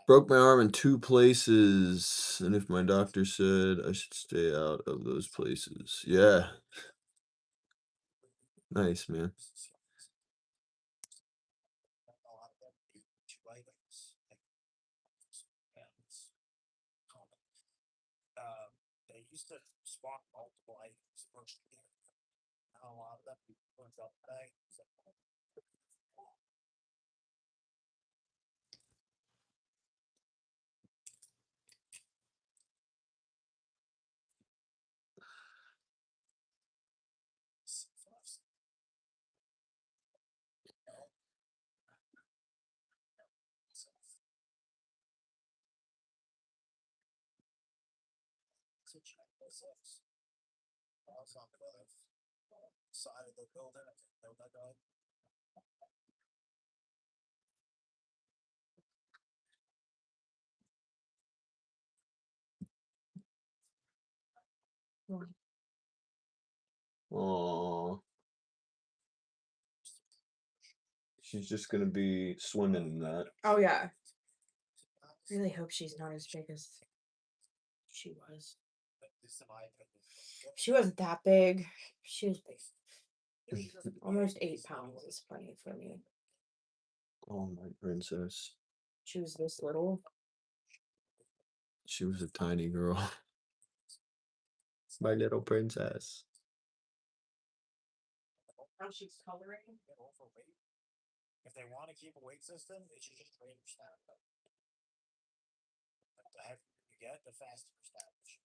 Broke my arm in 2 places, and if my doctor said I should stay out of those places. Yeah. Nice, man. They used to swap multiple items first year. Now a lot of them people up today. I was on the other side of the building. I think that guy. Aww. She's just gonna be swimming in that. Oh yeah. Really hope she's not as big as she was. She wasn't that big. She was big. Almost 8 pounds is plenty for me. Oh, my princess. She was this little. She was a tiny girl. My little princess. How she's coloring. Get overweight. If they want to keep a weight system, they should just train your stamina. The heavier you get, the faster your stamina.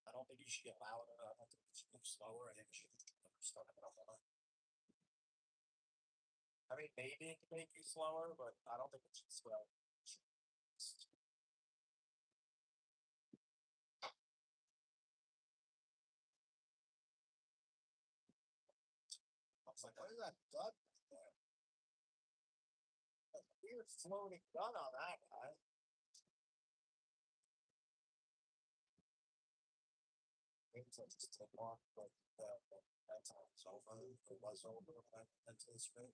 I don't think you should get louder. I don't think you should move slower. I think you should start it off. I mean, maybe it can make you slower, but I don't think it should slow. I was like, what is that duck there? That's a weird floating gun on that guy. Maybe it's just take off, but that's how it's over. It was over when I went to this room.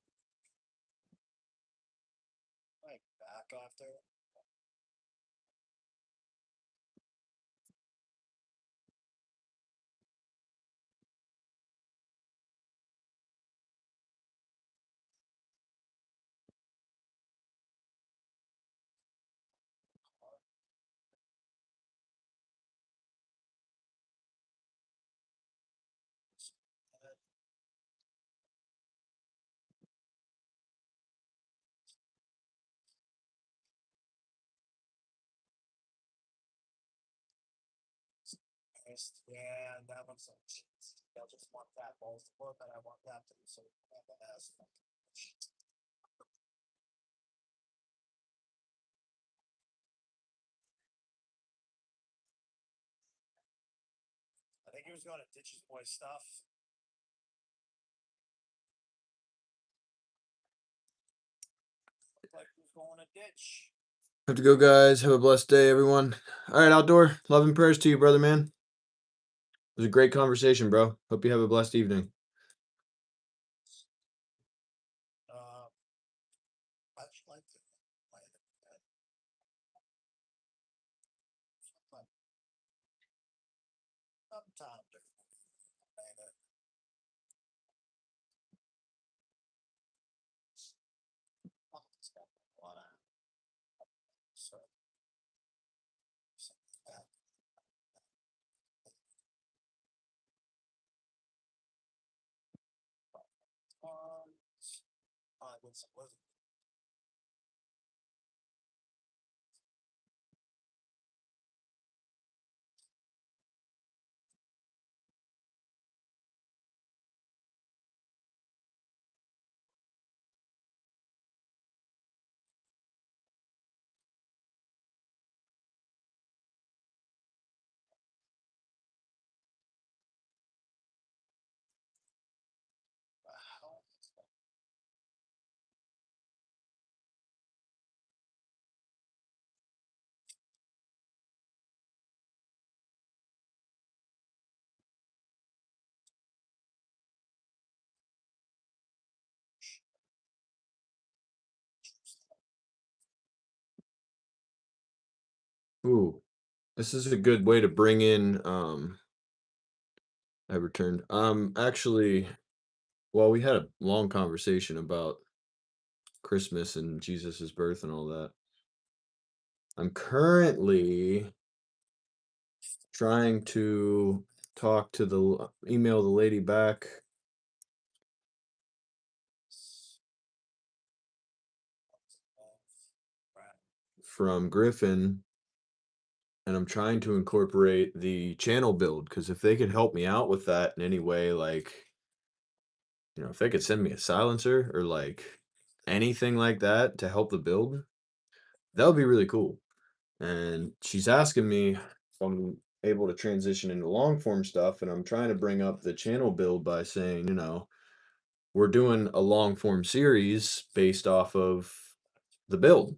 Like back after. Yeah, and that one's like, they'll just want that balls to look, and I want that to be so that ass. I think he was going to ditch his boy stuff. Looked like he was going to ditch. Have to go, guys. Have a blessed day, everyone. All right, Outdoor. Love and prayers to you, brother, man. It was a great conversation, bro. Hope you have a blessed evening. I just like to play it. Sometime different. So, was Ooh, this is a good way to bring in. I returned. Actually, well, we had a long conversation about Christmas and Jesus's birth and all that. I'm currently trying to talk to email the lady back from Griffin, and I'm trying to incorporate the channel build, because if they could help me out with that in any way, like, if they could send me a silencer or like anything like that to help the build, that would be really cool. And she's asking me if I'm able to transition into long form stuff, and I'm trying to bring up the channel build by saying, we're doing a long form series based off of the build.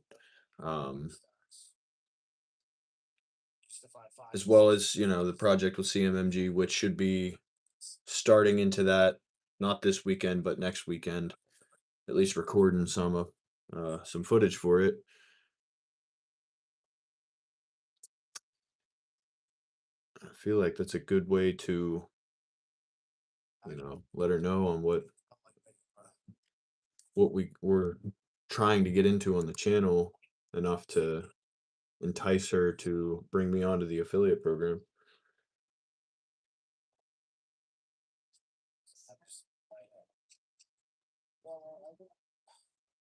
As well as, the project with CMMG, which should be starting into that, not this weekend, but next weekend, at least recording some footage for it. I feel like that's a good way to, let her know on what what we were trying to get into on the channel enough to entice her to bring me onto the affiliate program.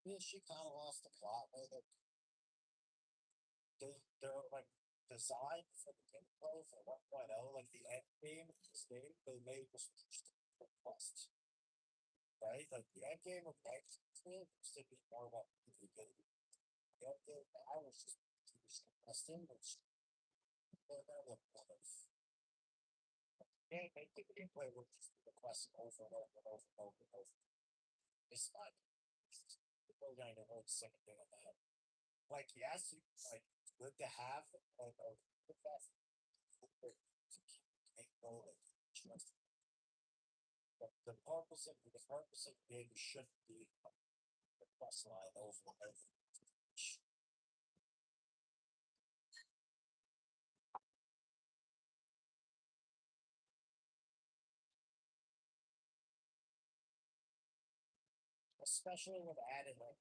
Yeah, she kind of lost the plot with it. They're like designed for the gameplay for 1.0, like the end game of this game, they made was just a quest, right? Like the end game of next game used to be more about the game. The end game now is just questing, which they're gonna look kind of. They make the gameplay with just the quest over and over and over and over and over. It's not. People are gonna get sick of doing that. Like yes, like it's good to have like a the best to keep going. But the purpose of the game shouldn't be the quest line over and over. Especially when they added the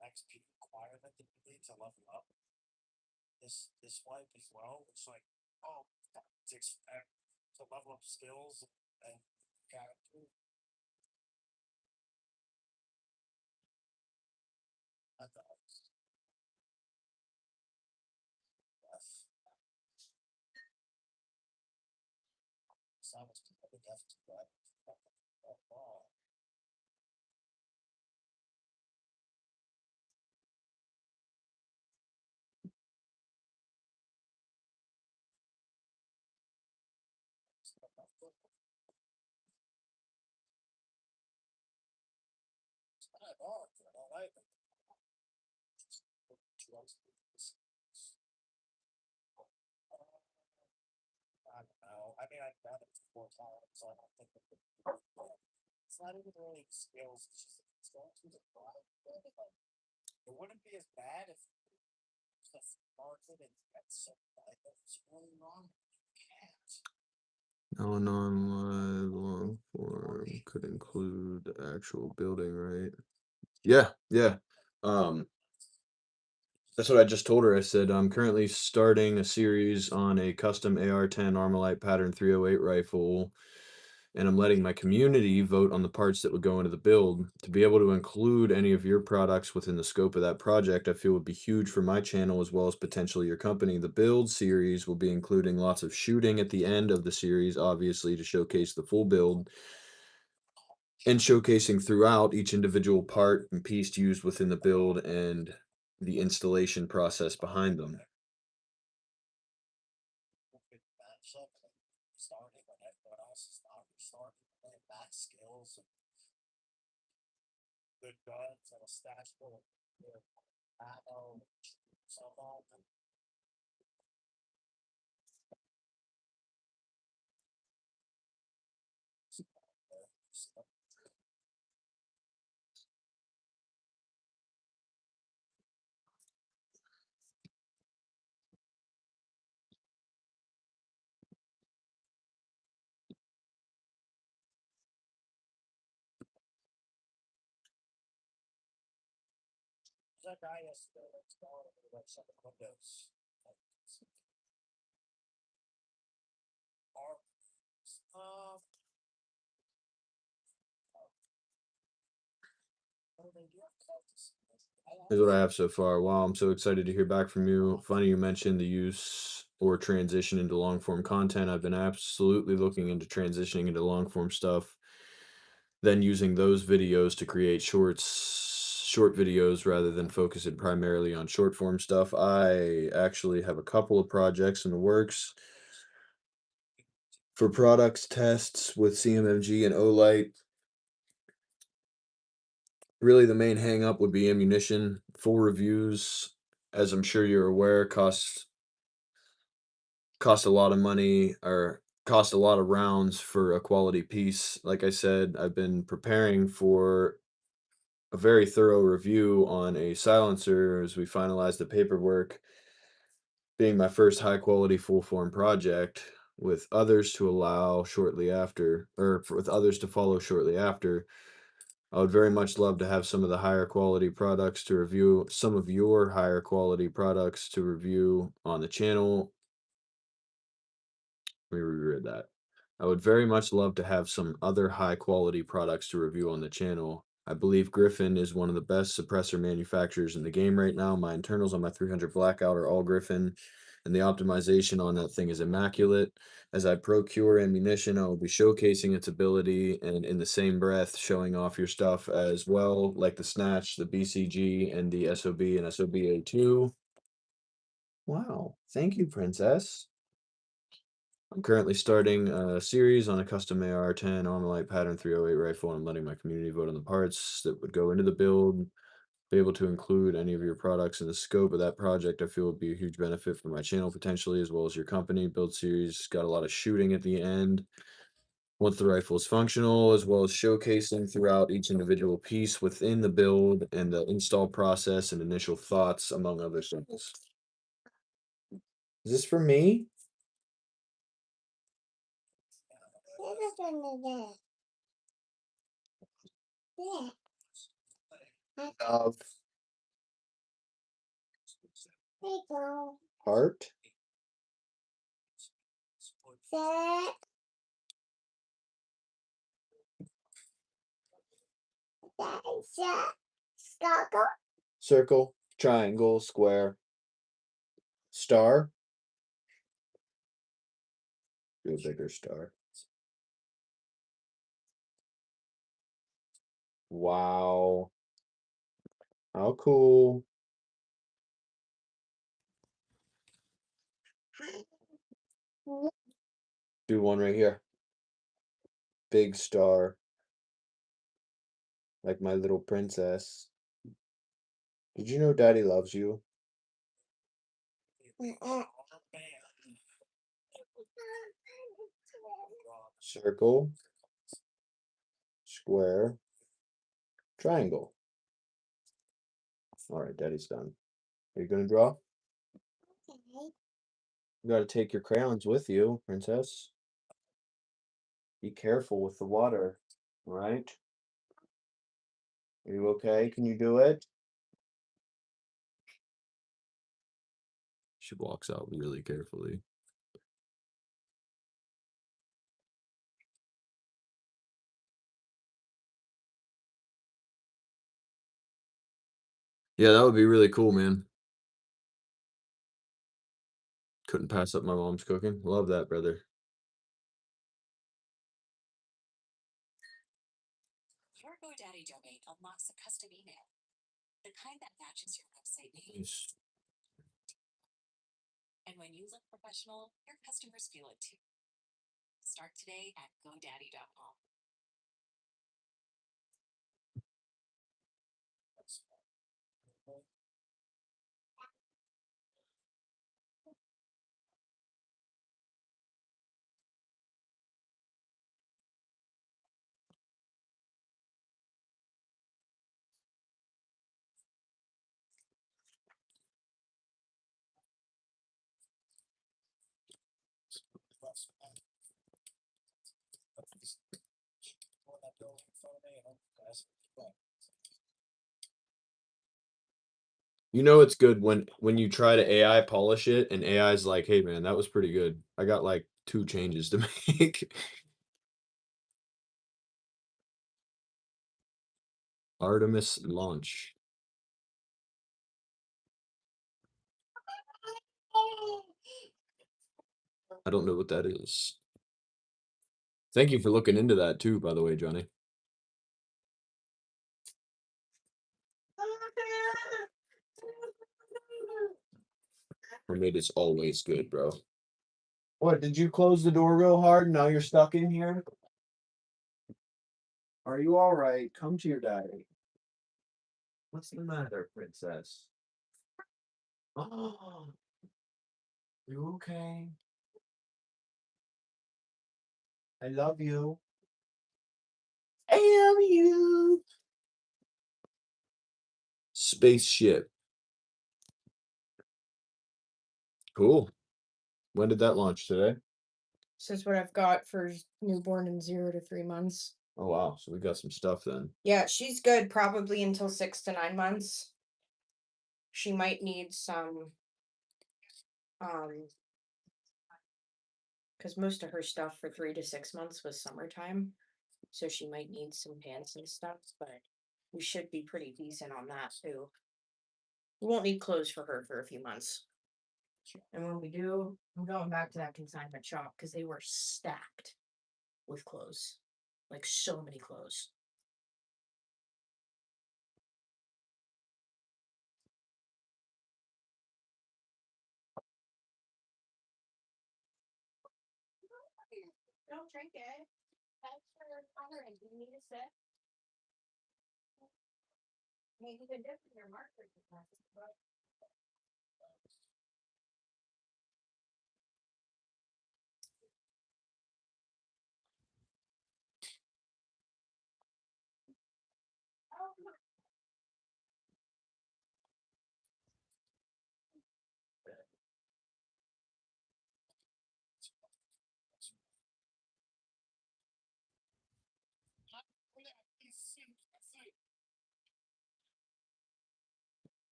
XP requirement that you need to level up. This wipe as well. It's like, oh, to expect to level up skills and character. I thought. Yes. So I was probably have to grab ball. It's not hard, I don't like it. I don't know. I mean, I've done it 4 times, so I don't think it's not even really skills. It's just it's going through the grind. It wouldn't be as bad if the market and get something like that's really wrong. You can't. No non-live long form could include the actual building, right? Yeah. That's what I just told her. I said I'm currently starting a series on a custom AR-10 Armalite pattern 308 rifle, and I'm letting my community vote on the parts that would go into the build. To be able to include any of your products within the scope of that project, I feel would be huge for my channel as well as potentially your company. The build series will be including lots of shooting at the end of the series, obviously, to showcase the full build, and showcasing throughout each individual part and piece used within the build and the installation process behind them. Starting when everyone else is not restarting, playing max skills and good guns and a stash full of ammo, so on. That guy yesterday was going to like some windows. Is what I have so far. Wow, I'm so excited to hear back from you. Funny you mentioned the use or transition into long form content. I've been absolutely looking into transitioning into long form stuff, then using those videos to create short videos rather than focusing primarily on short form stuff. I actually have a couple of projects in the works for products tests with CMMG and Olight. Really, the main hang up would be ammunition. Full reviews, as I'm sure you're aware, cost a lot of money or cost a lot of rounds for a quality piece. Like I said, I've been preparing for a very thorough review on a silencer as we finalize the paperwork, being my first high quality full form project, with others to allow shortly after, or with others to follow shortly after. I would very much love to have some of the higher quality products to review, some of your higher quality products to review on the channel. Let me reread that. I would very much love to have some other high quality products to review on the channel. I believe Griffin is one of the best suppressor manufacturers in the game right now. My internals on my 300 Blackout are all Griffin, and the optimization on that thing is immaculate. As I procure ammunition, I will be showcasing its ability and in the same breath showing off your stuff as well, like the Snatch, the BCG, and the SOB and SOBA2. Wow, thank you, Princess. I'm currently starting a series on a custom AR-10 Armalite Pattern 308 rifle, and I'm letting my community vote on the parts that would go into the build. Be able to include any of your products in the scope of that project, I feel would be a huge benefit for my channel potentially, as well as your company. Build series got a lot of shooting at the end. Once the rifle is functional, as well as showcasing throughout each individual piece within the build and the install process and initial thoughts, among other things. Is this for me? Of heart. Circle, triangle, square, star. Do a bigger star. Wow. How cool. Do one right here. Big star. Like my little princess. Did you know Daddy loves you? Circle, square, triangle. All right, Daddy's done. Are you gonna draw? You gotta take your crayons with you, princess. Be careful with the water, all right? Are you okay? Can you do it? She walks out really carefully. Yeah, that would be really cool, man. Couldn't pass up my mom's cooking. Love that, brother. Your GoDaddy domain unlocks a custom email, the kind that matches your website name. Nice. And when you look professional, your customers feel it too. Start today at GoDaddy.com. You know it's good when you try to AI polish it and AI's like, "Hey man, that was pretty good. I got like 2 changes to make." Artemis launch. I don't know what that is. Thank you for looking into that too, by the way, Johnny. Mermaid is always good, bro. What, did you close the door real hard and now you're stuck in here? Are you all right? Come to your daddy. What's the matter, princess? Oh, you okay? I love you. I love you. Spaceship. Cool. When did that launch today? This is what I've got for newborn and 0 to 3 months. Oh wow, so we got some stuff then. Yeah, she's good probably until 6 to 9 months. She might need some because most of her stuff for 3 to 6 months was summertime, so she might need some pants and stuff, but we should be pretty decent on that too. We won't need clothes for her for a few months. And when we do, I'm going back to that consignment shop because they were stacked with clothes. Like so many clothes. Don't drink it. That's for coloring. Do you need a sip? Maybe you can dip in your marker.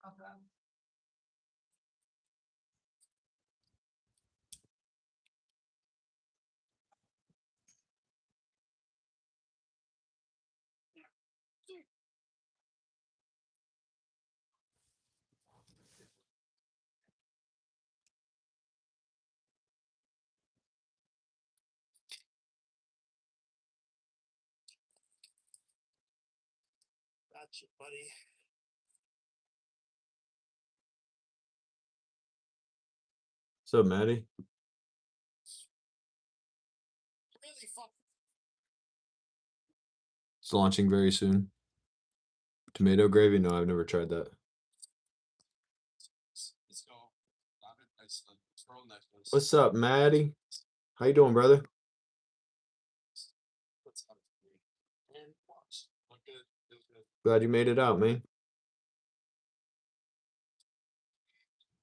Okay. Gotcha, buddy. What's up, Maddie? Really fuck. It's launching very soon. Tomato gravy? No, I've never tried that. Let's go. Throw necklace. What's up, Maddie? How you doing, brother? What's up? And watch. Look good. Look good. Glad you made it out, man.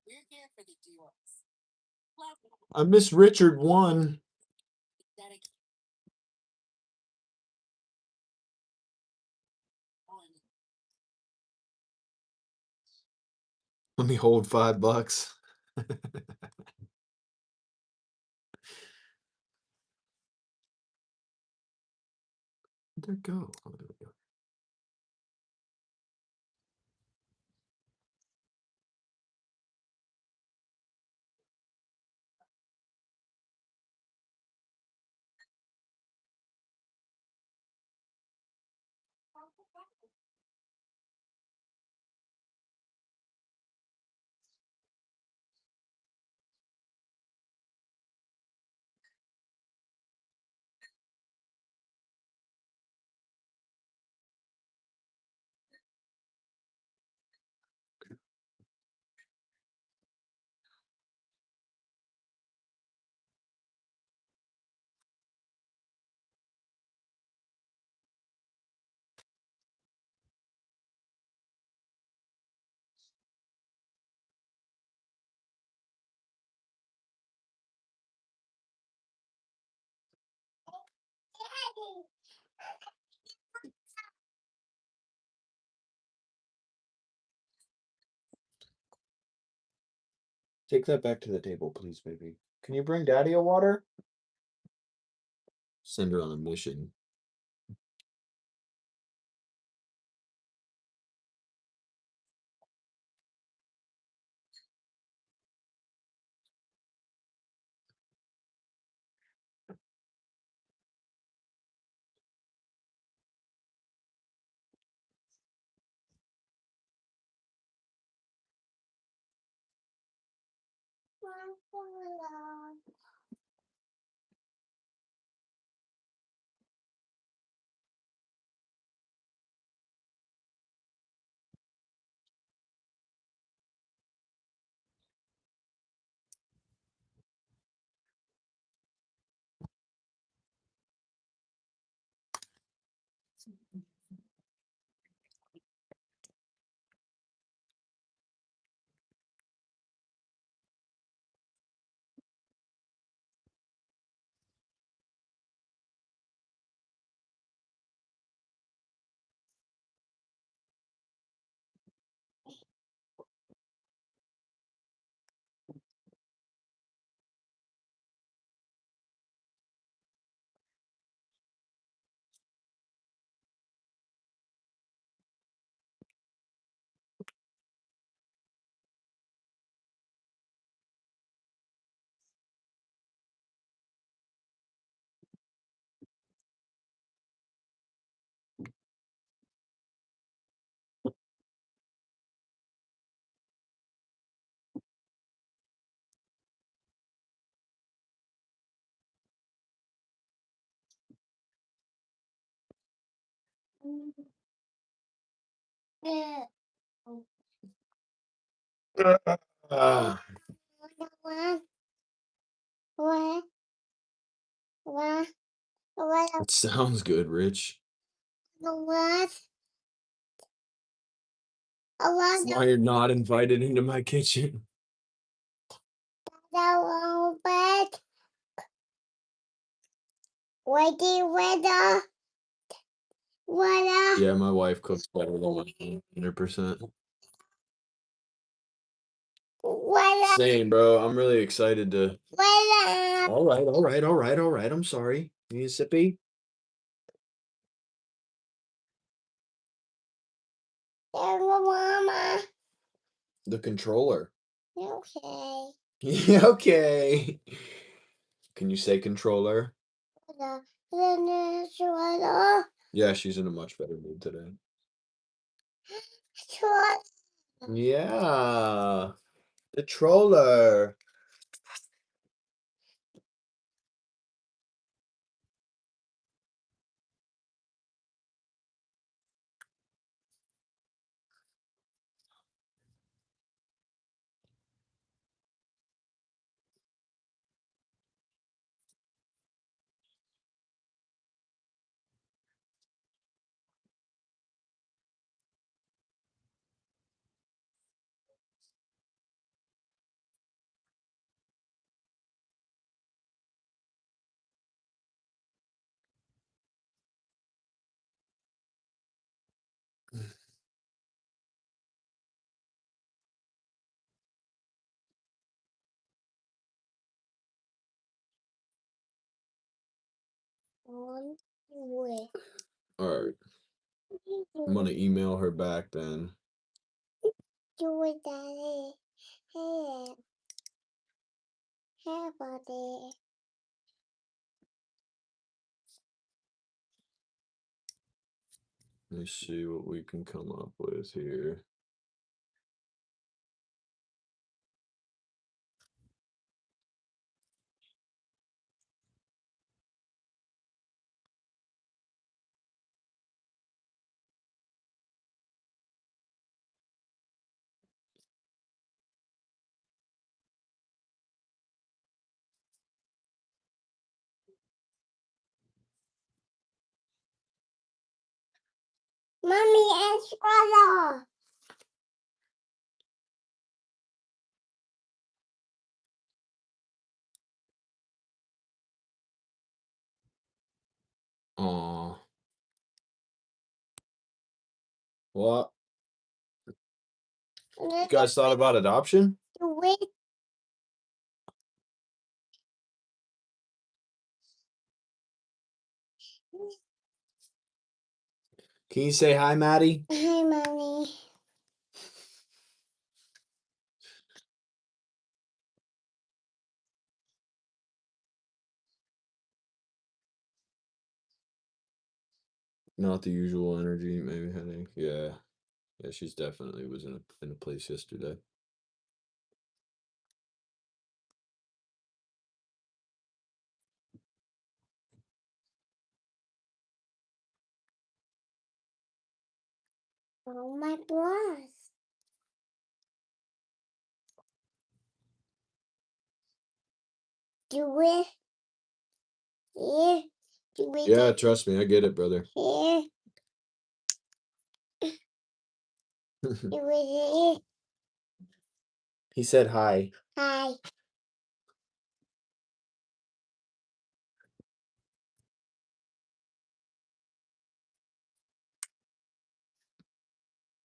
We're here for the duos. Flashback. I miss Richard 1. Dedicated. On. Let me hold $5. Where'd that go? Oh, there we go. Take that back to the table, please, baby. Can you bring Daddy a water? Send her on a mission. Yeah. Ah, What? What? What? What? it sounds good, Rich. What? That's why you're not invited into my kitchen. What? Weather. Yeah, my wife cooks better than mine, 100%. Weather. Same, bro. I'm really excited to. Weather. All right. I'm sorry. Need a sippy? Mama. The controller. Okay. Yeah, okay. Can you say controller? Weather. Yeah, she's in a much better mood today. Weather. Yeah. The troller. On way. All right. I'm going to email her back then. Do it, Daddy. Hey. Hey, buddy. Let me see what we can come up with here. Mommy and Squirrel. Aw. What? You guys thought about adoption? Do it. Can you say hi, Maddie? Hi, Mommy. Not the usual energy, maybe headache. Yeah. Yeah, she's definitely was in a place yesterday. Oh, my blood. Do it. Here. Do it. Yeah, trust me, I get it, brother. Here. Do it. Here. He said hi. Hi.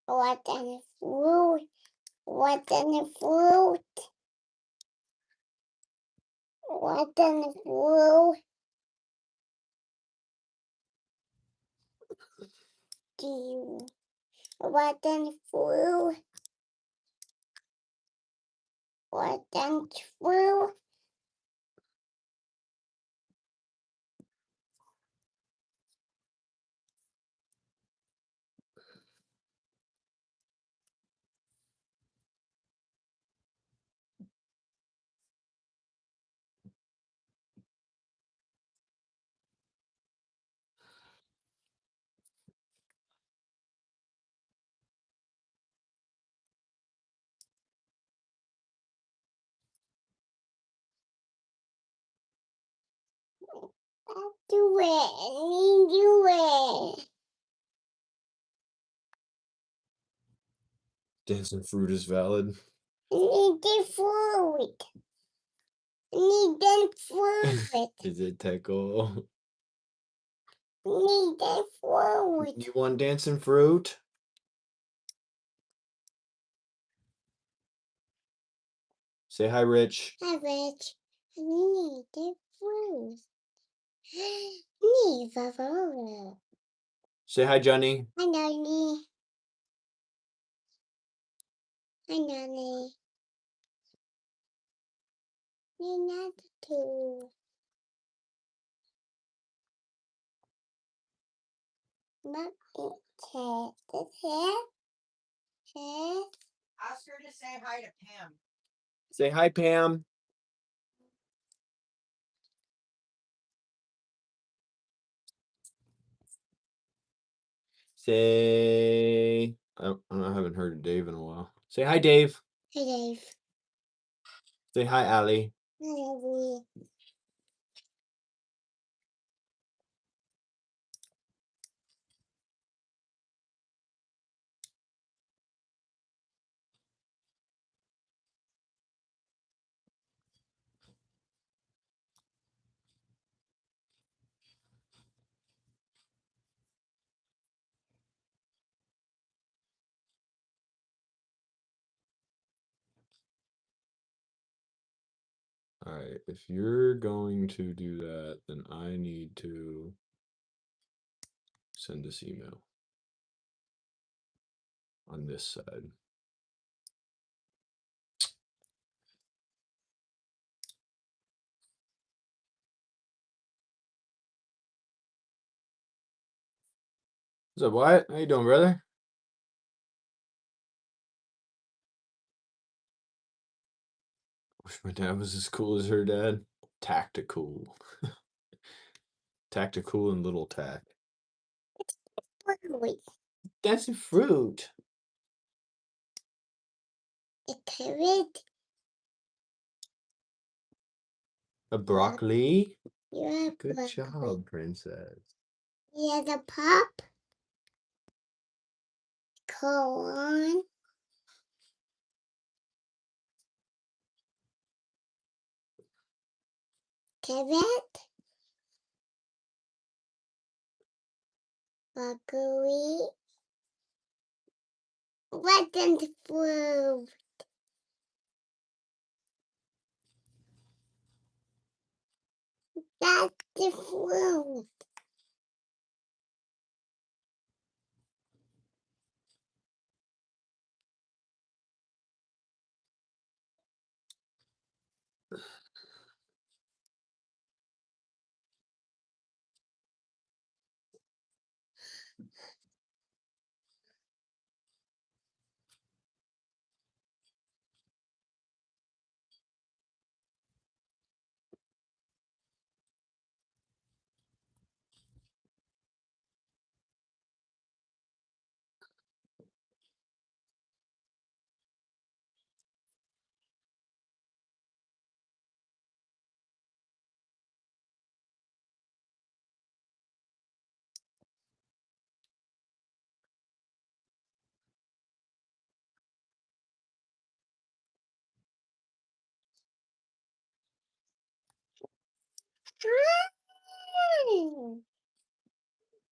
What in the fruit? What in the fruit? What in the fruit? Do you? What in the fruit? What in the fruit? Do it. Do it. Dancing fruit is valid. Need the fruit. Need the fruit. Is it TactiCool? Need the fruit. You want dancing fruit? Say hi, Rich. Hi, Rich. Need the fruit. Need the fruit. Say hi, Johnny. Hi, Nanny. Hi, Nanny. You're not too. Not it. This here. Ask her to say hi to Pam. Say hi, Pam. Say, I haven't heard of Dave in a while. Say hi, Dave. Hey, Dave. Say hi, Allie. Hi, Abby. All right, if you're going to do that, then I need to send this email on this side. What's up, Wyatt? How you doing, brother? Wish my dad was as cool as her dad. TactiCool. TactiCool and Little Tac. Fruit. That's a fruit. A carrot. A broccoli. You're a Good broccoli. job, princess. Here's a pop. Corn. Carrot. Broccoli. Button fruit. That's the fruit.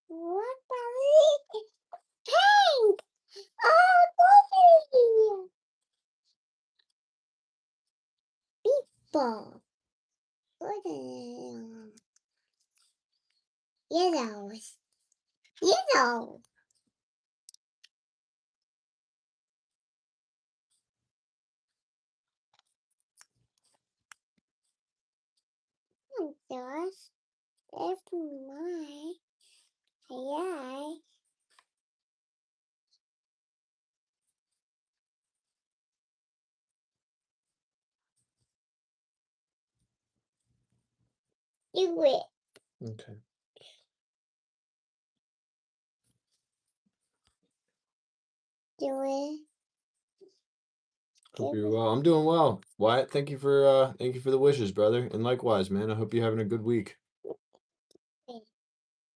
What about pink? Oh, goody. People. Yellows. Yellow. Josh, that's my eye. Do it. Okay. Do it. Hope you're well. I'm doing well. Wyatt, thank you for the wishes, brother. And likewise, man. I hope you're having a good week.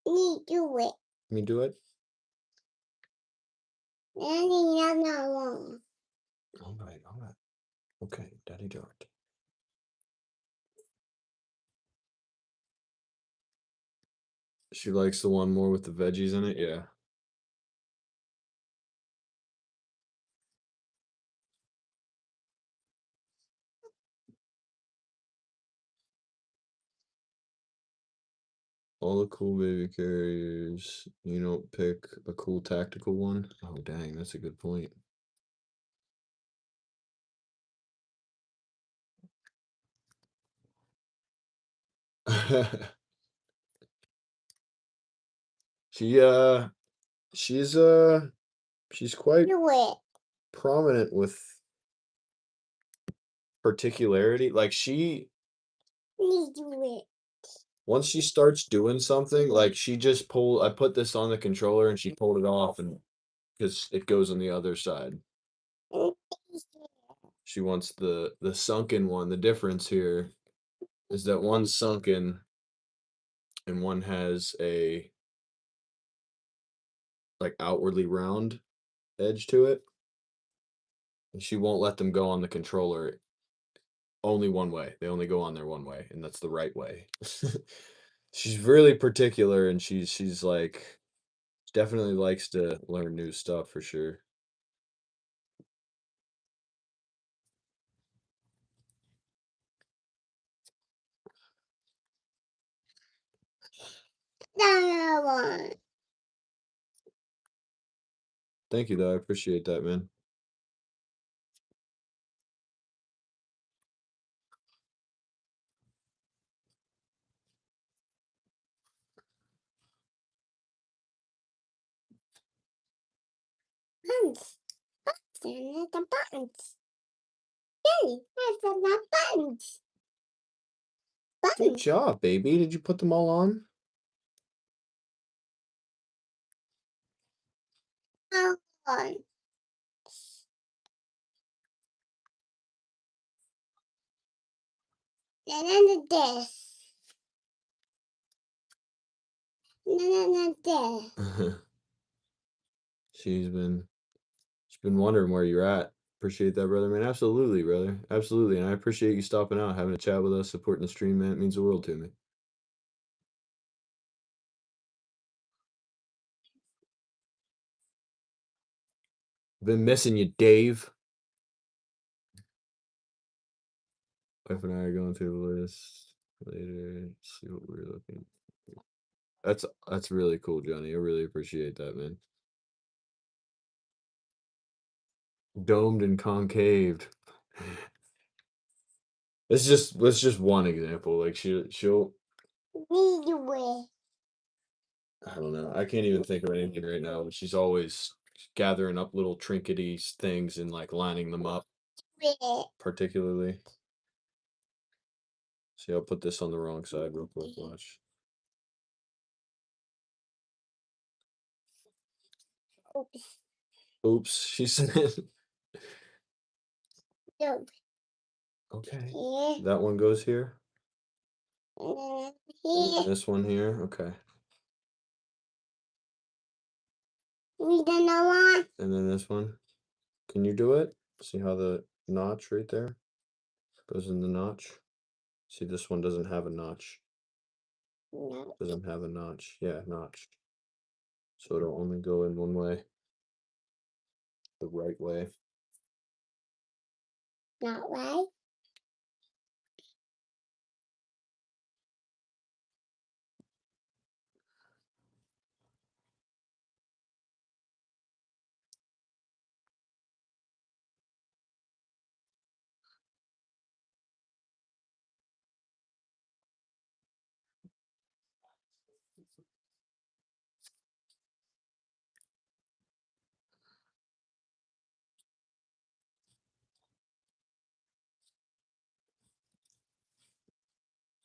You do it. Me do it? Daddy, you're not wrong. All right. Okay, Daddy do it. She likes the one more with the veggies in it, yeah. All the cool baby carriers. You don't pick a cool tactical one? Oh, dang, that's a good point. she she's quite Do it. prominent with particularity. Like You do it. once she starts doing something, like she just I put this on the controller and she pulled it off, and because it goes on the other side. She wants the sunken one. The difference here is that one's sunken and one has a like outwardly round edge to it. And she won't let them go on the controller only one way. They only go on there one way, and that's the right way. She's really particular, and she's like definitely likes to learn new stuff for sure. That one. Thank you, though. I appreciate that, man. Buttons. Buttons. The buttons. Daddy, that's the buttons. Good Buttons. job, baby. Did you put them all on? On. And then this. And then this. She's been wondering where you're at. Appreciate that, brother, man. Absolutely, brother. Absolutely. And I appreciate you stopping out, having a chat with us, supporting the stream, man. It means the world to me. Been missing you, Dave. Wife and I are going through the list later. See what we're looking. That's really cool, Johnny. I really appreciate that, man. Domed and concaved. It's just one example. Like she'll We do it. I don't know. I can't even think of anything right now. But she's always gathering up little trinkety things and like lining them up particularly. See, I'll put this on the wrong side real quick. Watch. Oops. Oops, she said. No. Okay. Here. That one goes here. And then And then here. this one here. Okay. We don't know one. And then this one. Can you do it? See how the notch right there goes in the notch? See, this one doesn't have a notch. No. Doesn't have a notch. Yeah, notch. So it'll only go in one way. The right way. Not right.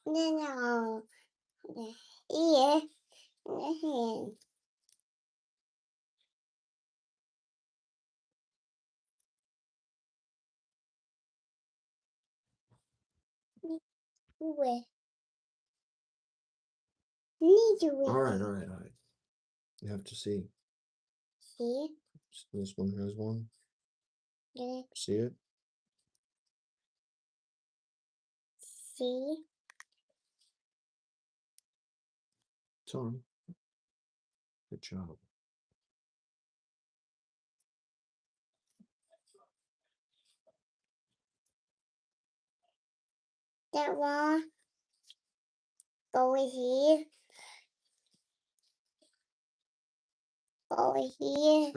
No. The ear. And the hand. Do it. Need you with All right, it. all right, all right. You have to see. See? This one has one. Yeah. See it? See? It's on. Good job. That one. Over here. Over here.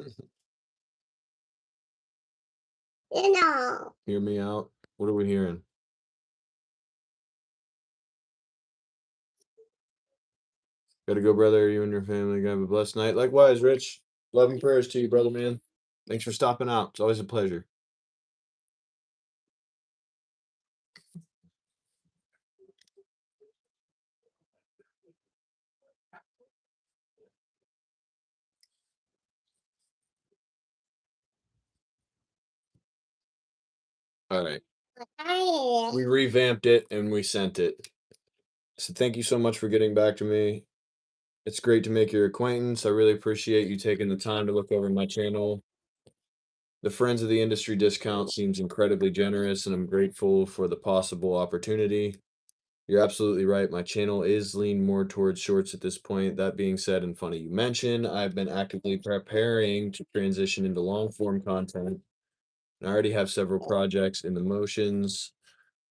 You know. Hear me out. What are we hearing? Gotta go, brother. You and your family. Have a blessed night. Likewise, Rich. Love and prayers to you, brother, man. Thanks for stopping out. It's always a pleasure. All right. We revamped it and we sent it. So thank you so much for getting back to me. It's great to make your acquaintance. I really appreciate you taking the time to look over my channel. The Friends of the Industry discount seems incredibly generous, and I'm grateful for the possible opportunity. You're absolutely right. My channel is leaned more towards shorts at this point. That being said, and funny you mention, I've been actively preparing to transition into long form content. I already have several projects in the motions.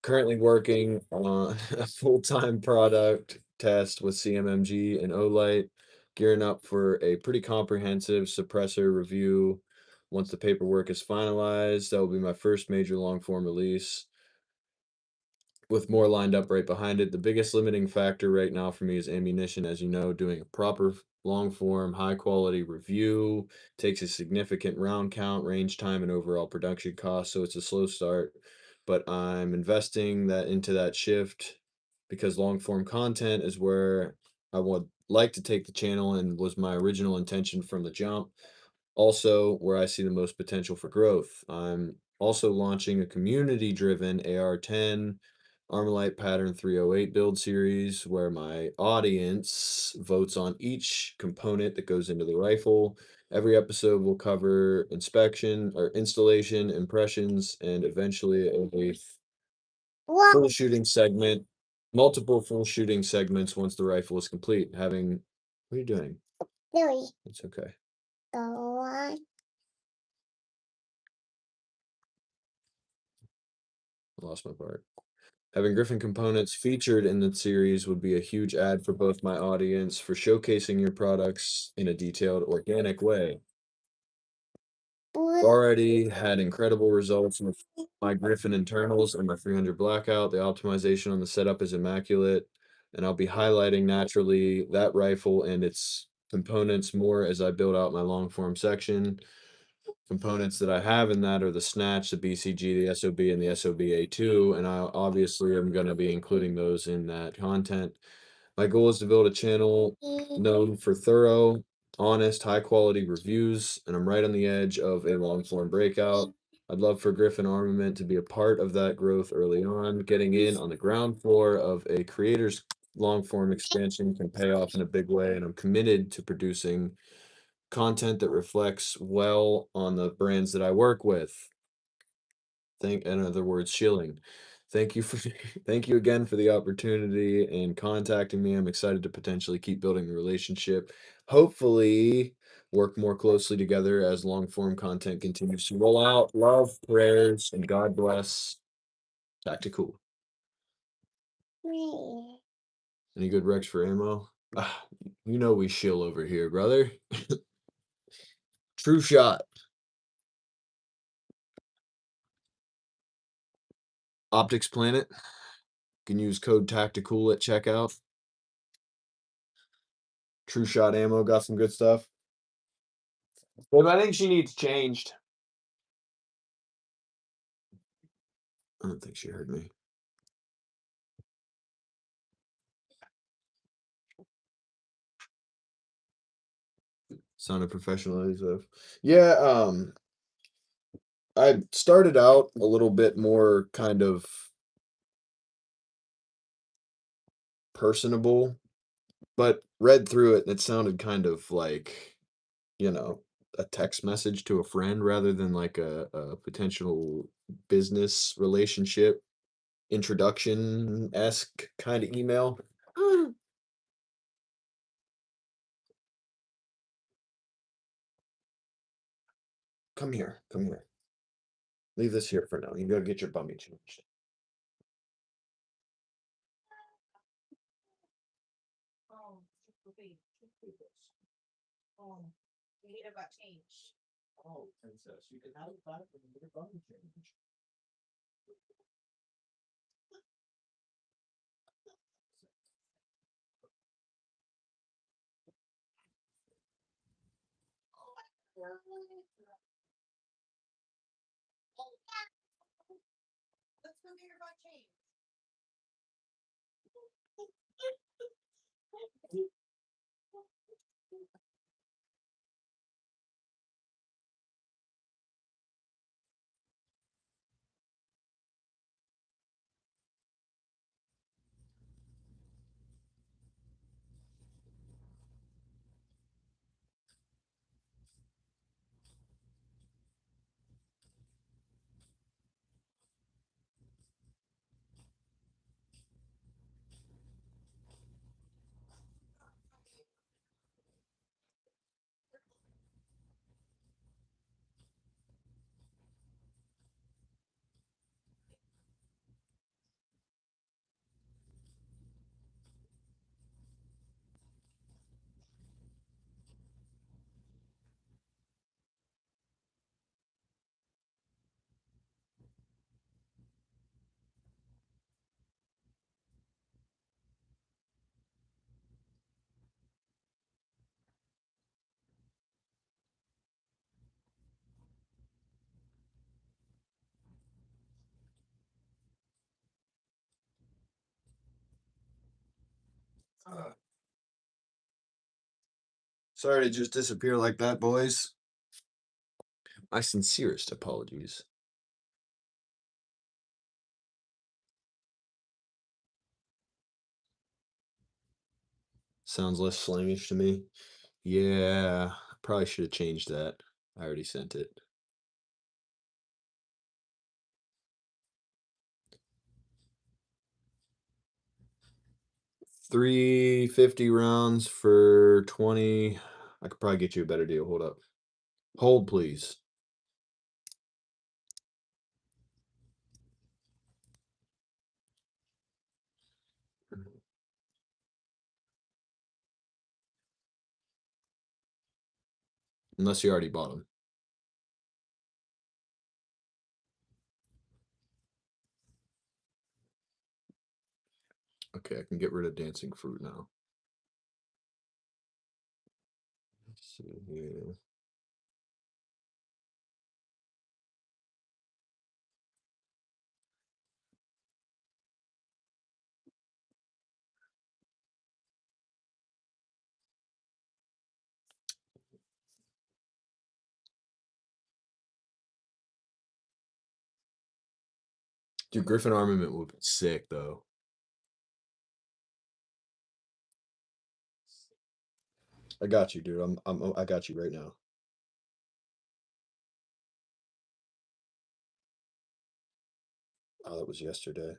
Currently working on a full-time product test with CMMG and Olight, gearing up for a pretty comprehensive suppressor review. Once the paperwork is finalized, that will be my first major long-form release, with more lined up right behind it. The biggest limiting factor right now for me is ammunition. As you know, doing a proper long form, high quality review takes a significant round count, range time, and overall production cost. So it's a slow start, but I'm investing that into that shift because long form content is where I would like to take the channel and was my original intention from the jump. Also, where I see the most potential for growth. I'm also launching a community driven AR-10 Armalite Pattern 308 build series where my audience votes on each component that goes into the rifle. Every episode will cover inspection or installation, impressions, and eventually a What? full shooting segment, multiple full shooting segments once the rifle is complete. Having, what are you doing? Louis. It's okay. Go on. I lost my part. Having Griffin components featured in the series would be a huge add for both my audience for showcasing your products in a detailed, organic way. Already had incredible results with my Griffin internals and my 300 blackout. The optimization on the setup is immaculate, and I'll be highlighting naturally that rifle and its components more as I build out my long form section. Components that I have in that are the Snatch, the BCG, the SOB, and the SOB-A2, and I obviously am going to be including those in that content. My goal is to build a channel known for thorough, honest, high-quality reviews, and I'm right on the edge of a long-form breakout. I'd love for Griffin Armament to be a part of that growth early on. Getting in on the ground floor of a creator's long-form expansion can pay off in a big way, and I'm committed to producing content that reflects well on the brands that I work with. In other words, shilling. Thank you for thank you again for the opportunity and contacting me. I'm excited to potentially keep building the relationship. Hopefully work more closely together as long form content continues to roll out. Love, prayers, and God bless. TactiCool. Me. Any good Rex for ammo? Ah, you know we shill over here, brother. True shot. Optics Planet. You can use code TactiCool at checkout. True shot ammo got some good stuff. But I think she needs changed. I don't think she heard me. Sounded professional as of. Yeah, I started out a little bit more kind of personable but read through it and it sounded kind of like, you know, a text message to a friend rather than like a potential business relationship introduction-esque kind of email. Come here, come here. Leave this here for now. You gotta get your bummy changed. Oh, oh, we need about change. Oh, princess, you can have it back when you get a bummy change. Let's go get your butt change. Sorry to just disappear like that, boys. My sincerest apologies. Sounds less slangish to me. Yeah, probably should have changed that. I already sent it. $350 rounds for 20. I could probably get you a better deal. Hold up. Hold, please. Unless you already bought them. Okay, I can get rid of dancing fruit now. Let's see here. Dude, Griffin Armament would be sick though. I got you, dude. I got you right now. Oh, that was yesterday.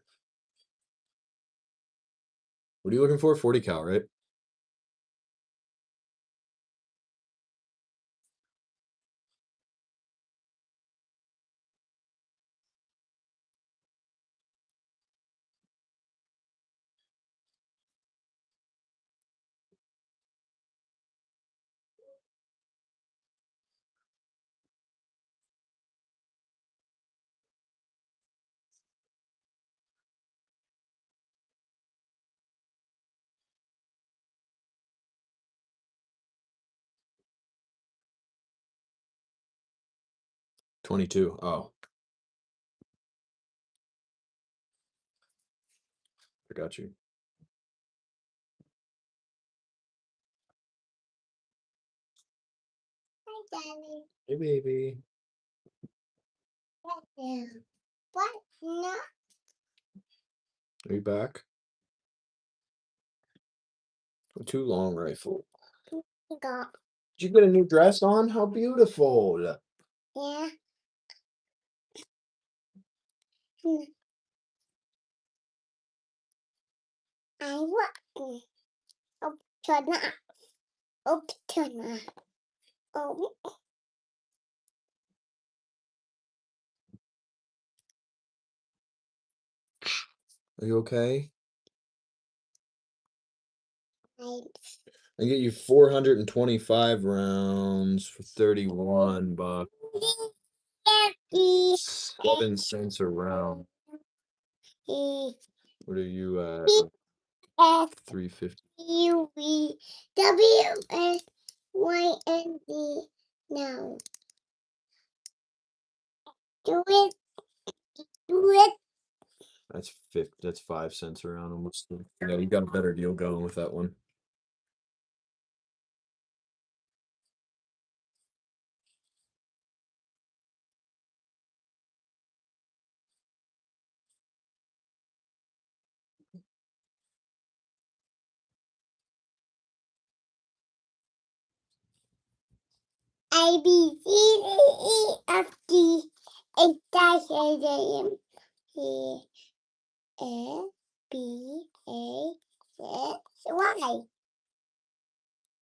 What are you looking for? 40 cal, right? $22. Oh, I got you. Hi, Daddy. Hey, baby. What now? What now? Are you back? Too long rifle. Got. Did you get a new dress on? How beautiful. Yeah. Hmm. I want. Oh, turn up. Oh, turn up. Oh, Are you okay? I. I get you 425 rounds for 31 bucks. 7 cents a round. What are you at? F 350. U V W S Y N D. Now. Do it. Do it. That's 5 cents a round almost. Yeah, you got a better deal going with that one. A B C D E F G H I J K L M N O P A Q Y.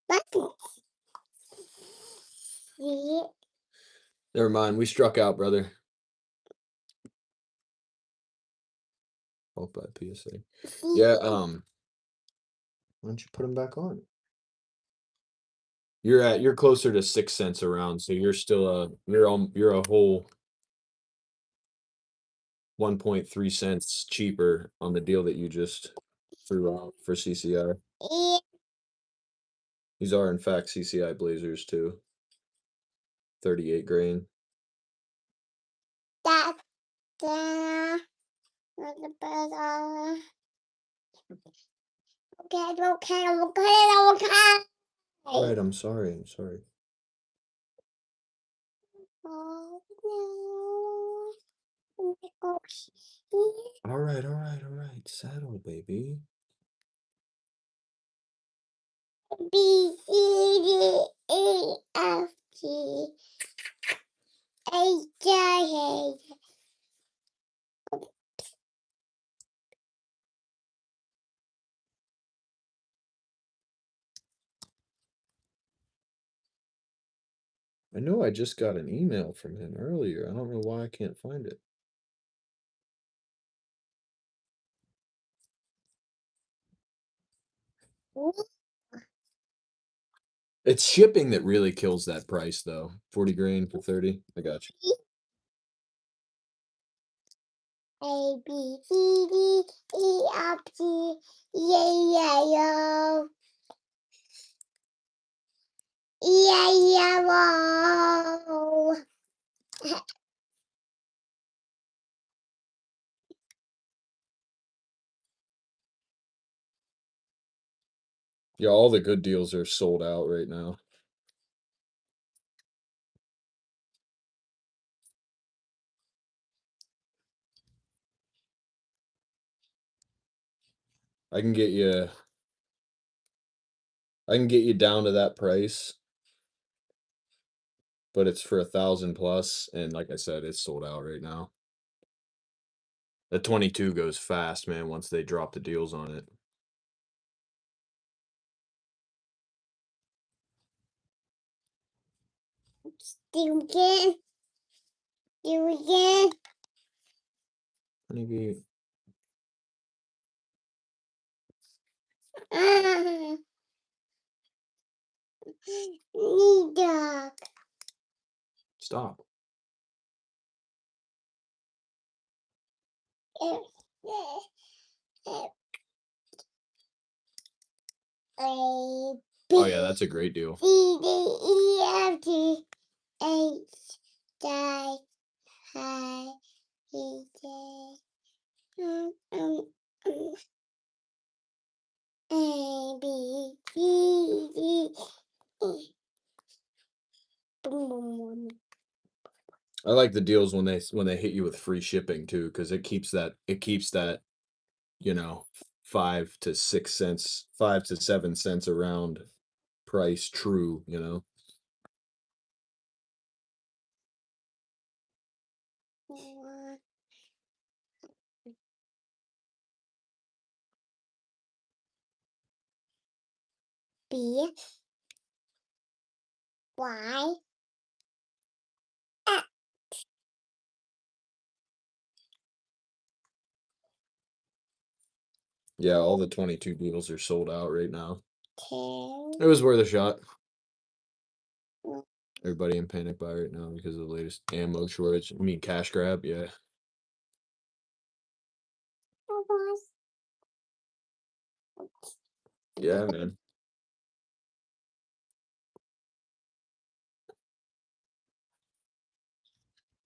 Buttons. See? Never mind. We struck out, brother. Hope that PSA. Yeah. Why don't you put them back on? You're closer to 6 cents a round, so you're still you're a whole 1.3 cents cheaper on the deal that you just threw out for CCI. These are in fact CCI Blazers too. 38 grain. That's okay. All right, I'm sorry. Oh, no. All right. Settle, baby. B C D E F G H I J. I know I just got an email from him earlier. I don't know why I can't find it. It's shipping that really kills that price, though. 40 grain for 30. I got you. A B C D E F G yeah. Whoa. Yeah, all the good deals are sold out right now. I can get you down to that price, but it's for 1,000 plus, and like I said, it's sold out right now. The 22 goes fast, man, once they drop the deals on it. Do again. Honeybee. Dog. Stop. A Oh yeah, that's a great deal. C D E F G H I E J A B C D E. Boom boom. I like the deals when they hit you with free shipping too, because it keeps that 5 to 6 cents, 5 to 7 cents around price true, you know. B Y Yeah, all the 22 deals are sold out right now. K It was worth a shot. Everybody in panic buy right now because of the latest ammo shortage. I mean, cash grab, yeah. Yeah, man.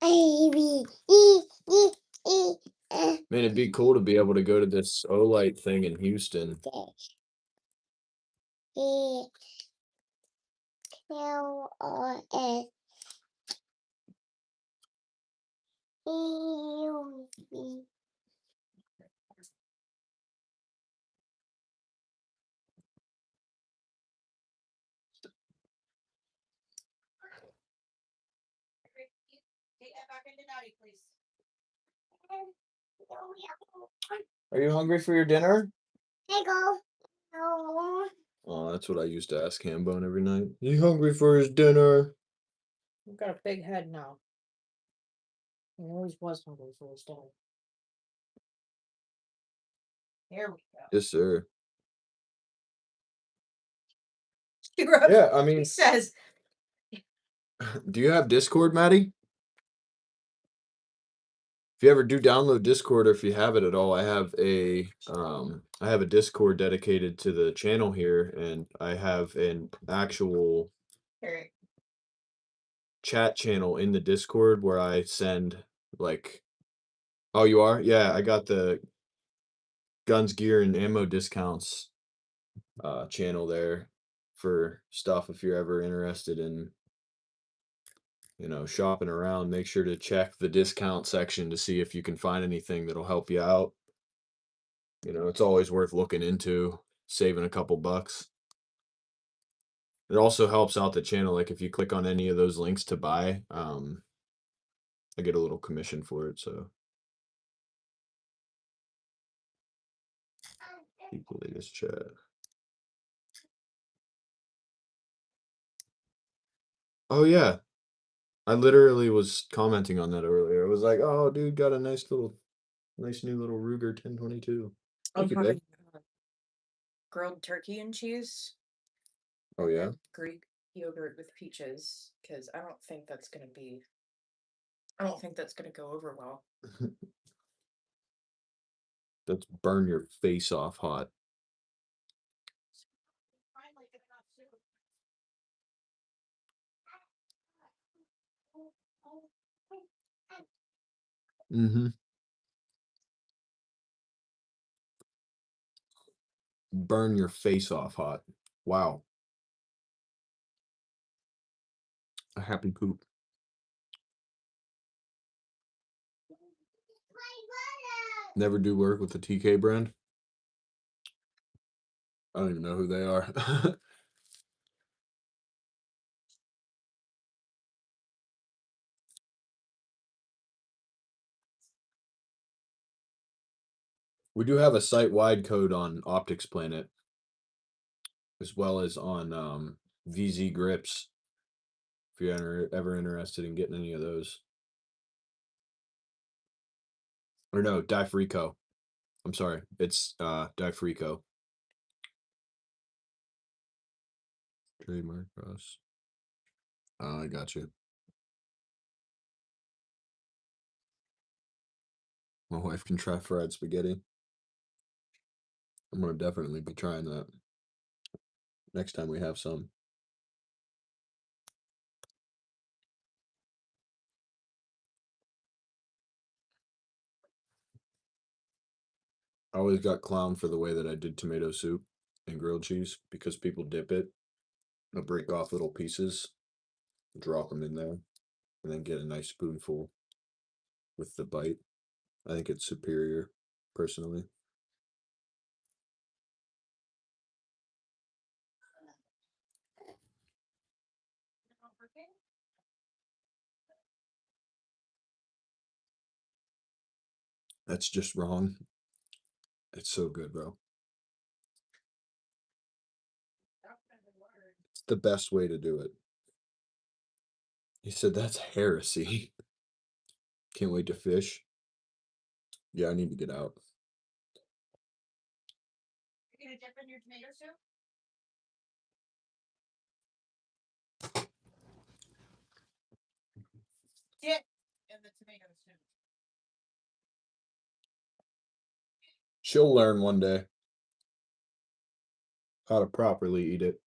A B E E E F Man, it'd be cool to be able to go to this Olight thing in Houston. E L O S E B. Take that back into Naughty, please. Are you hungry for your dinner? Hey, go. No. Oh, that's what I used to ask Hambone every night. You hungry for his dinner? You've got a big head now. He always was hungry for his dinner. Here we go. Yes, sir. Yeah, I mean, he says, do you have Discord, Maddie? If you ever do download Discord, or if you have it at all, I have a Discord dedicated to the channel here, and I have an actual here, chat channel in the Discord where I send like, oh, you are? Yeah, I got the guns, gear, and ammo discounts channel there for stuff if you're ever interested in, you know, shopping around. Make sure to check the discount section to see if you can find anything that'll help you out. You know, it's always worth looking into, saving a couple bucks. It also helps out the channel. Like if you click on any of those links to buy, I get a little commission for it. So people latest chat. Oh yeah, I literally was commenting on that earlier. I was like, "Oh, dude, got a nice new little Ruger 1022." I'm Thank you, babe. having grilled turkey and cheese. Oh and yeah, then Greek yogurt with peaches, because I don't think that's gonna go over well. that's burn your face off hot. Mm-hmm. Burn your face off hot. Wow. A happy poop. Never do work with the TK brand. I don't even know who they are. We do have a site-wide code on Optics Planet, as well as on VZ Grips, if you're ever interested in getting any of those. Or no, Difrico. I'm sorry, it's Difrico. Trademark cross. Oh, I got you. My wife can try fried spaghetti. I'm gonna definitely be trying that next time we have some. I always got clowned for the way that I did tomato soup and grilled cheese because people dip it. They'll break off little pieces, drop them in there, and then get a nice spoonful with the bite. I think it's superior, personally. That's just wrong. It's so good, bro. It's the best way to do it. He said that's heresy. Can't wait to fish. Yeah, I need to get out. You gonna dip in your tomato soup? Dip in the tomato soup. She'll learn one day how to properly eat it.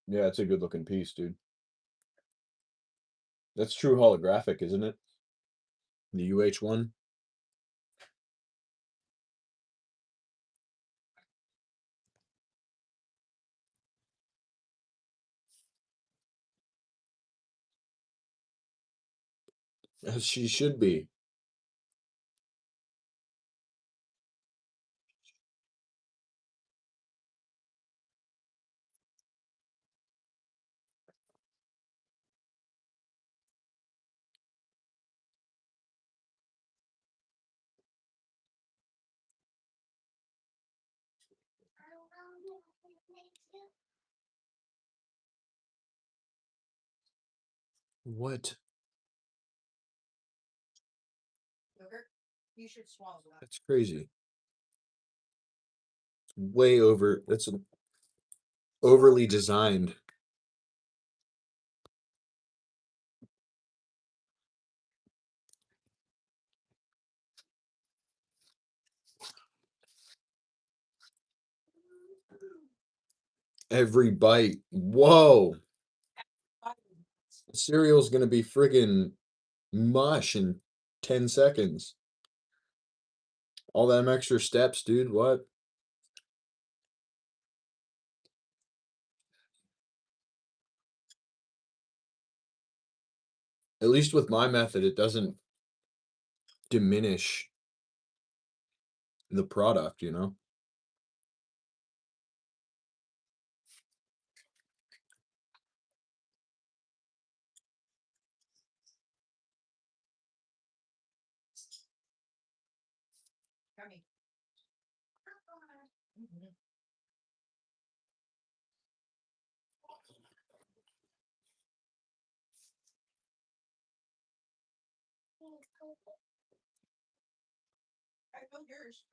Yeah, it's a good looking piece, dude. That's true holographic, isn't it? The UH1. As she should be. What? Yogurt? You should swallow that. That's crazy. It's way over. That's overly designed. Every bite. Whoa. The cereal's gonna be friggin' mush in 10 seconds. All them extra steps, dude. What? At least with my method, it doesn't diminish the product, you know? Yummy. Mhm. I filled yours.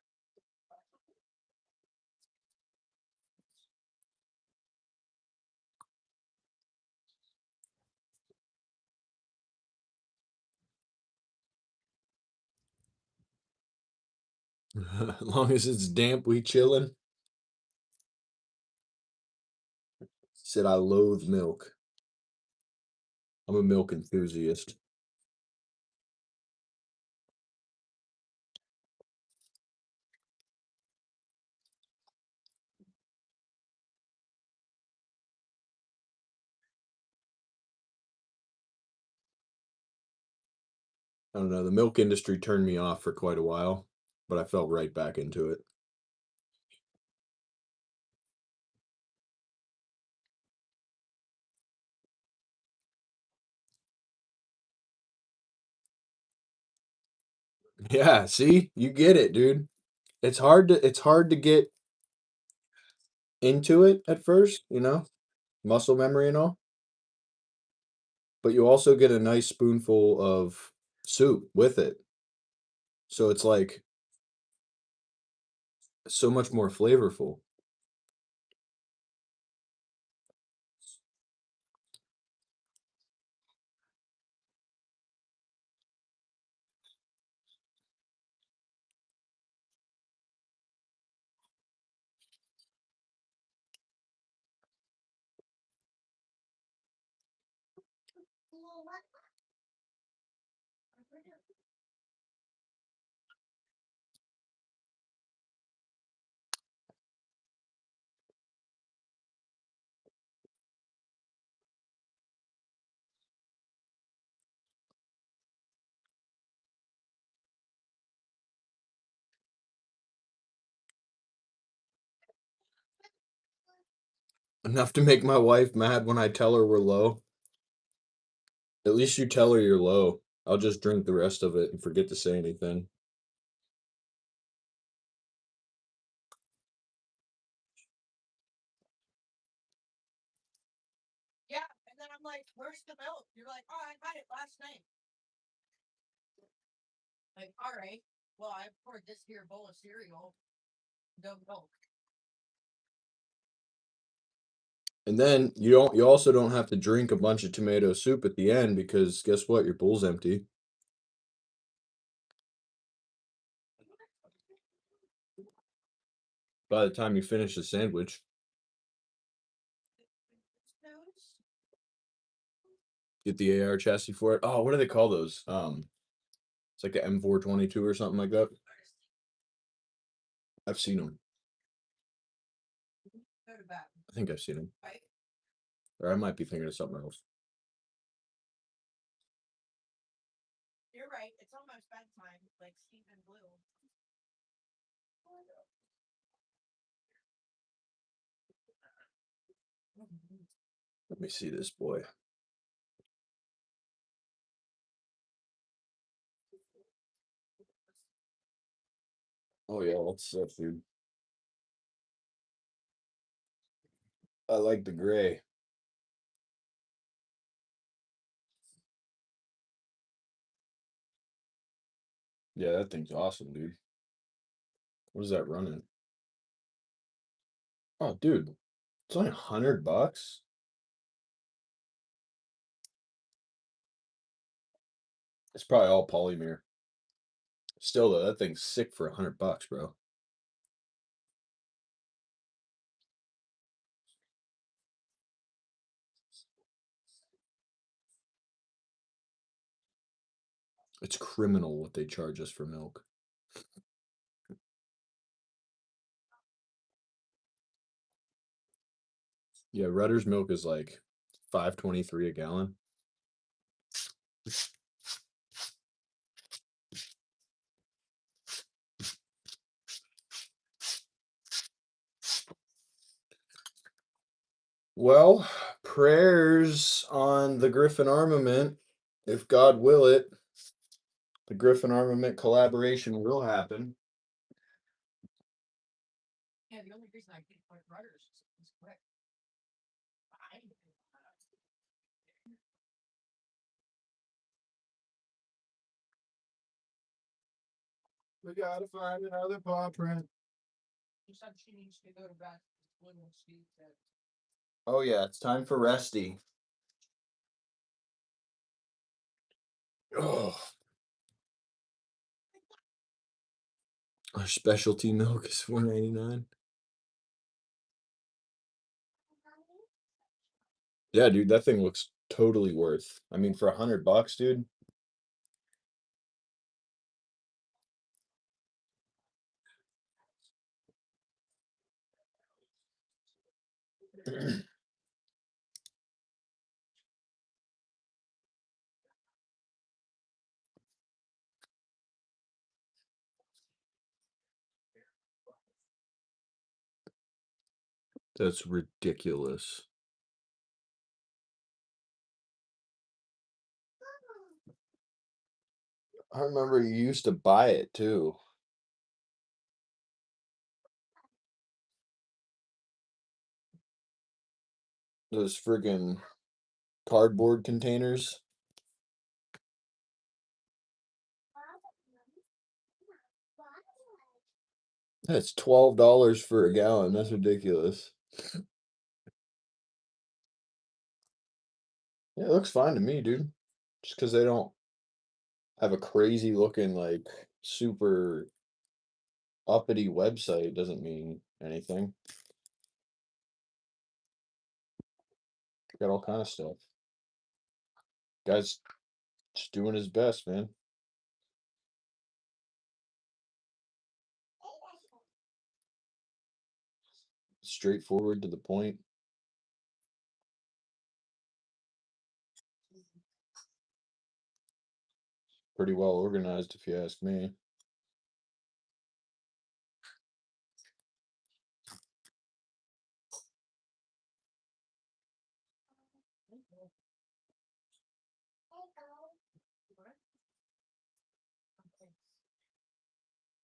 As long as it's damp, we chillin'. Said I loathe milk. I'm a milk enthusiast. I don't know. The milk industry turned me off for quite a while, but I fell right back into it. Yeah, see? You get it, dude. It's hard to get into it at first, you know? Muscle memory and all. But you also get a nice spoonful of soup with it. So it's like so much more flavorful. Enough to make my wife mad when I tell her we're low. At least you tell her you're low. I'll just drink the rest of it and forget to say anything. Yeah, and then I'm like, where's the milk? You're like, oh, I had it last night. Like, all right, well, I poured this here bowl of cereal. No milk. And then you also don't have to drink a bunch of tomato soup at the end because guess what? Your bowl's empty. By the time you finish the sandwich. Get the AR chassis for it. Oh, what do they call those? It's like the M422 or something like that. I've seen them. I think I've seen them. Or I might be thinking of something else. You're right. It's almost bedtime, like Stephen Blue. Let me see this boy. Oh yeah, that's that food. I like the gray. Yeah, that thing's awesome, dude. What is that running? Oh, dude, it's only $100. It's probably all polymer. Still though, that thing's sick for $100, bro. It's criminal what they charge us for milk. Yeah, Rutter's milk is like $5.23 a gallon. Well, prayers on the Griffin Armament. If God will it, the Griffin Armament collaboration will happen. Yeah, the only reason I keep my rudders is quick. We gotta find another paw print. She said she needs to go to bed. Steve said. Oh yeah, it's time for resty. Oh. Our specialty milk is $4.99. Yeah, dude, that thing looks totally worth. I mean, for $100, dude. That's ridiculous. I remember you used to buy it too. Those friggin' cardboard containers. That's $12 for a gallon. That's ridiculous. Yeah, it looks fine to me, dude. Just because they don't have a crazy looking, like, super uppity website doesn't mean anything. Got all kind of stuff. Guy's just doing his best, man. Straightforward to the point. Pretty well organized, if you ask me.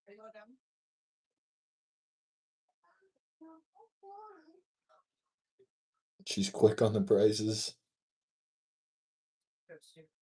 Are you all done? She's quick on the prices. Go soup.